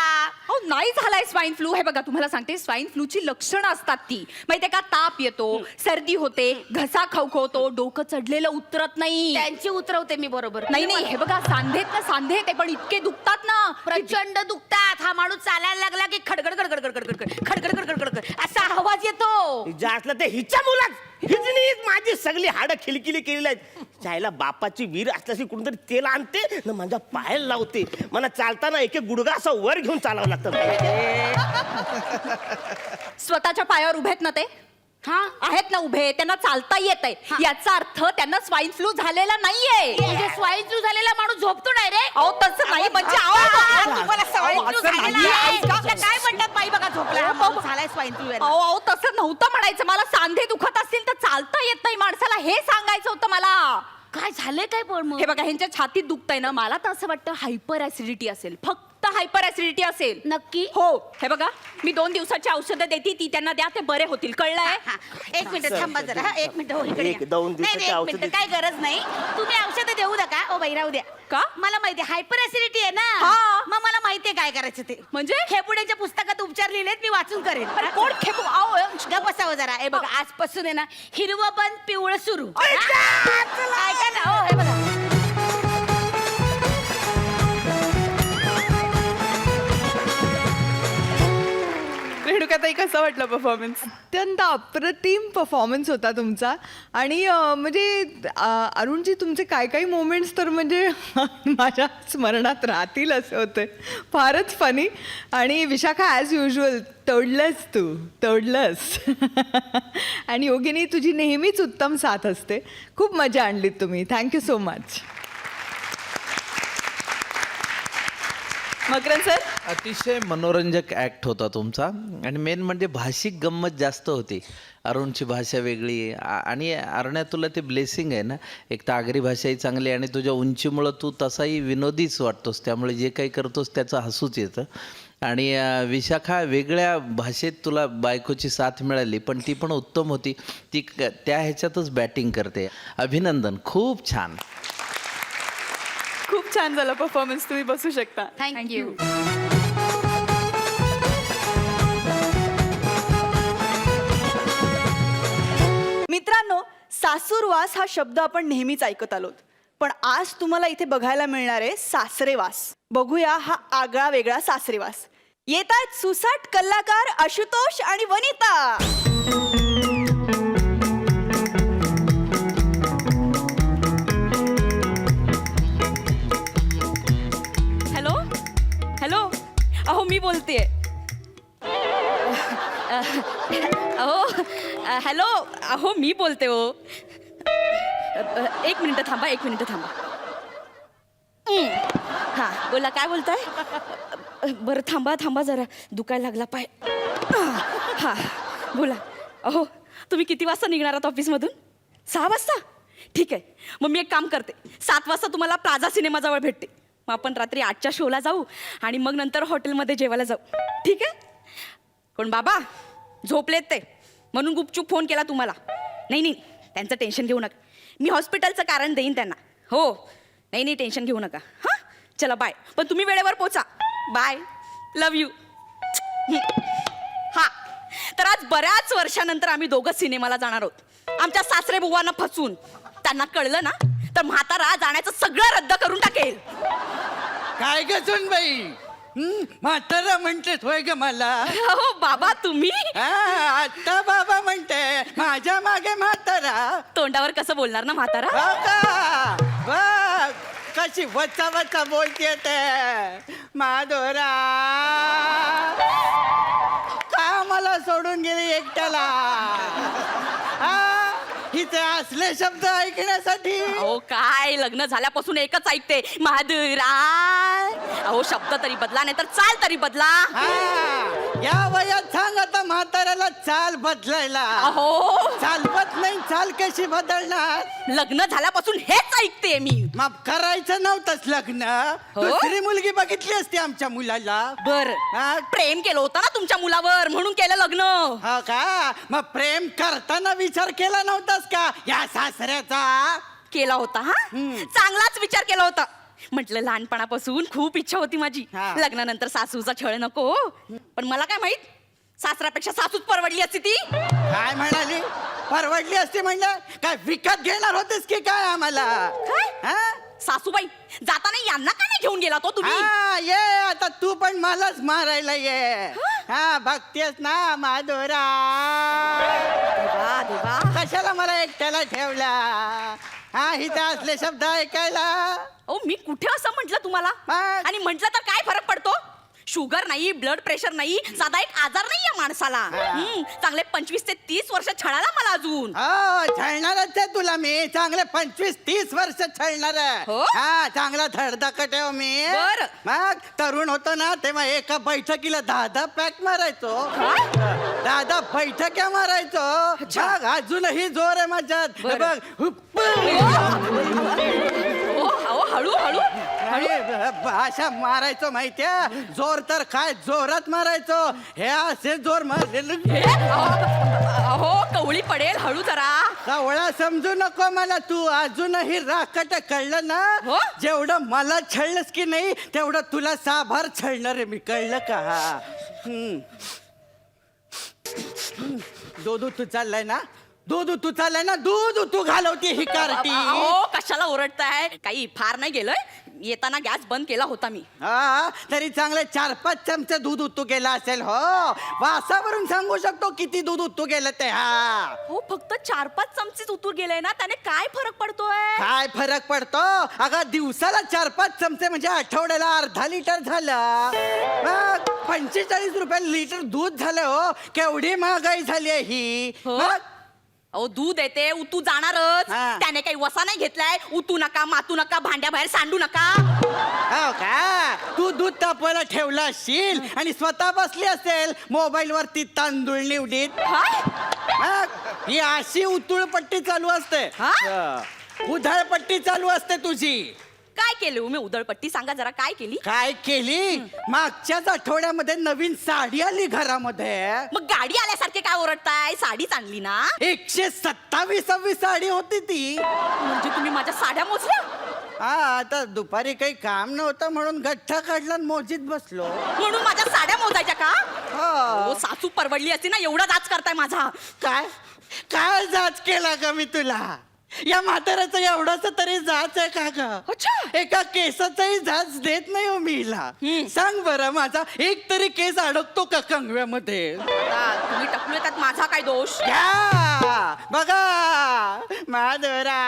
अहो नाही झालाय स्वाईन फ्लू. हे बघा तुम्हाला सांगते स्वाईन फ्लूची लक्षणं असतात ती माहितीये का. ताप येतो, सर्दी होते, घसा खवखवतो, डोकं चढलेलं उतरत नाही. त्यांची उतरवते मी बरोबर. नाही हे बघा सांधेत ना सांधे ते पण इतके दुखतात ना, प्रचंड दुखतात. हा माणूस चालायला लागला की खडखड खडखड खडखड खडखड खडखड खडखड खडखड असा आवाज येतो. जास्त ते हिच्या मुलात हिजनीच माझी सगळी हाडं खिलखिली केलेली आहेत. चायला बापाची वीर असल्याशी कुठेतरी तेल आणते ना माझ्या पायाला लावते. मला चालताना एक गुडगा असा वर घेऊन चालावं लागतं. स्वतःच्या पायावर उभेत ना ते. हा आहेत ना उभे, त्यांना चालता येत आहे. याचा अर्थ त्यांना स्वाईन फ्लू झालेला नाहीये. म्हणजे स्वाईन फ्लू झालेला माणूस झोपतो डायरेक्ट. अहो तसं नाही म्हणजे तुम्हाला स्वाईन फ्लू झालेला आहे. काय म्हणतात बाई बघा झोपला झालाय स्वाईन फ्लू. अहो तसं नव्हतं म्हणायचं. मला सांधे दुखत असतील तर चालता येत नाही माणसाला हे सांगायचं होतं मला. काय झालंय काय पण मग? हे बघा ह्यांच्या छातीत दुखतंय ना. मला तर असं वाटतं हायपर ऍसिडिटी असेल. फक्त हायपर ऍसिडिटी असेल. नक्की? हो. हे बघा मी 2 दिवसाची औषधं देते ती त्यांना द्या, ते बरे होतील. कळलंय? एक मिनिट थांबा जरा. 1 मिनिट. हो इकडे या. 1-2 दिवसाची नाही, 1 औषधं मिनिट काय गरज नाही. तुम्ही औषधं देऊ नका. ओ बाई राहू द्या. का? मला माहिती हायपर ऍसिडिटी आहे ना. हा. मग मला माहितीये काय करायचं ते. म्हणजे खेपुड्याच्या पुस्तकात उपचार लिहिलेत मी वाचून करेन. अरे कोण खेपू? गप्प बसावं जरा. हे बघा आजपासून आहे ना हिरवं बंद पिवळं सुरू. ऐका ना. हो हे बघा रेणुकाताई कसं वाटलं परफॉर्मन्स? अत्यंत अप्रतिम परफॉर्मन्स होता तुमचा. आणि म्हणजे अरुणजी तुमचे काही मोमेंट्स तर म्हणजे माझ्या स्मरणात राहतील असे होते. फारच फनी. आणि विशाखा ॲज युजल तोडलंस तू तोडलंस. आणि योगिनी तुझी नेहमीच उत्तम साथ असते. खूप मजा आणलीत तुम्ही. Thank you so much. Makarand sir अतिशय मनोरंजक ॲक्ट होता तुमचा. आणि मेन म्हणजे भाषिक गंमत जास्त होती. अरुणची भाषा वेगळी आणि अरुण्या तुला ते ब्लेसिंग आहे ना. एक तर आगरी भाषाही चांगली आणि तुझ्या उंचीमुळं तू तसाही विनोदीच वाटतोस. त्यामुळे जे काही करतोस त्याचं हसूच येतं. आणि विशाखा, वेगळ्या भाषेत तुला बायकोची साथ मिळाली, पण ती पण उत्तम होती. ती त्या ह्याच्यातच बॅटिंग करते. अभिनंदन, खूप छान. खूप छान झाला परफॉर्मन्स. तुम्ही बसू शकता. थँक्यू. मित्रांनो, सासूरवास हा शब्द आपण नेहमीच ऐकत आलोत, पण आज तुम्हाला इथे बघायला मिळणार आहे सासरेवास. बघूया हा आगळा वेगळा सासरेवास. येत आहेत सुसाट कलाकार आशुतोष आणि वनिता. हॅलो हॅलो, अहो मी बोलतेय. अहो हॅलो, अहो मी बोलते हो. एक मिनिट थांबा, एक मिनिट थांबा. हां बोला, काय बोलताय? बरं थांबा थांबा जरा, दुखायला लागला पाय. हां बोला. अहो तुम्ही किती वाजता निघणार आहात ऑफिसमधून? 6 वाजता? ठीक आहे, मग मी एक काम करते, 7 वाजता तुम्हाला प्लाझा सिनेमाजवळ भेटते. मग आपण रात्री 8च्या शोला जाऊ आणि मग नंतर हॉटेलमध्ये जेवायला जाऊ. ठीक आहे? कोण बाबा झोपलेत ते, म्हणून गुपचूप फोन केला तुम्हाला. नाही नाही, त्यांचं टेन्शन घेऊ नका, मी हॉस्पिटलचं कारण देईन त्यांना. हो नाही नाही, टेन्शन घेऊ नका. हां चला बाय. पण तुम्ही वेळेवर पोचा. Bye, love you. हां, तर आज बऱ्याच वर्षानंतर आम्ही दोघं सिनेमाला जाणार आहोत. आमच्या सासरे बुवांना फसवून. त्यांना कळलं ना तर म्हातारा जाण्याचं सगळं रद्द करून टाकेल. काय ग बाई, म्हातारा म्हणतेस होय ग मला? हो बाबा तुम्ही आता बाबा म्हणते, माझ्या मागे म्हातारा. तोंडावर कसं बोलणार ना म्हातारा? बघ कशी वचा वचा बोलते ते. माधोरा का मला सोडून गेली एकट्याला? हिचे असले शब्द ऐकण्यासाठी. अहो काय, लग्न झाल्यापासून एकच ऐकते, माधुरा. अहो शब्द तरी बदला, नाही तर चाल तरी बदला. या वयात सांग आता म्हाताऱ्याला चाल बदलायला. अहो चालवत नाही, चाल कशी बदलणार? लग्न झाल्यापासून हेच ऐकते मी. मग करायचं नव्हतंच लग्न, दुसरी मुलगी बघितली असती आमच्या मुलाला. बर, प्रेम केलं होतं ना तुमच्या मुलावर, म्हणून केलं लग्न. हो का? मग प्रेम करताना विचार केला नव्हतास का या सासऱ्याचा? केला होता. हा चांगलाच विचार केला होता. म्हटलं लहानपणापासून खूप इच्छा होती माझी, लग्नानंतर सासूचा छळ नको. पण मला काय माहित, सासऱ्यापेक्षा सासूच परवडली असती ती. काय म्हणाली? परवडली असती म्हणजे काय विकत घेणार होतेस की काय आम्हाला? काय सासूबाई, जाताना यांना का नाही घेऊन गेला तो तुम्ही? ये आता तू पण मलाच मारायला ये. हा बघतेस ना माधुरा, देवा देवा, कशाला मला एकट्याला ठेवला? हा हिथे असले शब्द ऐकायला. ओ मी कुठे असं म्हटलं तुम्हाला? आणि म्हटलं तर काय फरक पडतो? शुगर नाही, ब्लड प्रेशर नाही, साधा एक आजार नाही या माणसाला. चांगले 25 ते 30 वर्ष छळाला मला अजून. छळणारच आहे तुला मी, चांगले 25-30 वर्ष छळणार. हा चांगला धडधाकट आहे मी. मग तरुण होतो ना तेव्हा एका बैठकीला 10 पॅक मारायचो. 10 बैठक्या मारायचो. बघ अजूनही जोर आहे माझ्यात. बघ हळू हळू अशा मारायचो माहितीये. जोर तर काय जोरात मारायचो. हे असे जोर मारले. अहो कवळी पडेल, हळू जरा. कवळा समजू नको मला तू, अजूनही राखट. कळलं ना? जेवढं मला छळलंस की नाही तेवढं तुला साभार छळणार आहे मी, कळलं का? दूध तू चाललाय ना, दूध तू चाललाय ना, दूध तू घालवती ही कारटी. कशाला ओरडताय? काही फार नाही गेलोय, येताना गॅस बंद केला होता मी. तरी चांगले 4-5 चमचे दूध उतू गेला असेल. हो वासावरून सांगू शकतो किती दूध उतू गेलं ते. हो फक्त 4-5 चमचेच उतू गेले ना, त्याने काय फरक पडतोय? काय फरक पडतो अगं? दिवसाला 4-5 चमचे म्हणजे आठवड्याला अर्धा लिटर झालं. 45 रुपये लिटर दूध झालं. हो केवढी महागाई झाली आहे ही. अहो दूध येते, उतू जाणारच. त्याने काही वसा नाही घेतलाय. उतू नका, मातू नका, भांड्या बाहेर सांडू नका. हो का? तू दूध तापवायला ठेवला असशील आणि स्वतः बसली असेल मोबाईल वरती तांदूळ निवडीत. ही अशी उतुळपट्टी चालू असते, उधळपट्टी चालू असते तुझी. काय केलं हो? मी उधळपट्टी सांगा जरा, काय केली? काय केली? मागच्याच आठवड्यामध्ये नवीन साडी आली घरामध्ये. मग गाडी आल्यासारखे काय ओरडताय? साडीच आणली ना. 127वी साडी होती ती. म्हणजे तुम्ही माझ्या साड्या मोजल्या? हा, आता दुपारी काही काम नव्हतं म्हणून गठ्ठा काढला आणि मोजीत बसलो. म्हणून माझ्या साड्या मोजायच्या का? हा. हो, सासू परवडली असती ना, एवढा जाच करताय माझा. काय काय जाच केला का मी तुला? या म्हाताऱ्याचं एवढाच तरी जाच आहे का ग? अच्छा. एका केसाचाही जाच देत नाही हो मी हिला. सांग बरं, माझा एक तरी केस अडकतो का कंगव्यामध्ये? आता तुम्ही टकलू त्यात माझा काय दोष? घ्या बघा माधुरा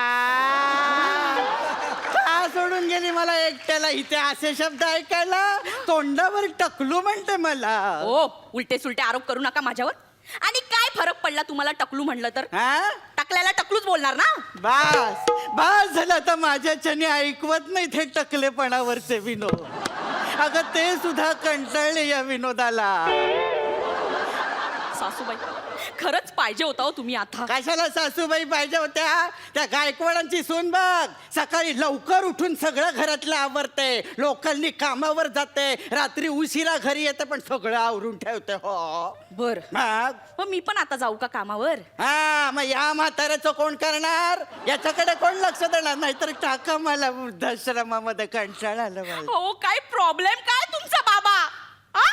का सोडून गेली मला एकट्याला इथे असे शब्द ऐकायला? तोंडावर टकलू म्हणते मला. हो, उलटे सुलटे आरोप करू नका माझ्यावर. आणि काय फरक पडला तुम्हाला टकलू म्हणलं तर? हा? टकल्याला टकलूच बोलणार ना. बास बास झालं तर माझ्याच्याने ऐकवत नाही ते टकलेपणावरचे विनोद. अगं ते सुद्धा कंटाळले या विनोदाला. सासूबाई खरंच पाहिजे होता हो तुम्ही आता. कशाला सासूबाई पाहिजे होत्या? त्या गायकवाडांची सून बघ, सकाळी लवकर उठून सगळं घरातलं आवरते, लोकांनी कामावर जाते, रात्री उशिरा घरी येते पण सगळं आवरून ठेवते. हो बर, मग मी पण आता जाऊ का कामावर? हा, मग या म्हाताऱ्याचं कोण करणार? याच्याकडे कोण लक्ष देणार? नाहीतर टाका मला वृद्धाश्रमामध्ये. कंटाळा आला मला. हो, काय प्रॉब्लेम काय तुमचा बाबा? आ?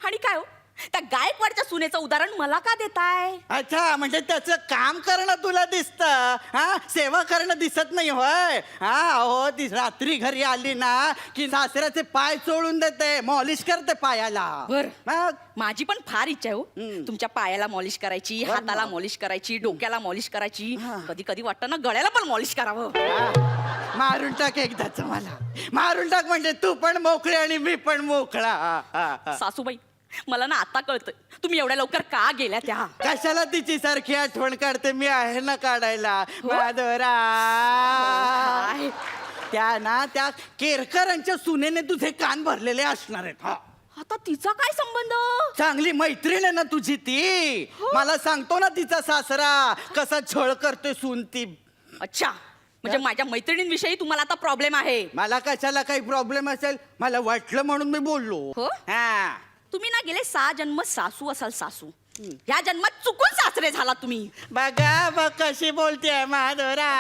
आणि काय हो, त्या गायकवाडच्या सुनेचं उदाहरण मला का देताय? अच्छा, म्हणजे त्याचं काम करणं तुला दिसतं, हा, सेवा करणं दिसत नाही होय? हा, हो, ती रात्री घरी आली ना की सासऱ्याचे पाय चोळून देते, मॉलिश करते पायाला. बर, मग माझी पण फार इच्छा आहे हो, तुमच्या पायाला मॉलिश करायची, हाताला मॉलिश करायची, डोक्याला मॉलिश करायची, कधी कधी वाटतं ना गळ्याला पण मॉलिश करावं. मारून टाक एकदाच मला, मारून टाक म्हणजे तू पण मोकळे आणि मी पण मोकळा. सासूबाई मला ना आता कळतं तुम्ही एवढ्या लवकर का गेल्या त्या. कशाला तिची सारखी आठवण काढते? मी आहे ना काढायला. माधुरा त्या केरकरांच्या सुनेने तुझे कान भरलेले असणार आहेत. आता तिचा काय संबंध? चांगली मैत्रीण आहे ना तुझी ती. मला सांगतो ना तिचा सासरा कसा छळ करते सून ती. अच्छा, म्हणजे माझ्या मैत्रिणींविषयी तुम्हाला आता प्रॉब्लेम आहे? मला कशाला काही प्रॉब्लेम असेल? मला वाटलं म्हणून मी बोललो. हो, हा. तुम्ही ना गेले 6 जन्म सासू असाल सासू. या जन्मात चुकून सासरे झाला तुम्ही. बघा बघ कशी बोलते माधुरा.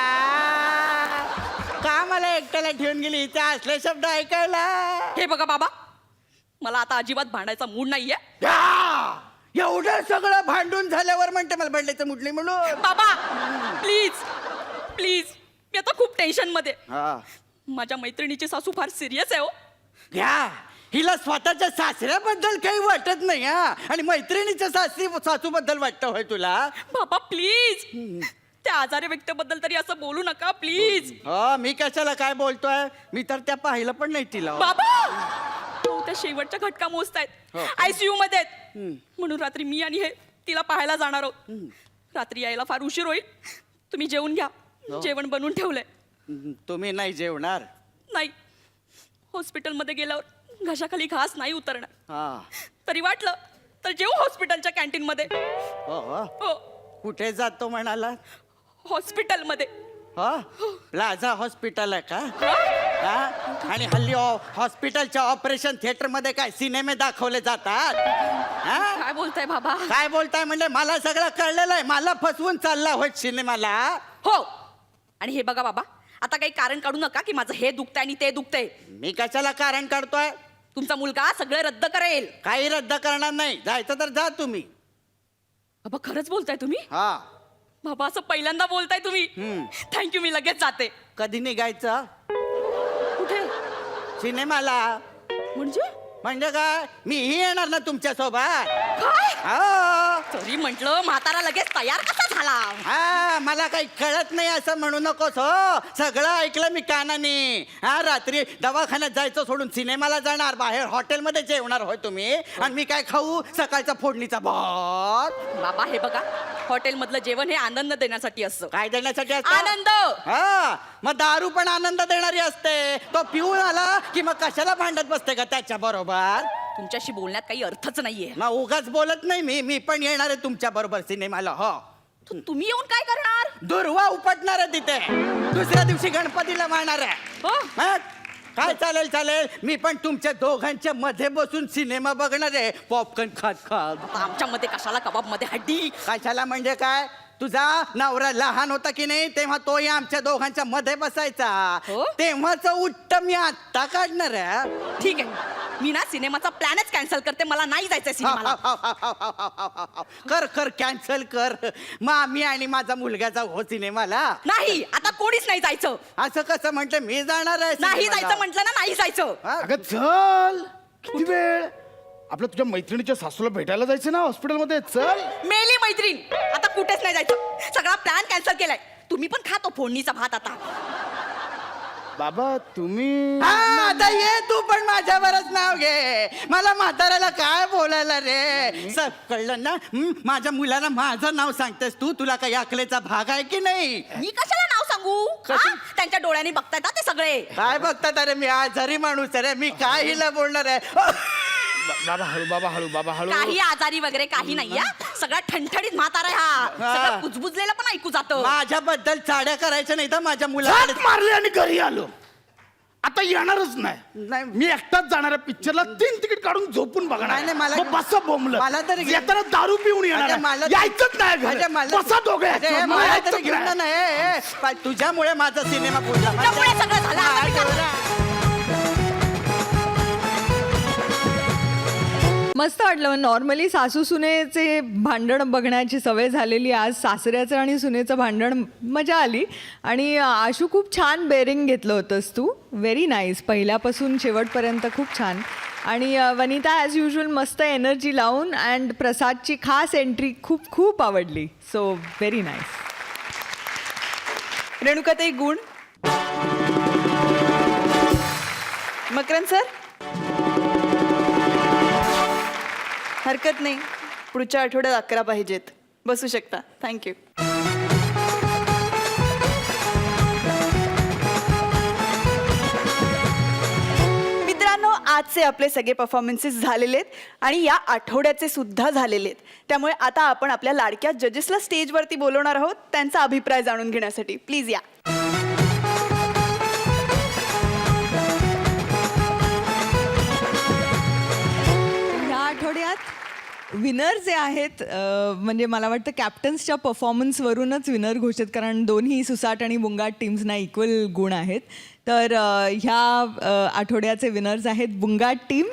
का मला एकट्याला ठेवून गेली इथे असले शब्द ऐकायला? हे बघा बाबा, मला आता अजिबात भांडायचा मूड नाहीये. एवढं सगळं भांडून झाल्यावर म्हणते मला भांडायचं मूड नाही म्हणून. बाबा प्लीज प्लीज, मी आता खूप टेन्शन मध्ये. माझ्या मैत्रिणीची सासू फार सिरियस आहे हो. घ्या, हिला स्वतःच्या सासऱ्याबद्दल काही वाटत नाही हा, आणि मैत्रिणीच्या सासूबद्दल वाटतं होय तुला? बाबा प्लीज, त्या आजारी व्यक्तीबद्दल तरी असं बोलू नका प्लीज. मी कशाला काय बोलतोय? मी तर त्या पाहिलं पण नाही तिला. बाबा हो, त्या शेवटच्या घटका मोजतायत, ICU मध्ये आहेत. म्हणून रात्री मी आणि हे तिला पाहायला जाणार आहोत. रात्री यायला फार उशीर होईल, तुम्ही जेवून घ्या. जेवण बनवून ठेवलंय. तुम्ही नाही जेवणार? नाही, हॉस्पिटलमध्ये गेल्यावर घशाखाली घास नाही उतरणार. तरी वाटलं तर जेवू हॉस्पिटलच्या कॅन्टीन मध्ये. हो. कुठे जातो म्हणाला? हॉस्पिटलमध्ये. प्लाझा हॉस्पिटल आहे का? आणि हल्ली हॉस्पिटलच्या ऑपरेशन थिएटर मध्ये काय सिनेमे दाखवले जातात? काय बोलताय बाबा? काय बोलताय म्हणजे मला सगळं कळलेलं आहे. मला फसवून चालला होय सिनेमाला. हो, आणि हे बघा बाबा, आता काही कारण काढू नका की माझं हे दुखतंय आणि ते दुखतंय. मी कशाला कारण काढतोय? तुमचा मुलगा सगळं रद्द करेल. काही रद्द करणार नाही. जायचं तर जा तुम्ही. बाबा खरंच बोलताय तुम्ही? हा बाबा, असं पहिल्यांदा बोलताय तुम्ही. थँक्यू, मी लगेच जाते. कधी निघायचं? कुठे? सिनेमाला. म्हणजे काय? मीही येणार ना तुमच्या सोबत. तरी म्हंटल म्हातारा लगेच तयार कसा झाला? मला काही कळत नाही असं म्हणू नकोस. हो, सगळं ऐकलं मी कानाने. रात्री दवाखान्यात जायचं सोडून सिनेमाला जाणार, बाहेर हॉटेलमध्ये जेवणार होय तुम्ही, आणि मी काय खाऊ? सकाळचा फोडणीचा भात. बाबा हे बघा, हॉटेल मधलं जेवण हे आनंद देण्यासाठी असतं. काय देण्यासाठी असतं? आनंद. मग दारू पण आनंद देणारी असते. तो पिऊन आला की मग कशाला भांडत बसते का त्याच्या बरोबर? तुमच्याशी बोलण्यात काही अर्थच नाहीये. मग उगाच बोलत नाही मी पण येणार आहे तुमच्या बरोबर सिनेमाला. हो, तुम्ही येऊन काय करणार? दुर्वा उपटणार आहे तिथे. दुसऱ्या दिवशी गणपतीला मारणार आहे. मग काय चालेल चालेल, मी पण तुमच्या दोघांच्या मध्ये बसून सिनेमा बघणार आहे पॉपकॉर्न खात खात. आता आमच्या मध्ये कशाला कबाब मध्ये हड्डी? कशाला म्हणजे काय, तुझा नवरा लहान होता की नाही तेव्हा तोही आमच्या दोघांच्या मध्ये बसायचा. हो? तेव्हाच उट्ट मी आत्ता काढणार आहे. ठीक आहे, मी ना सिनेमाचा प्लॅनच कॅन्सल करते. मला नाही जायचंय सिनेमाला. कर कर कॅन्सल कर. मामी आणि माझा मुलगा जाऊ हो सिनेमाला. नाही, आता कोणीच नाही जायचं. असं कसं म्हटलं, मी जाणार आहे नाही सिनेमाला. जायचं म्हटलं ना, नाही जायचं. अगं चल, किती वेळ आपलं तुझ्या मैत्रिणीच्या सासूला भेटायला जायचं ना हॉस्पिटलमध्ये. चल. मेली मैत्रीण, आता कुठेच नाही जायचं. सगळा प्लॅन कॅन्सल केलाय. तुम्ही पण खातो फोडणीचा भात आता. बाबा तुम्ही आता ये तू पण माझ्यावरच नाव घे. मला म्हाताऱ्याला काय बोलायला रे. सब कळलं ना. माझ्या मुलाला माझं नाव सांगतेस तू. तुला काही अकलेचा भाग आहे की नाही. मी कशाला नाव सांगू? हा? त्यांच्या डोळ्यांनी बघतायत ना ते सगळे. काय बघतात अरे, मी आजारी माणूस आहे रे. मी काय हिला बोलणार आहे. बाबा हळू, बाबा हळू, बाबा हळू. काही आजारी वगैरे काही नाही. सगळा ठणठणीत म्हातारा आहे हा. सगळं कुजबुजलेलं पण ऐकू जातं. माझ्याबद्दल चाड्या करायच्या नाही तर माझ्या मुलाला. हात मारले आणि घरी आलो. आता येणारच नाही. मी एकटाच जाणार आहे पिक्चरला. 3 तिकीट काढून झोपून बघणार. नाही, मला बसा बोंबलं. मला तरी येताना दारू पिऊन येणार आहे. यायचंच नाही घरी. बसा दोघे. मला तरी घेऊन नाही. तुझ्यामुळे माझा सिनेमा पुढला. त्यामुळे सगळं झालं. आता मी काय- मस्त वाटलं. नॉर्मली सासू सुनेचे भांडण बघण्याची सवय झालेली. आज सासऱ्याचं आणि सुनेचं भांडण मजा आली. आणि आशू खूप छान बेरिंग घेतलं होतंस तू. Very nice. पहिल्यापासून शेवटपर्यंत खूप छान. आणि वनिता ॲज युजल मस्त एनर्जी लावून. अँड प्रसादची खास एंट्री खूप खूप आवडली. So very nice. रेणुकाताई गुण. मकरन सर. हरकत नाही, पुढच्या आठवड्यात 11 पाहिजेत. बसू शकता. थँक्यू. मित्रांनो, आजचे आपले सगळे परफॉर्मन्सेस झालेले आहेत आणि या आठवड्याचे सुद्धा झालेले आहेत. त्यामुळे आता आपण आपल्या लाडक्या जजेसला स्टेजवरती बोलवणार आहोत त्यांचा अभिप्राय जाणून घेण्यासाठी. प्लीज या. ह्या आठवड्यात विनर जे आहेत म्हणजे मला वाटतं कॅप्टन्सच्या परफॉर्मन्सवरूनच विनर घोषित, कारण दोन्ही सुसाट आणि बुंगाट टीम्सना इक्वल गुण आहेत. तर ह्या आठवड्याचे विनर्स आहेत बुंगाट टीम